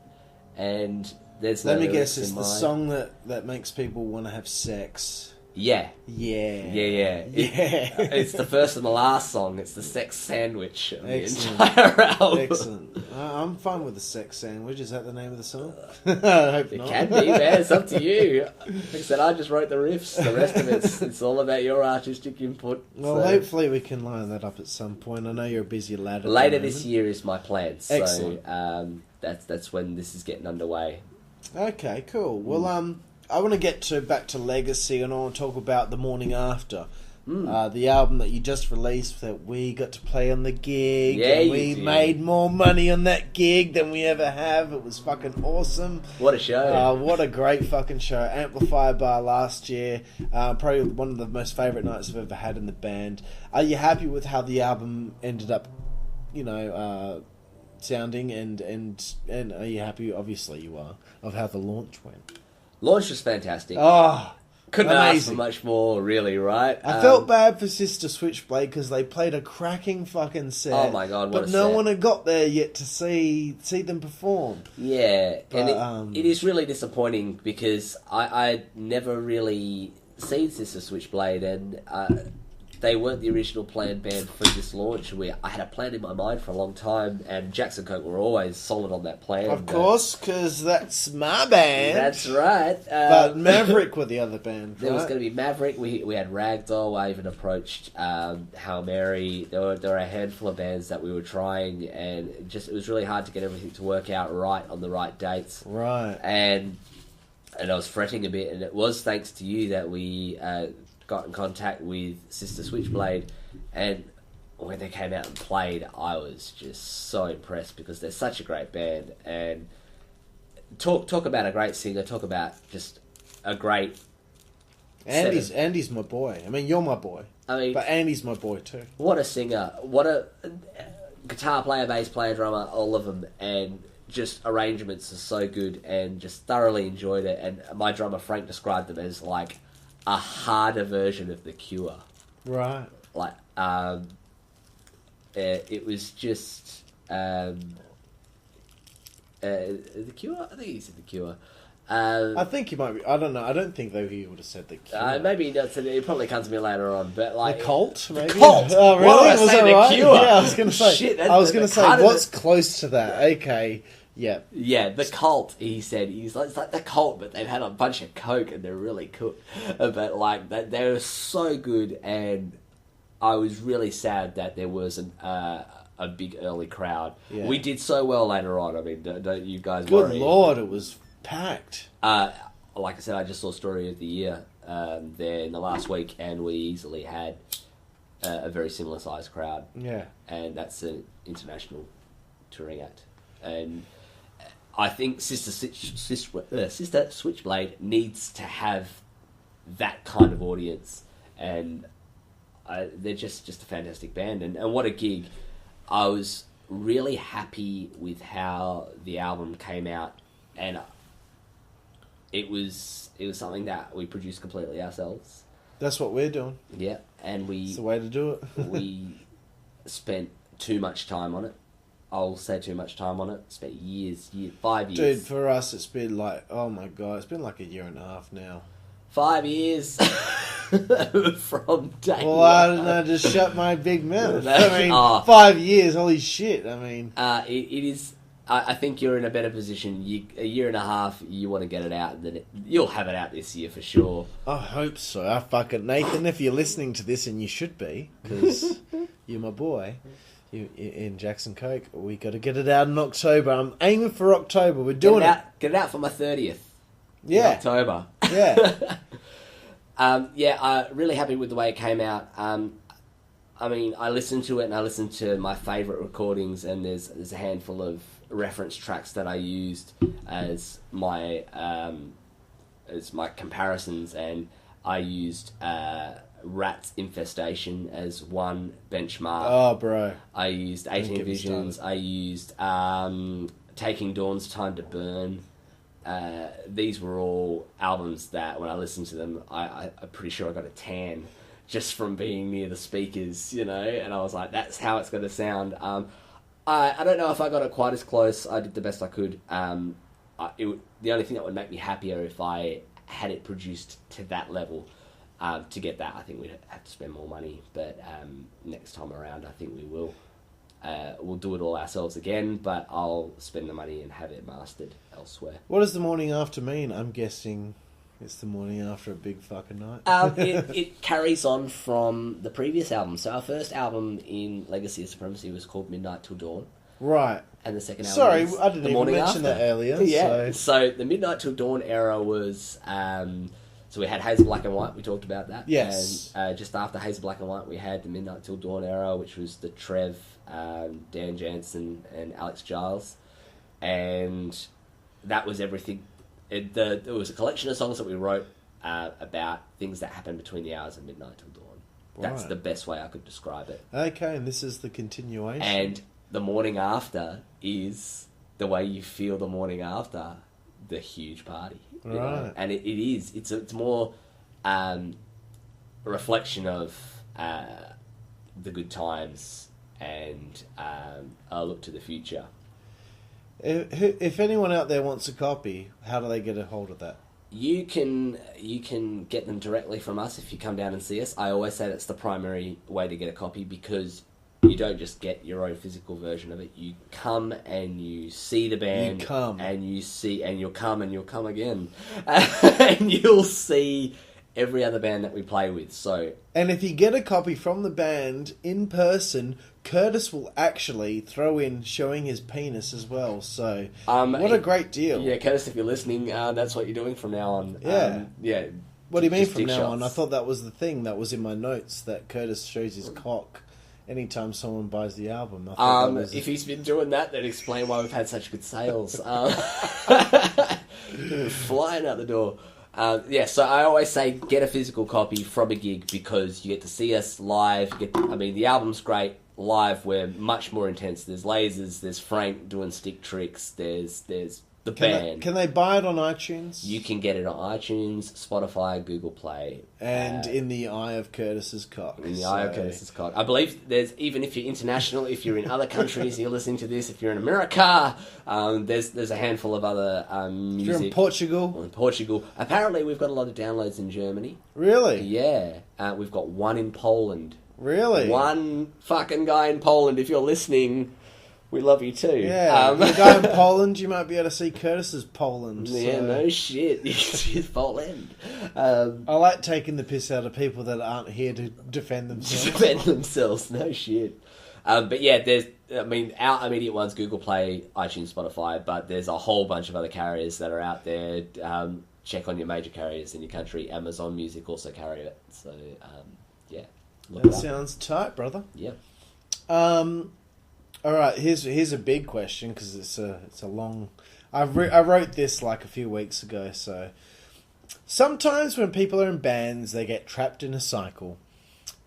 And there's let me guess, it's the song that makes people want to have sex. Yeah. It's the first and the last song. It's the sex sandwich of the entire album. Excellent. I'm fine with the sex sandwich. Is that the name of the song? I hope not. It can be, man. It's up to you. Like I said, I just wrote the riffs. The rest of it's all about your artistic input. Well, hopefully we can line that up at some point. I know you're a busy lad. Later this year is my plan. Excellent. So that's when this is getting underway. Okay, cool. Well, I want to get back to Legacy, and I want to talk about The Morning After. The album that you just released that we got to play on the gig. Yeah, and we made more money on that gig than we ever have. It was fucking awesome. What a show. What a great fucking show. Amplifier Bar last year. Probably one of the most favourite nights I've ever had in the band. Are you happy with how the album ended up, sounding? And are you happy, obviously you are, of how the launch went? Launch was fantastic. Oh, couldn't ask for much more, really, right? I felt bad for Sister Switchblade because they played a cracking fucking set. Oh my god, what but a no set. one had got there yet to see them perform. Yeah, but, and it is really disappointing because I never really seen Sister Switchblade, and they weren't the original planned band for this launch. I had a plan in my mind for a long time, and Jackson Koke were always solid on that plan. Of course, because that's my band. That's right. But Maverick were the other band, There was going to be Maverick. We had Ragdoll. I even approached Hail Mary. There were a handful of bands that we were trying, and it was really hard to get everything to work out right on the right dates. Right. And I was fretting a bit, and it was thanks to you that we got in contact with Sister Switchblade, and when they came out and played, I was just so impressed because they're such a great band. And talk about a great singer, talk about just a great Andy's my boy. I mean, you're my boy. But Andy's my boy too. What a singer, what a guitar player, bass player, drummer, all of them, and just arrangements are so good, and just thoroughly enjoyed it. And my drummer Frank described them as like a harder version of The Cure. Right. Like, it was just The Cure? I think he said The Cure. I think he might be. I don't know. I don't think though he would have said The Cure. Maybe he does. It probably comes to me later on. But like The Cult, maybe. The Cult. Oh, really? Why did I Was say that The right? Cure? Yeah, I was going to say. Shit, I was going to say what's the... close to that. Okay. Yeah. Yeah, The Cult, he said. He's like, it's like The Cult, but they've had a bunch of coke and they're really cooked. But like, they were so good, and I was really sad that there wasn't a big early crowd. Yeah. We did so well later on. I mean, don't you guys worry? Good Lord, it was packed. like I said, I just saw Story of the Year there in the last week, and we easily had a very similar sized crowd. Yeah. And that's an international touring act. And I think Sister Switchblade needs to have that kind of audience, and they're just a fantastic band, and what a gig. I was really happy with how the album came out, and it was something that we produced completely ourselves. That's what we're doing. Yeah, and it's the way to do it. We spent too much time on it. I'll say too much time on it. Spent 5 years. Dude, for us, it's been like, oh my God, it's been like a year and a half now. 5 years from day well, one. I don't know, just shut my big mouth. I mean, 5 years, holy shit, I mean. It is, I think you're in a better position. A year and a half, you want to get it out, and then you'll have it out this year for sure. I hope so. I fucking, Nathan, if you're listening to this, and you should be, because you're my boy. You in Jackson Koke, we got to get it out in October. I'm aiming for October. We're doing it. Get it out for my 30th. Yeah, in October. Yeah. Really happy with the way it came out. I mean, I listened to it and I listened to my favourite recordings, and there's a handful of reference tracks that I used as my comparisons, and I used Rat's Infestation as one benchmark. Oh, bro. I used 18 Visions. I used Taking Dawn's Time to Burn. These were all albums that when I listened to them, I'm pretty sure I got a tan just from being near the speakers, you know, and I was like, that's how it's going to sound. I don't know if I got it quite as close. I did the best I could. The only thing that would make me happier if I had it produced to that level. To get that, I think we'd have to spend more money, but next time around, I think we will. We'll do it all ourselves again, but I'll spend the money and have it mastered elsewhere. What does the morning after mean? I'm guessing it's the morning after a big fucking night. It carries on from the previous album. So our first album in Legacy of Supremacy was called Midnight Till Dawn. Right. And the second album Sorry, is I didn't The even Morning mention After. that earlier. Yeah, so the Midnight Till Dawn era was... So we had Hazel Black and White, we talked about that. Yes. And just after Hazel Black and White, we had the Midnight Till Dawn era, which was the Trev, Dan Jansen, and Alex Giles. And that was everything. It was a collection of songs that we wrote about things that happened between the hours of midnight till dawn. That's the best way I could describe it. Okay, and this is the continuation. And the morning after is the way you feel the morning after the huge party. Right. Know? And it is. It's more a reflection of the good times and a look to the future. If anyone out there wants a copy, how do they get a hold of that? You can get them directly from us if you come down and see us. I always say that's the primary way to get a copy, because you don't just get your own physical version of it. You come and you see the band. You come. And you see, and you'll come and you'll come again. And you'll see every other band that we play with. So, and if you get a copy from the band in person, Curtis will actually throw in showing his penis as well. So, what a great deal. Yeah, Curtis, if you're listening, that's what you're doing from now on. Yeah. Yeah. What do you mean from now shots. on? I thought that was the thing that was in my notes, that Curtis shows his cock anytime someone buys the album. I thought if he's been doing that, then explain why we've had such good sales. Flying out the door. So I always say get a physical copy from a gig, because you get to see us live. The album's great. Live, we're much more intense. There's lasers, there's Frank doing stick tricks, there's the band. Can they buy it on iTunes? You can get it on iTunes, Spotify, Google Play. And in the eye of Curtis's cock. In the eye of Curtis's cock. I believe there's, even if you're international, if you're in other countries, you're listening to this, if you're in America, there's a handful of other music. If you're in Portugal. Well, in Portugal. Apparently we've got a lot of downloads in Germany. Really? Yeah. We've got one in Poland. Really? One fucking guy in Poland. If you're listening, we love you too. Yeah. The guy in Poland, you might be able to see Curtis's Poland. Yeah, so. no shit. It's Poland. I like taking the piss out of people that aren't here to defend themselves. Defend themselves, no shit. But yeah, there's, our immediate one's Google Play, iTunes, Spotify, but there's a whole bunch of other carriers that are out there. check on your major carriers in your country. Amazon Music also carry it. So, yeah. That sounds tight, brother. Yeah. All right, here's a big question because it's a long. I wrote this like a few weeks ago. So sometimes when people are in bands, they get trapped in a cycle.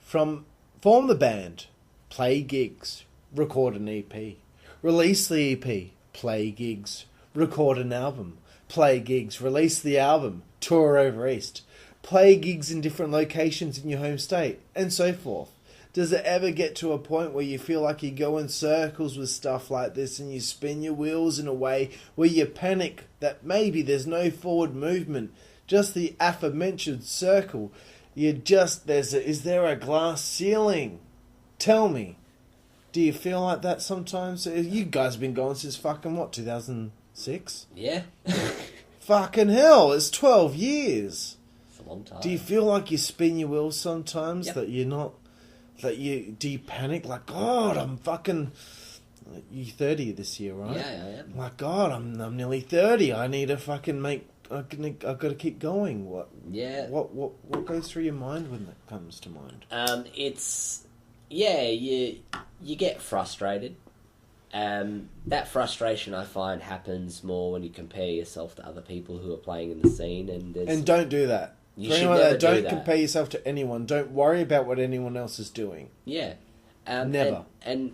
Form the band, play gigs, record an EP, release the EP, play gigs, record an album, play gigs, release the album, tour over East, play gigs in different locations in your home state, and so forth. Does it ever get to a point where you feel like you go in circles with stuff like this and you spin your wheels in a way where you panic that maybe there's no forward movement, just the aforementioned circle? Is there a glass ceiling? Tell me. Do you feel like that sometimes? You guys have been going since fucking what, 2006? Yeah. Fucking hell, it's 12 years. It's a long time. Do you feel like you spin your wheels sometimes? Yep. That you're not... do you panic like, God, I'm fucking... You're 30 this year, right? Yeah, I am. My God, I'm nearly 30. I need to fucking make... I've got to keep going. What goes through your mind when that comes to mind? You get frustrated. That frustration I find happens more when you compare yourself to other people who are playing in the scene, and don't do that. You For should anyone never don't do that. compare yourself to anyone. Don't worry about what anyone else is doing. Yeah, Never. And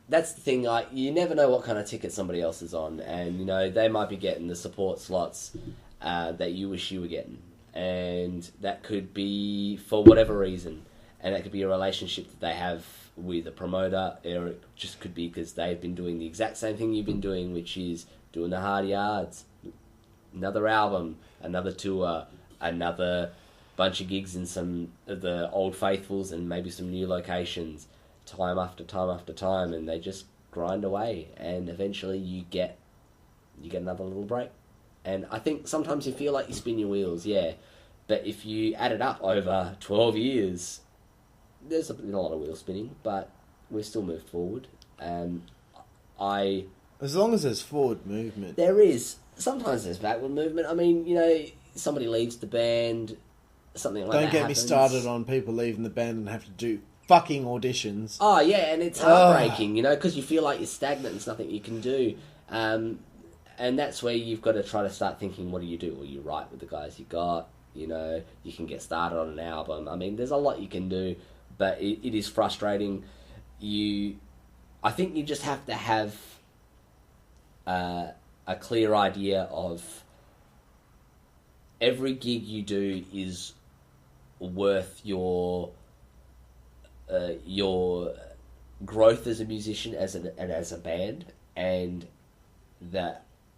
that's the thing. Like, you never know what kind of ticket somebody else is on, and they might be getting the support slots that you wish you were getting, and that could be for whatever reason, and that could be a relationship that they have with a promoter, or it just could be because they've been doing the exact same thing you've been doing, which is doing the hard yards, another album, another tour, another bunch of gigs in some of the old faithfuls and maybe some new locations, time after time after time, and they just grind away, and eventually you get another little break. And I think sometimes you feel like you spin your wheels, yeah, but if you add it up over 12 years, there's been a lot of wheel spinning, but we've still moved forward. As long as there's forward movement. There is. Sometimes there's backward movement. I mean, somebody leaves the band, something like that Don't get happens. me started on people leaving the band and have to do fucking auditions. Oh, yeah, and it's heartbreaking, because you feel like you're stagnant and there's nothing you can do. And that's where you've got to try to start thinking, what do? Well, you write with the guys you got, you can get started on an album. I mean, there's a lot you can do, but it is frustrating. I think you just have to have a clear idea of every gig you do is worth your growth as a musician and as a band, and the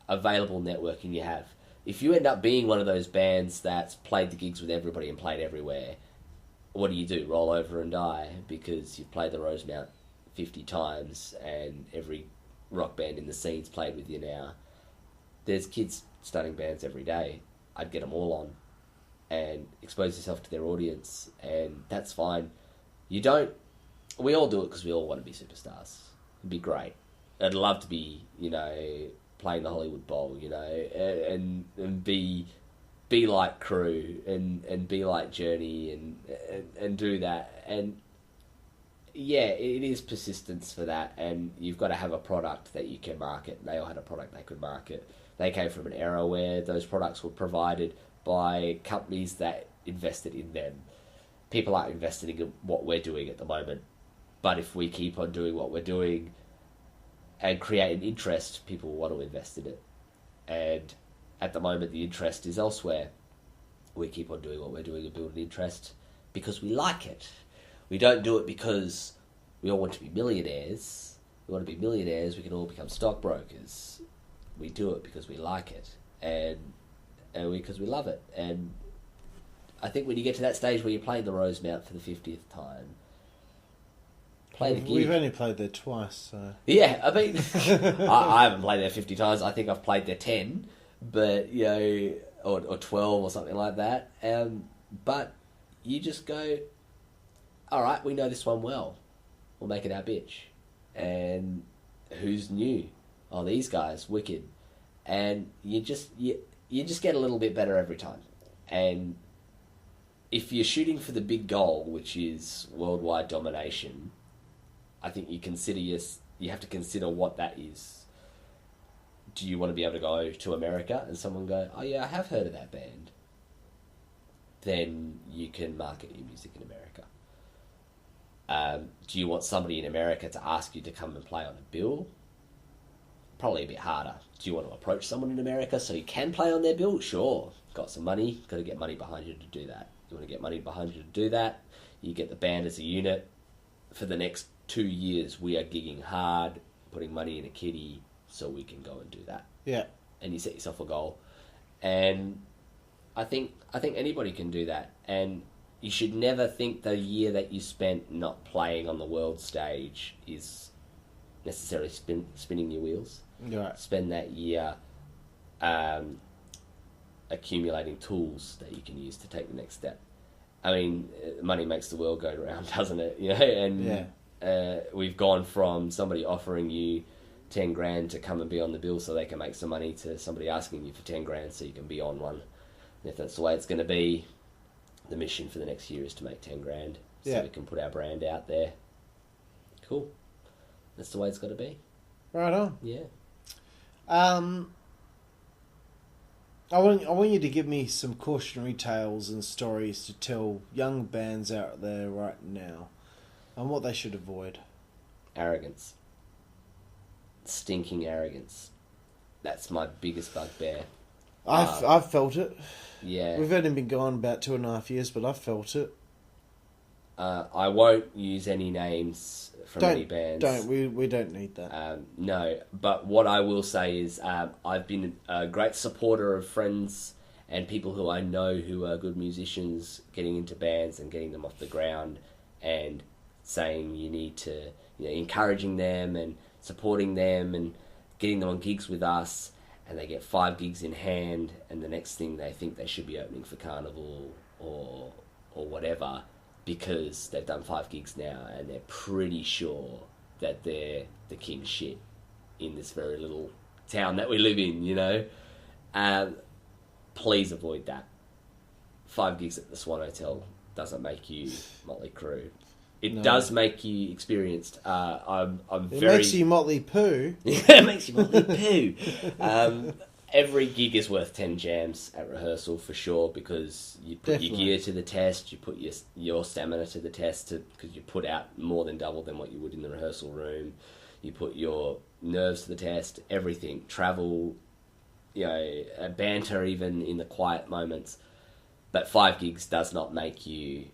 available networking you have. If you end up being one of those bands that's played the gigs with everybody and played everywhere, what do? Roll over and die because you've played the Rosemount 50 times and every rock band in the scene's played with you now. There's kids starting bands every day. I'd get them all on and expose yourself to their audience, and that's fine. We all do it because we all want to be superstars. It'd be great. I'd love to be, playing the Hollywood Bowl, and be like Crew and be like Journey and do that. And yeah, it is persistence for that, and you've got to have a product that you can market. They all had a product they could market. They came from an era where those products were provided by companies that invested in them. People aren't investing in what we're doing at the moment, but if we keep on doing what we're doing and create an interest, people want to invest in it. And at the moment, the interest is elsewhere. We keep on doing what we're doing and build an interest because we like it. We don't do it because we all want to be millionaires. We want to be millionaires, we can all become stockbrokers. We do it because we like it and because we love it. And I think when you get to that stage where you're playing the Rosemount for the 50th time, play the gig. We've only played there twice, so... Yeah, I mean, I haven't played there 50 times. I think I've played there 10, but, or 12 or something like that. But you just go, all right, we know this one well. We'll make it our bitch. And who's new? Oh, these guys, wicked. And you you just get a little bit better every time. And if you're shooting for the big goal, which is worldwide domination, I think you have to consider what that is. Do you want to be able to go to America and someone go, oh yeah, I have heard of that band? Then you can market your music in America. Do you want somebody in America to ask you to come and play on a bill? Probably a bit harder. Do you want to approach someone in America so you can play on their bill? Sure. Got some money, got to get money behind you to do that. You want to get money behind you to do that, you get the band as a unit. For the next 2 years, we are gigging hard, putting money in a kitty so we can go and do that. Yeah. And you set yourself a goal. And I think anybody can do that. And you should never think the year that you spent not playing on the world stage is necessarily spinning your wheels. Right. Spend that year accumulating tools that you can use to take the next step. I mean, money makes the world go round, doesn't it? You know, and we've gone from somebody offering you 10 grand to come and be on the bill so they can make some money to somebody asking you for 10 grand so you can be on one. And if that's the way it's going to be, the mission for the next year is to make 10 grand so we can put our brand out there. Cool. That's the way it's got to be. Right on. Yeah. I want you to give me some cautionary tales and stories to tell young bands out there right now and what they should avoid. Arrogance. Stinking arrogance. That's my biggest bugbear. I've felt it. Yeah. We've only been going about 2.5 years, but I've felt it. I won't use any names from any bands. We don't need that. No, but what I will say is I've been a great supporter of friends and people who I know who are good musicians getting into bands and getting them off the ground and saying you need to, encouraging them and supporting them and getting them on gigs with us, and they get 5 gigs in hand and the next thing they think they should be opening for Carnival or whatever, because they've done 5 gigs now and they're pretty sure that they're the king shit in this very little town that we live in, please avoid that. 5 gigs at the Swan Hotel doesn't make you Motley Crue. It does make you experienced. It makes you Motley Poo. It makes you Motley Poo. Every gig is worth 10 jams at rehearsal for sure, because you put your gear to the test, you put your stamina to the test, because you put out more than double than what you would in the rehearsal room. You put your nerves to the test, everything, travel, banter even in the quiet moments. But 5 gigs does not make you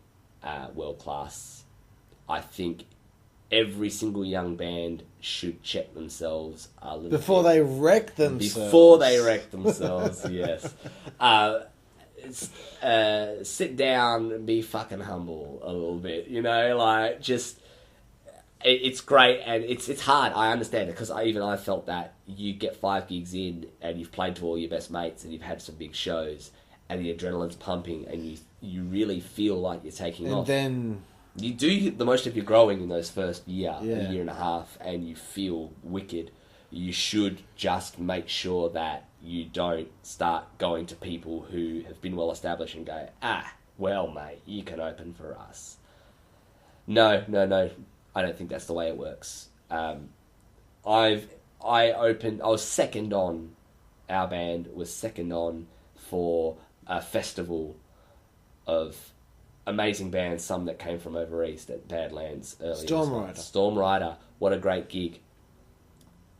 world class. I think every single young band should check themselves a little before bit. they wreck themselves. Before they wreck themselves, yes. Sit down and be fucking humble a little bit, it's great and it's hard. I understand it, because I felt that. You get 5 gigs in and you've played to all your best mates and you've had some big shows and the adrenaline's pumping and you really feel like you're taking off. And then you do the most of your growing in those first year, a year and a half, and you feel wicked. You should just make sure that you don't start going to people who have been well established and go, well, mate, you can open for us. No. I don't think that's the way it works. I was second on, our band was second on for a festival of amazing bands, some that came from over east at Badlands earlier. Stormrider, what a great gig.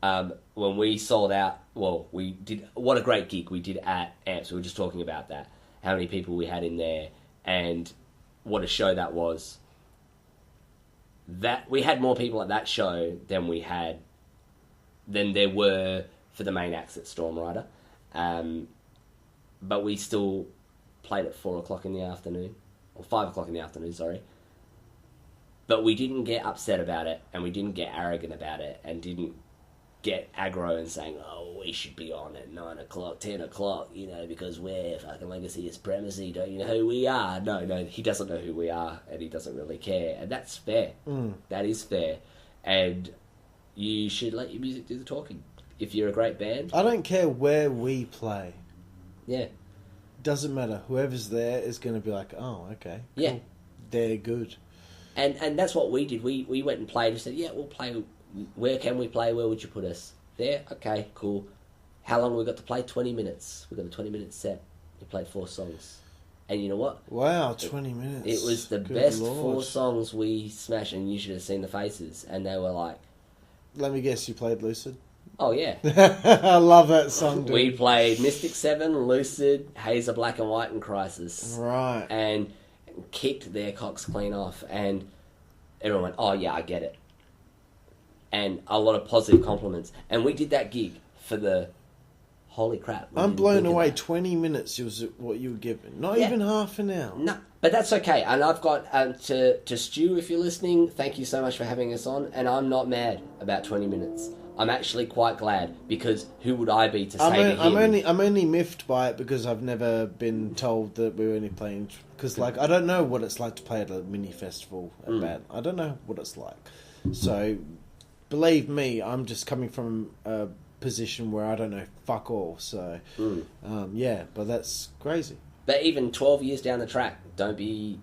When we sold out, what a great gig we did at Amps. We were just talking about that, how many people we had in there, and what a show that was. That we had more people at that show than there were for the main acts at Stormrider. But we still played at 4 o'clock in the afternoon. Or 5 o'clock in the afternoon, sorry. But we didn't get upset about it, and we didn't get arrogant about it, and didn't get aggro and saying, we should be on at 9 o'clock, 10 o'clock, because we're fucking Legacy of Supremacy, don't you know who we are? No, he doesn't know who we are, and he doesn't really care, and that's fair. That is fair. And you should let your music do the talking. If you're a great band... I don't care where we play. Yeah. Doesn't matter. Whoever's there is going to be like, oh, okay, cool. Yeah. They're good. And that's what we did. We went and played. We said, yeah, we'll play. Where can we play? Where would you put us? There? Okay, cool. How long we got to play? 20 minutes. We got a 20-minute set. We played 4 songs. And you know what? Wow, 20 minutes. It was the Good best Lord. 4 songs we smashed, and you should have seen the faces. And they were like... Let me guess, you played Lucid? Oh, yeah. I love that song, dude. We played Mystic 7, Lucid, Hazer Black and White, and Crisis. Right. And kicked their cocks clean off. And everyone went, oh, yeah, I get it. And a lot of positive compliments. And we did that gig for the... Holy crap. I'm blown away. 20 minutes was what you were given. Not even half an hour. No, but that's okay. And I've got, to Stu, if you're listening, thank you so much for having us on. And I'm not mad about 20 minutes. I'm actually quite glad, because who would I be to say to him? I'm only miffed by it because I've never been told that we were only playing... Because, like, I don't know what it's like to play at a mini festival at band. I don't know what it's like. So, believe me, I'm just coming from a position where I don't know fuck all. So, yeah, but that's crazy. But even 12 years down the track, don't be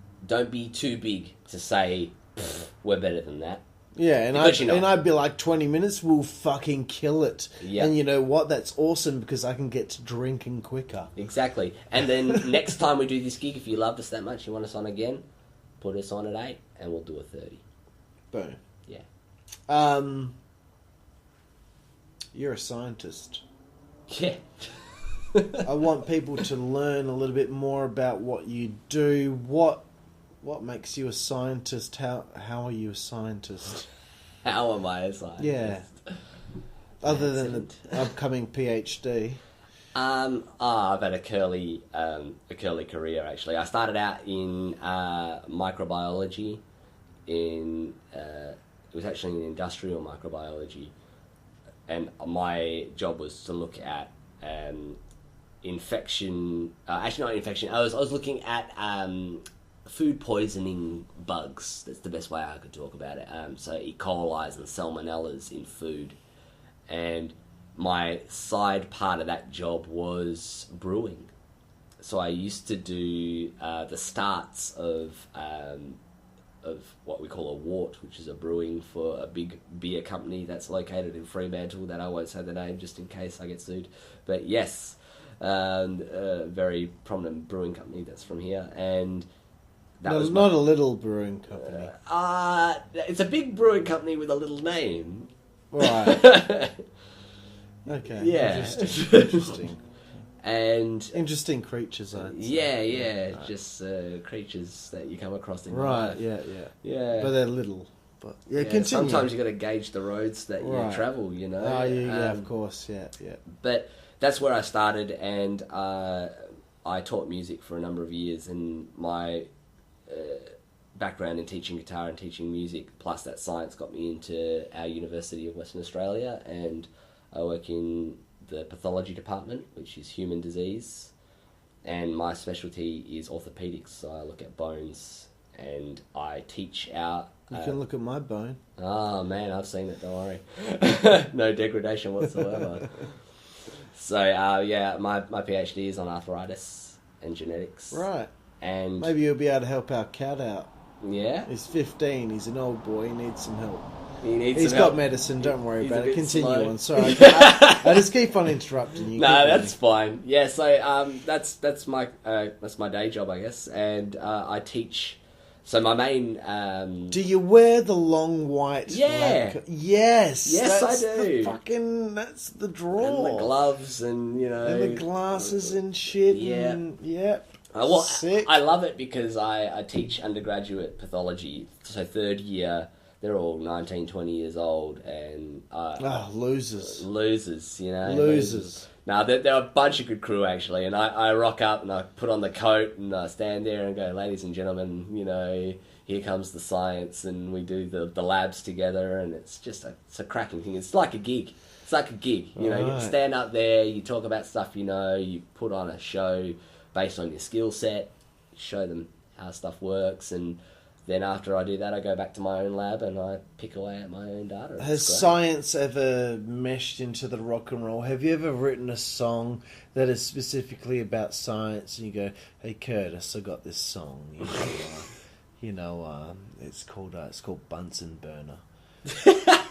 too big to say we're better than that. Yeah, and I'd be like, 20 minutes will fucking kill it. Yeah. And you know what? That's awesome because I can get to drinking quicker. Exactly. And then next time we do this gig, if you loved us that much, you want us on again, put us on at 8 and we'll do a 30. Boom. Yeah. You're a scientist. Yeah. I want people to learn a little bit more about what you do. What makes you a scientist? How are you a scientist? How am I a scientist? Yeah. Other than the upcoming PhD. I've had a curly career, actually. I started out in microbiology. It was actually in industrial microbiology, and my job was to look at infection. Actually, not infection. I was looking at food poisoning bugs. That's the best way I could talk about it. So E. coli's and salmonellas in food, and my side part of that job was brewing. So I used to do the starts of what we call a wort, which is a brewing for a big beer company that's located in Fremantle, that I won't say the name just in case I get sued. But yes, a very prominent brewing company that's from here. And that was not a little brewing company. It's a big brewing company with a little name. Right. Okay. Yeah. Interesting. And interesting creatures, I'd say. Yeah. Right. Just creatures that you come across in life. Yeah. But they're little. But continue. Sometimes you got to gauge the roads that you travel. You know. Oh yeah, of course, yeah. But that's where I started, and I taught music for a number of years, and my background in teaching guitar and teaching music, plus that science, got me into our University of Western Australia, and I work in the pathology department, which is human disease, and my specialty is orthopedics, so I look at bones, and I teach our... You can look at my bone. Oh man, I've seen it, don't worry. No degradation whatsoever. So my PhD is on arthritis and genetics. Right. And maybe you'll be able to help our cat out. Yeah? He's 15, he's an old boy, he needs some help. He's got medicine, don't worry about it. Continue slow. On. Sorry. I just keep on interrupting you. No, that's fine. Yeah, so that's my day job, I guess. And I teach. So my main... Do you wear the long white... Yeah. Yes. Yes, I do. That's the draw. And the gloves and, you know... And the glasses and shit. Yeah. Yep. Sick. I love it because I teach undergraduate pathology. So third year... They're all 19, 20 years old, and... losers. Losers, you know. Losers. No, they're a bunch of good crew, actually, and I rock up, and I put on the coat, and I stand there and go, ladies and gentlemen, you know, here comes the science, and we do the labs together, and it's just it's a cracking thing. It's like a gig. It's like a gig, you know. You stand up there, you talk about stuff you know, you put on a show based on your skill set, show them how stuff works, and... then after I do that, I go back to my own lab and I pick away at my own data. Has science ever meshed into the rock and roll? Have you ever written a song that is specifically about science and you go, hey Curtis, I got this song, it's called Bunsen Burner.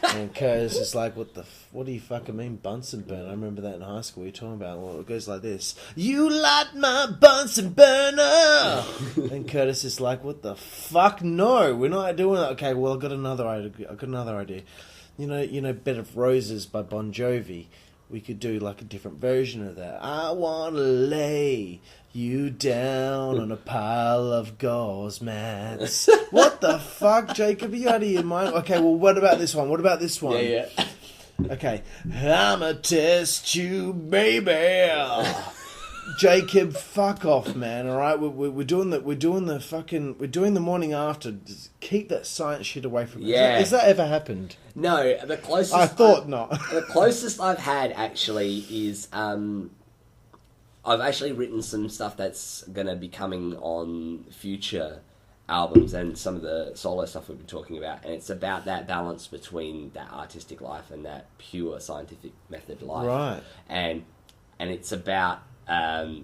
And Curtis is like, what do you fucking mean Bunsen burner? I remember that in high school. What are you talking about? Well, it goes like this: you light my Bunsen burner. And Curtis is like, what the fuck? No, we're not doing that. Okay, well, I've got another idea. You know, Bed of Roses by Bon Jovi. We could do like a different version of that. I want to lay you down on a pile of gauze mats. What the fuck, Jacob? Are you out of your mind? Okay, well, what about this one? Yeah. Okay. I'ma test you, baby. Jacob, fuck off, man. All right, we're doing the morning after. Just keep that science shit away from me. Yeah. Has that ever happened? No, the closest I thought not. The closest I've had actually is I've actually written some stuff that's going to be coming on future albums and some of the solo stuff we've been talking about, and it's about that balance between that artistic life and that pure scientific method life. Right. And it's about they're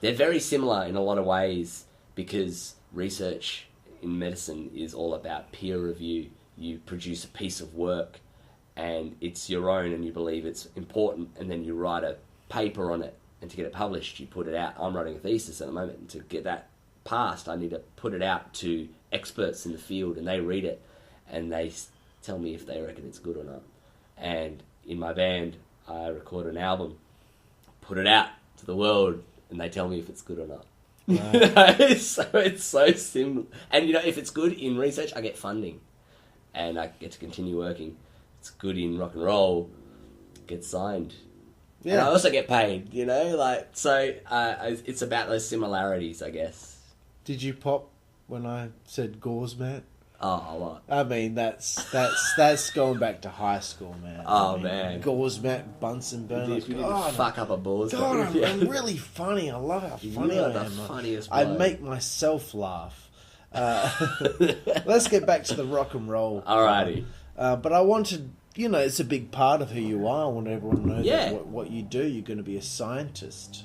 very similar in a lot of ways because research in medicine is all about peer review. You produce a piece of work and it's your own and you believe it's important, and then you write a paper on it, and to get it published you put it out. I'm writing a thesis at the moment, and to get that passed I need to put it out to experts in the field, and they read it and they tell me if they reckon it's good or not. And in my band I record an album, put it out to the world, and they tell me if it's good or not. Right. So it's so simple. And if it's good in research, I get funding and I get to continue working. It's good in rock and roll, get signed. Yeah. And I also get paid, so it's about those similarities, I guess. Did you pop when I said gauze mat? Oh, a lot. I mean, that's going back to high school, man. Oh, man. Gauze mat, Bunsen burner. If you didn't fuck up a balls. God, I'm really funny. I love how funny I am. You're the funniest I bloke. make myself laugh. Let's get back to the rock and roll. Alrighty. But I wanted, it's a big part of who you are. I want everyone to know that what you do. You're going to be a scientist.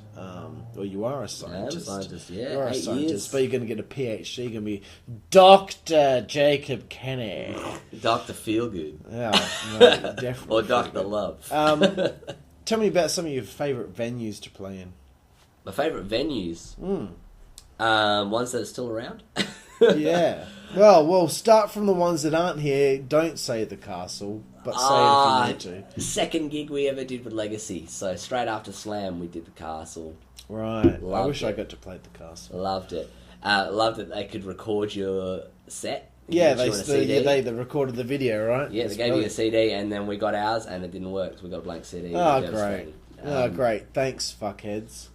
Or you are a scientist. I'm a scientist, yeah. You are a 8 scientist, years. but you're going to get a PhD. You're going to be Dr. Jacob Kenny. Dr. Feelgood. Yeah, no, definitely. Or Dr. Love. Tell me about some of your favourite venues to play in. My favourite venues? Ones that are still around? Yeah. Well, we'll start from the ones that aren't here. Don't say the castle, but say it if you need to. Second gig we ever did with Legacy. So straight after Slam, we did the castle. Right. I wish it. I got to play the castle. Loved it. Loved that they could record your set. Yeah, they recorded the video, right? Yeah, they gave you a CD, and then we got ours, and it didn't work, so we got a blank CD. Oh, great. Great. Thanks, fuckheads.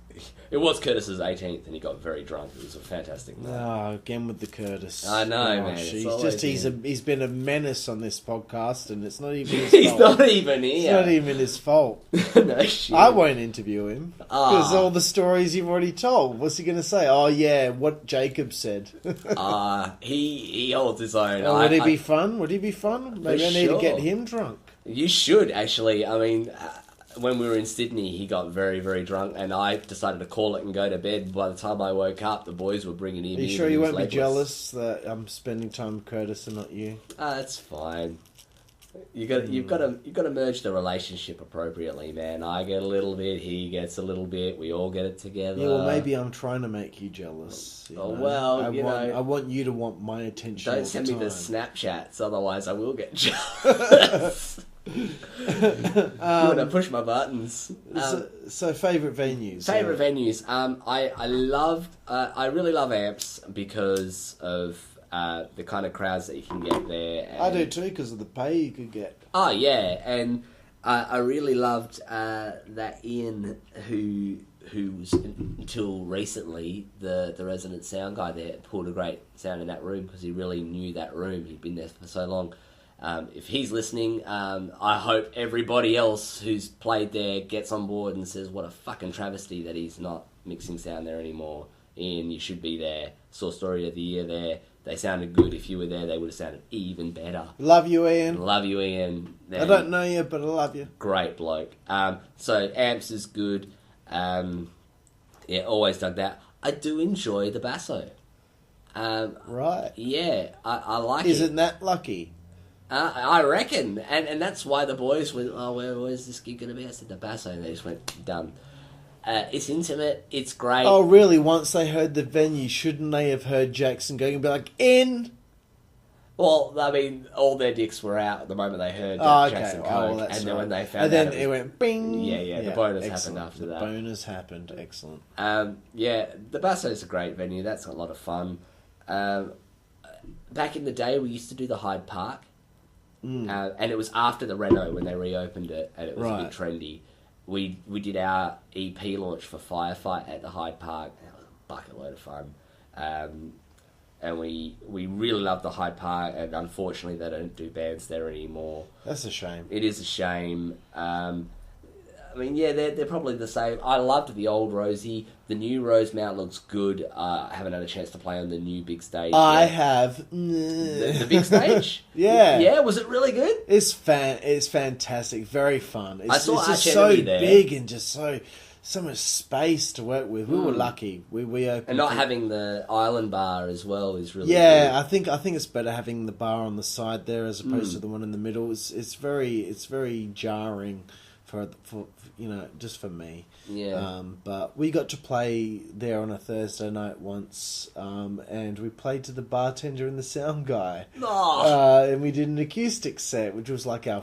It was Curtis's 18th, and he got very drunk. It was a fantastic night. Oh, again with the Curtis. I know, man. He's been a menace on this podcast, and it's not even his He's fault. not even here. It's not even his fault. No shit. I won't interview him. Because all the stories you've already told. What's he going to say? Oh, yeah, what Jacob said. He holds his own. Would he be fun? Would he be fun? Maybe I need to get him drunk. You should, actually. I mean... when we were in Sydney, he got very, very drunk, and I decided to call it and go to bed. By the time I woke up, the boys were bringing him in. Are you sure you won't be jealous that I'm spending time with Curtis and not you? That's fine. You've got to merge the relationship appropriately, man. I get a little bit, he gets a little bit. We all get it together. Yeah, well, maybe I'm trying to make you jealous. I want you to want my attention. Don't send me the Snapchats, otherwise I will get jealous. You want to push my buttons. So favourite venues. I really love Amps because of the kind of crowds that you can get there. And... I do too, because of the pay you could get. Oh yeah, and I really loved that Ian, who was until recently the resident sound guy there, pulled a great sound in that room because he really knew that room. He'd been there for so long. If he's listening, I hope everybody else who's played there gets on board and says what a fucking travesty that he's not mixing sound there anymore. Ian, you should be there. Saw Story of the Year there. They sounded good. If you were there, they would have sounded even better. Love you, Ian. Love you, Ian. I don't know you, but I love you. Great bloke. So Amps is good. Always dug that. I do enjoy the basso. Right. Yeah, I like it. Isn't that lucky? I reckon. And that's why the boys went, oh, where's this gig going to be? I said, the basso. And they just went, done. It's intimate. It's great. Oh, really? Once they heard the venue, shouldn't they have heard Jackson going and be like, in? Well, I mean, all their dicks were out at the moment they heard Jackson Koke. Well, that's and then right. when they found and then out... it went bing. Yeah, the bonus happened after that. The bonus happened. Excellent. The Basso's a great venue. That's a lot of fun. Back in the day, we used to do the Hyde Park. And it was after the reno when they reopened it, and it was a bit trendy. We did our EP launch for Firefight at the Hyde Park. That was a bucket load of fun. And we really loved the Hyde Park, and unfortunately they don't do bands there anymore. That's a shame. It is a shame. I mean, yeah, they're probably the same. I loved the old Rosie. The new Rosemount looks good. I haven't had a chance to play on the new big stage I yet. have. The big stage? Yeah. Yeah, was it really good? It's fantastic. Very fun. I saw it's just Arch so Enemy there. big and just so much space to work with. We were lucky. We opened. And not having the island bar as well is really good. I think it's better having the bar on the side there as opposed to the one in the middle. It's very jarring for just for me. Yeah. But we got to play there on a Thursday night once, and we played to the bartender and the sound guy. And we did an acoustic set, which was like our,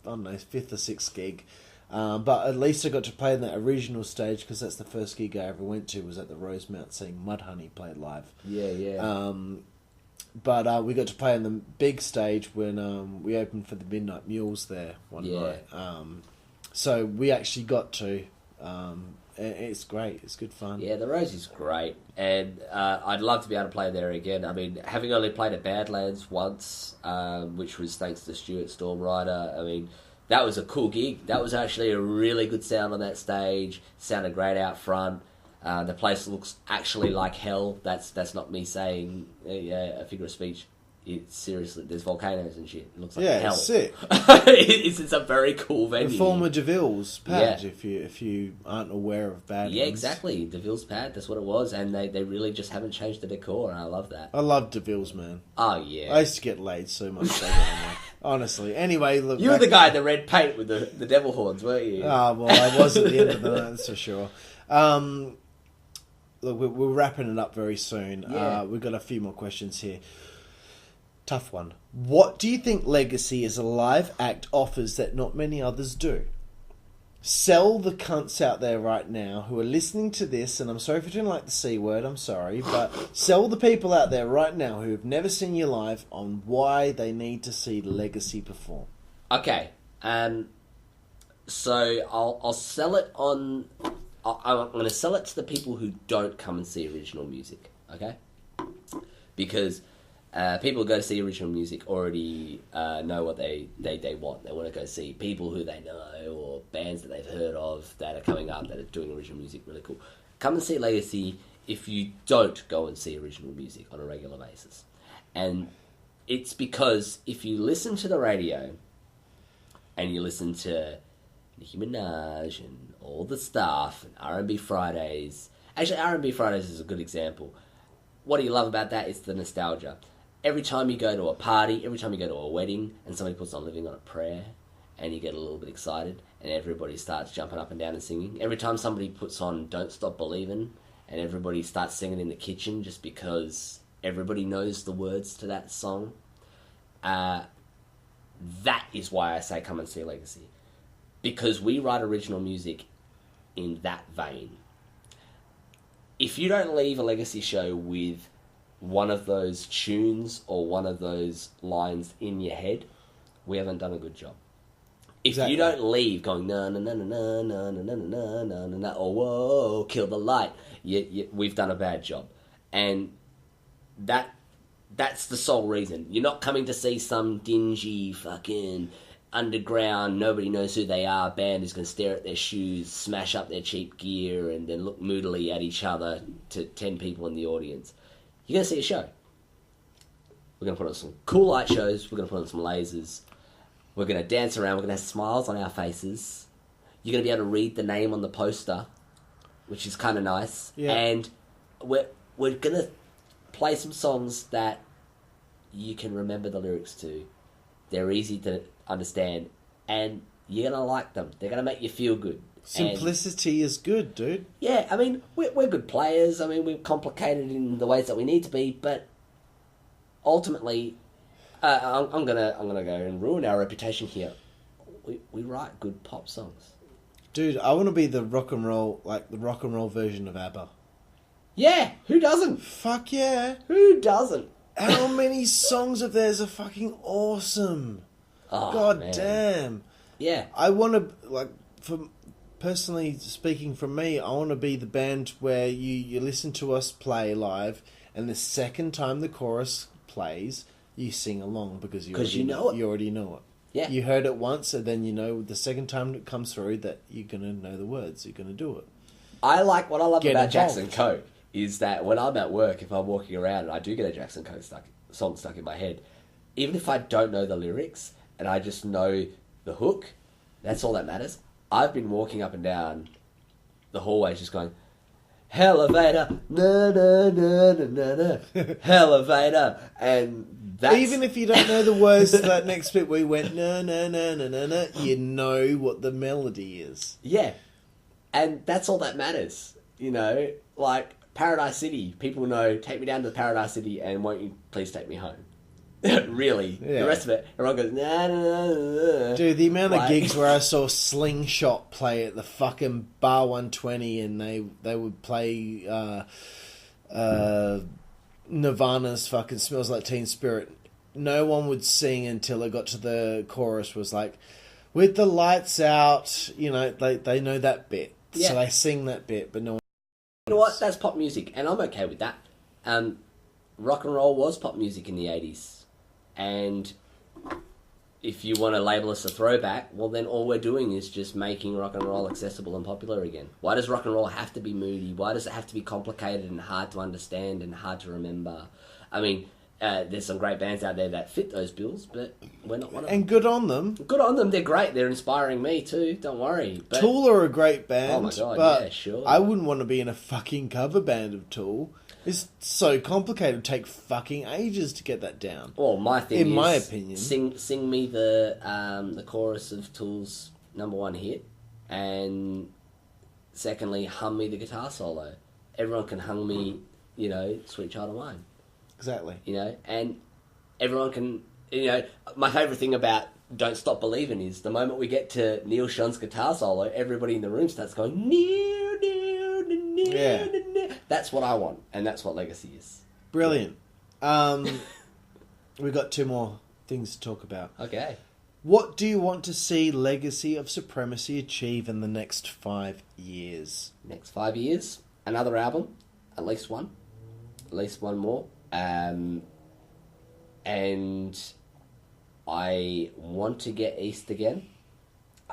I don't know, 5th or 6th gig. But at least I got to play in that original stage because that's the first gig I ever went to, was at the Rosemount seeing Mudhoney play live. Yeah. But we got to play on the big stage when we opened for the Midnight Mules there one night. So we actually got to. It's great. It's good fun. Yeah, the Rosie's great, and I'd love to be able to play there again. I mean, having only played at Badlands once, which was thanks to Stuart Stormrider, I mean, that was a cool gig. That was actually a really good sound on that stage. Sounded great out front. The place looks actually like hell. That's not me saying a figure of speech. Seriously, there's volcanoes and shit. It looks like hell. It's sick. It's a very cool venue. The former DeVille's pad, if you aren't aware of Badlands. Yeah, exactly. DeVille's pad, that's what it was. And they really just haven't changed the decor, and I love that. I love DeVille's, man. Oh, yeah. I used to get laid so much. Honestly. Anyway, look. You were the guy in the red paint with the devil horns, weren't you? Ah, well, I was at the end of the night, that's for sure. Look, we're wrapping it up very soon. Yeah. We've got a few more questions here. Tough one. What do you think Legacy as a live act offers that not many others do? Sell the cunts out there right now who are listening to this, and I'm sorry if you didn't like the C word, I'm sorry, but sell the people out there right now who have never seen you live on why they need to see Legacy perform. Okay. So I'll sell it on... I'm going to sell it to the people who don't come and see original music, okay? Because... people who go to see original music already know what they want. They want to go see people who they know or bands that they've heard of that are coming up that are doing original music really cool. Come and see Legacy if you don't go and see original music on a regular basis. And it's because if you listen to the radio and you listen to Nicki Minaj and all the stuff and R&B Fridays... Actually, R&B Fridays is a good example. What do you love about that? It's the nostalgia. Every time you go to a party, every time you go to a wedding, and somebody puts on Living on a Prayer, and you get a little bit excited, and everybody starts jumping up and down and singing. Every time somebody puts on Don't Stop Believin', and everybody starts singing in the kitchen just because everybody knows the words to that song, that is why I say come and see Legacy. Because we write original music in that vein. If you don't leave a Legacy show with one of those tunes or one of those lines in your head, we haven't done a good job. If you don't leave going na na na na na na na na na na na na or whoa, kill the light, we've done a bad job. And that's the sole reason. You're not coming to see some dingy fucking underground, nobody knows who they are band is going to stare at their shoes, smash up their cheap gear, and then look moodily at each other to 10 people in the audience. You're going to see a show. We're going to put on some cool light shows. We're going to put on some lasers. We're going to dance around. We're going to have smiles on our faces. You're going to be able to read the name on the poster, which is kind of nice. Yeah. And we're going to play some songs that you can remember the lyrics to. They're easy to understand, and you're going to like them. They're going to make you feel good. Simplicity is good, dude. Yeah, I mean, we're good players. I mean, we're complicated in the ways that we need to be, but ultimately, I'm gonna go and ruin our reputation here. We write good pop songs. Dude, I want to be the rock and roll version of ABBA. Yeah, who doesn't? Fuck yeah. Who doesn't? How many songs of theirs are fucking awesome? Oh, God man. damn. Yeah. I want to, personally speaking from me, I want to be the band where you listen to us play live, and the second time the chorus plays, you sing along because you already know it. Yeah. You heard it once, and then you know the second time it comes through that you're going to know the words. You're going to do it. What I love Get about involved. Jackson Coke is that when I'm at work, if I'm walking around and I do get a Jackson Coke song stuck in my head, even if I don't know the lyrics and I just know the hook, that's all that matters. I've been walking up and down the hallways just going, "Elevator, na na na na na na, elevator," and that's... Even if you don't know the words to that next bit where you went, na na na na na na, you know what the melody is. Yeah. And that's all that matters. You know, like Paradise City, people know, take me down to Paradise City and won't you please take me home? Really. Yeah. The rest of it, everyone goes, nah, nah, nah, nah. Dude, the amount of gigs where I saw Slingshot play at the fucking Bar 120 and they would play Nirvana's fucking Smells Like Teen Spirit. No one would sing until it got to the chorus, was like, with the lights out, you know, they know that bit. Yeah. So they sing that bit, but no one... You know what? That's pop music, and I'm okay with that. Rock and roll was pop music in the 80s. And if you want to label us a throwback, well, then all we're doing is just making rock and roll accessible and popular again. Why does rock and roll have to be moody? Why does it have to be complicated and hard to understand and hard to remember? I mean, there's some great bands out there that fit those bills, but we're not one of them. And good on them. Good on them. They're great. They're inspiring me too. Don't worry. But Tool are a great band. Oh my God, but yeah, sure. I wouldn't want to be in a fucking cover band of Tool. It's so complicated. It would take fucking ages to get that down. Well, my thing in is, my opinion, sing me the chorus of Tool's #1 hit, and secondly, hum me the guitar solo. Everyone can hum me, you know, Sweet Child of Mine. Exactly. You know, and everyone can, you know, my favourite thing about Don't Stop Believing is the moment we get to Neil Sean's guitar solo, everybody in the room starts going, Neil, Neil, Neil, Yeah. Neil. That's what I want, and that's what Legacy is. Brilliant. We've got 2 more things to talk about. Okay. What do you want to see Legacy of Supremacy achieve in the next 5 years? Next 5 years, another album, at least one more. And I want to get East again,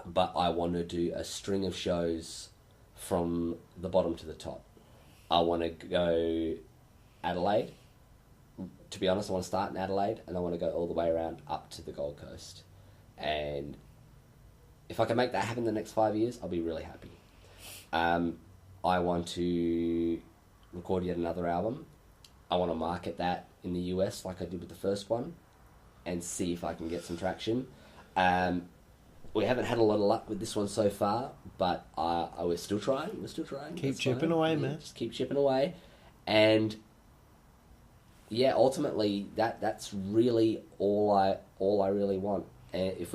but I want to do a string of shows from the bottom to the top. I want to go Adelaide. To be honest, I want to start in Adelaide, and I want to go all the way around up to the Gold Coast. And if I can make that happen in the next 5 years, I'll be really happy. I want to record yet another album. I want to market that in the US like I did with the first one, and see if I can get some traction. We haven't had a lot of luck with this one so far, but we're still trying. Keep chipping away, man. Just keep chipping away. And yeah, ultimately that's really all I really want. And if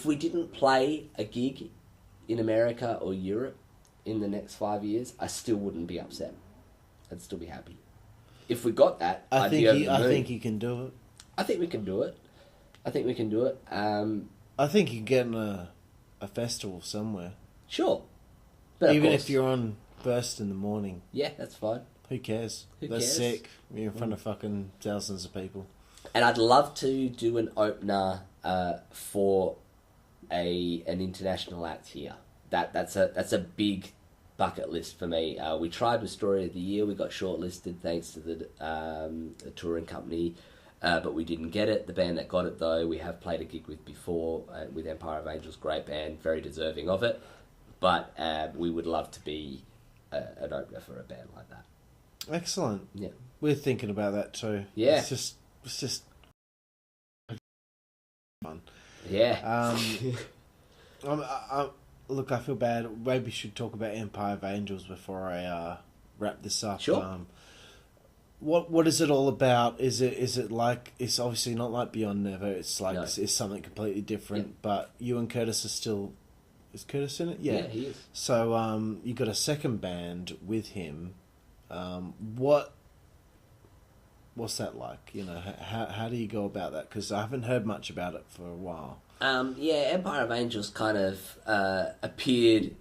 we didn't play a gig in America or Europe in the next 5 years, I still wouldn't be upset. I'd still be happy. If we got that, I I'd be over the moon. think you can do it. I think we can do it. I think you can get in a festival somewhere. Sure. But even if you're on first in the morning. Yeah, that's fine. Who cares? Who That's cares? sick. You're in front of fucking thousands of people. And I'd love to do an opener for an international act here. That's a big bucket list for me. We tried with Story of the Year. We got shortlisted thanks to the touring company, but we didn't get it. The band that got it, though, we have played a gig with before, with Empire of Angels, great band, very deserving of it. But we would love to be an opener for a band like that. Excellent. Yeah. We're thinking about that too. Yeah. It's just fun. Yeah. Look, I feel bad. Maybe we should talk about Empire of Angels before I wrap this up. Sure. What is it all about? Is it like, it's obviously not like Beyond Never. It's like it's something completely different. Yeah. But you and Curtis are still. Is Curtis in it? Yeah, he is. So you got a second band with him. What's that like? You know, how do you go about that? Because I haven't heard much about it for a while. Empire of Angels kind of appeared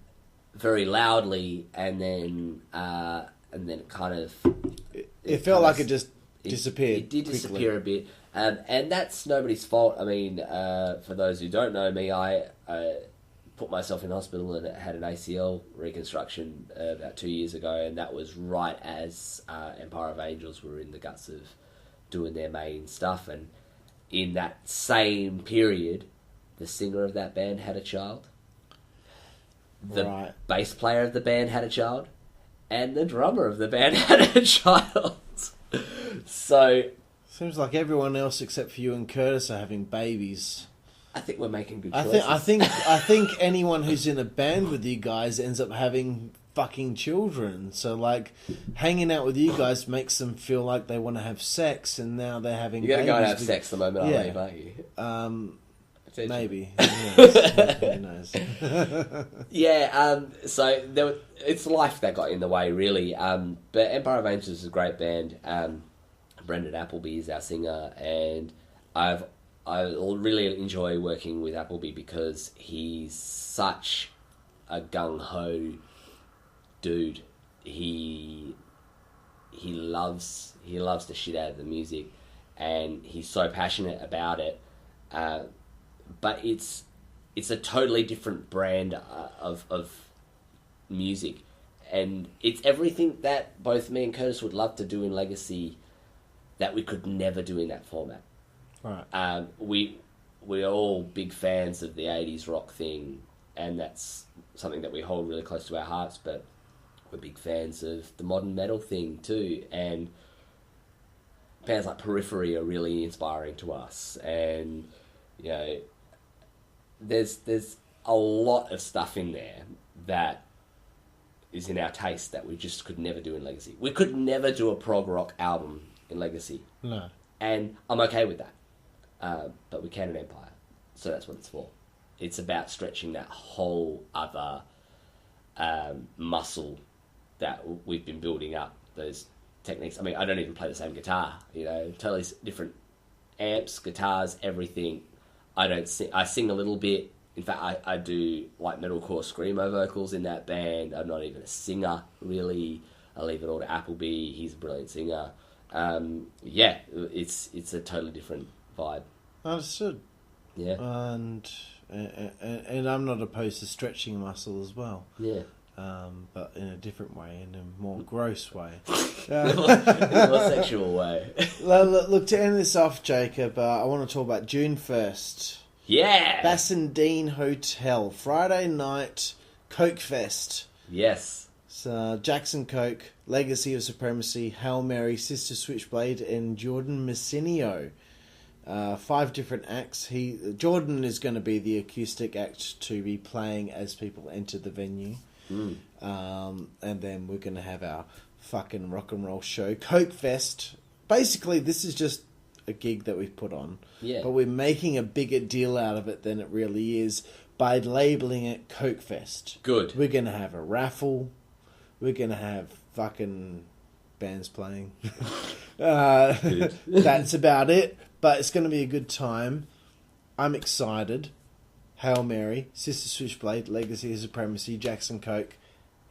very loudly, and then it kind of it felt like it just disappeared. It did quickly. disappear a bit, and that's nobody's fault. I mean, for those who don't know me, I put myself in hospital and had an ACL reconstruction about 2 years ago, and that was right as Empire of Angels were in the guts of doing their main stuff. And in that same period, the singer of that band had a child, the bass player of the band had a child, and the drummer of the band had a child. So seems like everyone else except for you and Curtis are having babies. I think we're making good choices. I think anyone who's in a band with you guys ends up having fucking children. So like, hanging out with you guys makes them feel like they want to have sex, and now they're having. You're babies. going to have sex the moment I leave, aren't you? Maybe. Who knows? So it's life that got in the way, really. But Empire of Angels is a great band. Brendan Appleby is our singer, and I really enjoy working with Appleby because he's such a gung-ho dude. He loves the shit out of the music, and he's so passionate about it. But it's a totally different brand of music, and it's everything that both me and Curtis would love to do in Legacy that we could never do in that format. Right. We're all big fans of the 80s rock thing, and that's something that we hold really close to our hearts, but we're big fans of the modern metal thing too, and bands like Periphery are really inspiring to us, and you know, there's a lot of stuff in there that is in our taste that we just could never do in Legacy. We could never do a prog rock album in Legacy. No. And I'm okay with that. But we can in Empire. So that's what it's for. It's about stretching that whole other muscle that we've been building up, those techniques. I mean, I don't even play the same guitar, you know, totally different amps, guitars, everything. I don't sing. I sing a little bit. In fact, I do like metalcore screamo vocals in that band. I'm not even a singer, really. I leave it all to Appleby. He's a brilliant singer. It's a totally different vibe. Understood. Yeah. And I'm not opposed to stretching muscle as well. Yeah. But in a different way, in a more gross way. In a more sexual way. Look, to end this off, Jacob, I want to talk about June 1st. Yeah! Bassendean Hotel, Friday night, Koke Fest. Yes. So, Jackson Koke, Legacy of Supremacy, Hail Mary, Sister Switchblade, and Jordan Messinio. 5 different acts. Jordan is going to be the acoustic act to be playing as people enter the venue. And then we're going to have our fucking rock and roll show. Koke Fest. Basically, this is just a gig that we've put on. Yeah. But we're making a bigger deal out of it than it really is by labelling it Koke Fest. Good. We're going to have a raffle. We're going to have fucking bands playing. That's about it. But it's going to be a good time. I'm excited. Hail Mary, Sister Switchblade, Legacy of Supremacy, Jackson Koke.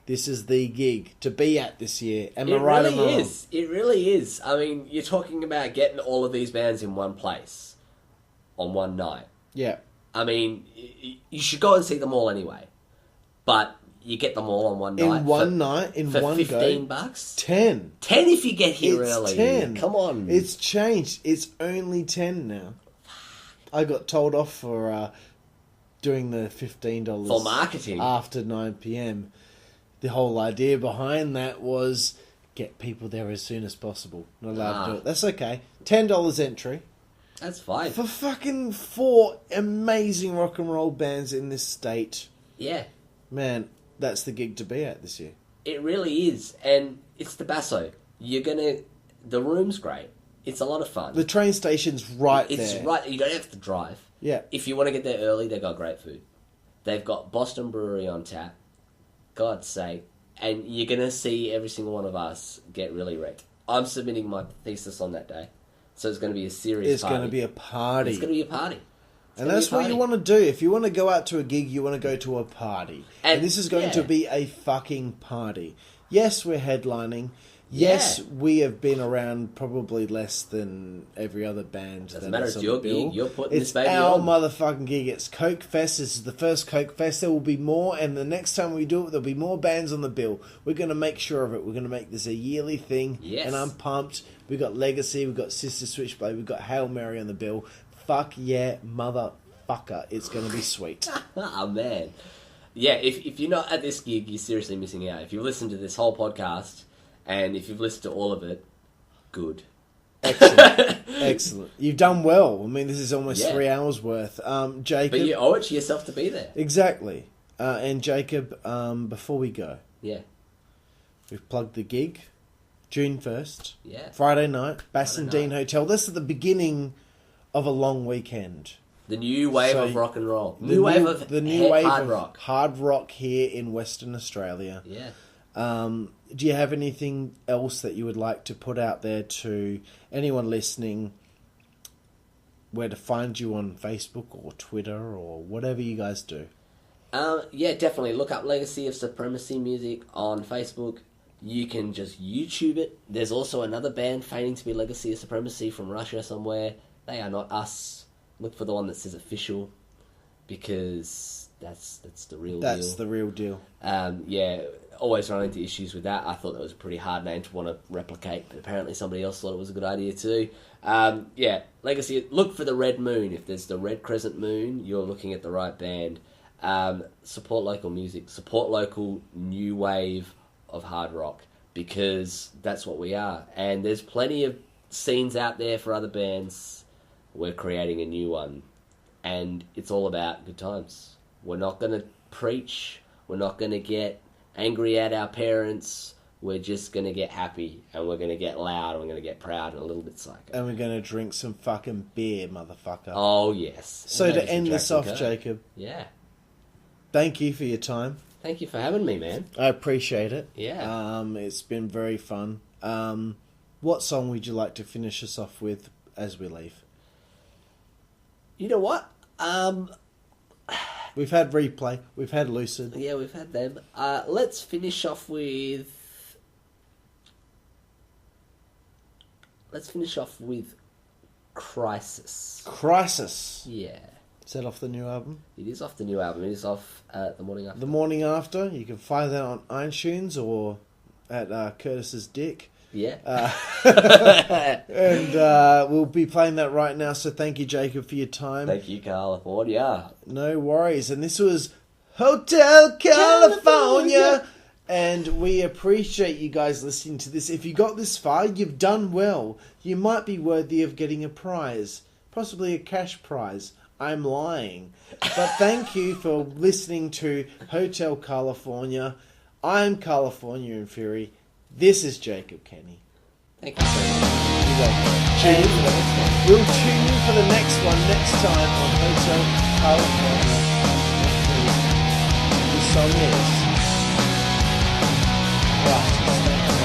this is the gig to be at this year. Am I It right or really wrong? is. It really is. I mean, you're talking about getting all of these bands in one place on one night. Yeah. I mean, you should go and see them all anyway. But you get them all on one night. In one night, in for one $15. go. 10. 10 if you get here It's early. 10. Come on. It's changed. It's only 10 now. I got told off for doing the $15 For marketing. after 9 p.m. The whole idea behind that was get people there as soon as possible. Not allowed to do it. That's okay. $10 entry. That's fine. For fucking 4 amazing rock and roll bands in this state. Yeah. Man, that's the gig to be at this year. It really is. And it's the Basso. The room's great. It's a lot of fun. The train station's right there. It's right. You don't have to drive. Yeah. If you want to get there early, they've got great food. They've got Boston Brewery on tap. God's sake. And you're going to see every single one of us get really wrecked. I'm submitting my thesis on that day. So it's going to be a serious party. It's going to be a party. It's going to be a party. And that's what you want to do. If you want to go out to a gig, you want to go to a party. And this is going to be a fucking party. Yes, we're headlining. Yes, we have been around probably less than every other band. Doesn't matter, it's your gig. You're putting this baby on. It's our on. motherfucking gig. It's Koke Fest. This is the first Koke Fest. There will be more, and the next time we do it, there'll be more bands on the bill. We're going to make sure of it. We're going to make this a yearly thing. Yes. And I'm pumped. We've got Legacy. We've got Sister Switchblade. We've got Hail Mary on the bill. Fuck yeah, motherfucker. It's going to be sweet. Oh, man. Yeah, if you're not at this gig, you're seriously missing out. If you listen to this whole podcast, and if you've listened to all of it, good. Excellent. Excellent. You've done well. I mean, this is almost 3 hours worth. Jacob. But you owe it to yourself to be there. Exactly. And Jacob, before we go. Yeah. We've plugged the gig. June 1st. Yeah. Friday night. Bassendean Hotel. This is the beginning of a long weekend. The new wave of rock and roll. The new wave of hard rock. Hard rock here in Western Australia. Yeah. Do you have anything else that you would like to put out there to anyone listening? Where to find you on Facebook or Twitter or whatever you guys do? Yeah, definitely. Look up Legacy of Supremacy music on Facebook. You can just YouTube it. There's also another band feigning to be Legacy of Supremacy from Russia somewhere. They are not us. Look for the one that says official, because that's the real deal. That's the real deal. Yeah, always run into issues with that. I thought that was a pretty hard name to want to replicate, but apparently somebody else thought it was a good idea too. Yeah, Legacy, look for the red moon. If there's the red crescent moon, you're looking at the right band. Support local music. Support local new wave of hard rock, because that's what we are. And there's plenty of scenes out there for other bands. We're creating a new one, and it's all about good times. We're not going to preach. We're not going to get angry at our parents. We're just going to get happy, and we're going to get loud, and we're going to get proud and a little bit psycho. And we're going to drink some fucking beer, motherfucker. Oh, yes. So to end this off, Jacob. Yeah. Thank you for your time. Thank you for having me, man. I appreciate it. Yeah. It's been very fun. What song would you like to finish us off with as we leave? You know what? We've had Replay. We've had Lucid. Yeah, we've had them. Let's finish off with... Crisis. Crisis. Yeah. Is that off the new album? It is off the new album. It is off The Morning After. The Morning After. You can find that on iTunes or at Curtis's Dick. Yeah. And we'll be playing that right now. So thank you, Jacob, for your time. Thank you, Karlifornia. No worries. And this was Hotel Karlifornia. And we appreciate you guys listening to this. If you got this far, you've done well. You might be worthy of getting a prize. Possibly a cash prize. I'm lying. But thank you for listening to Hotel Karlifornia. I'm Karlifornia Infirri. This is Jacob Kenny. Thank you so much. You're welcome. We'll tune in for the next one next time on Hotel Karlifornia. The song is Crisis.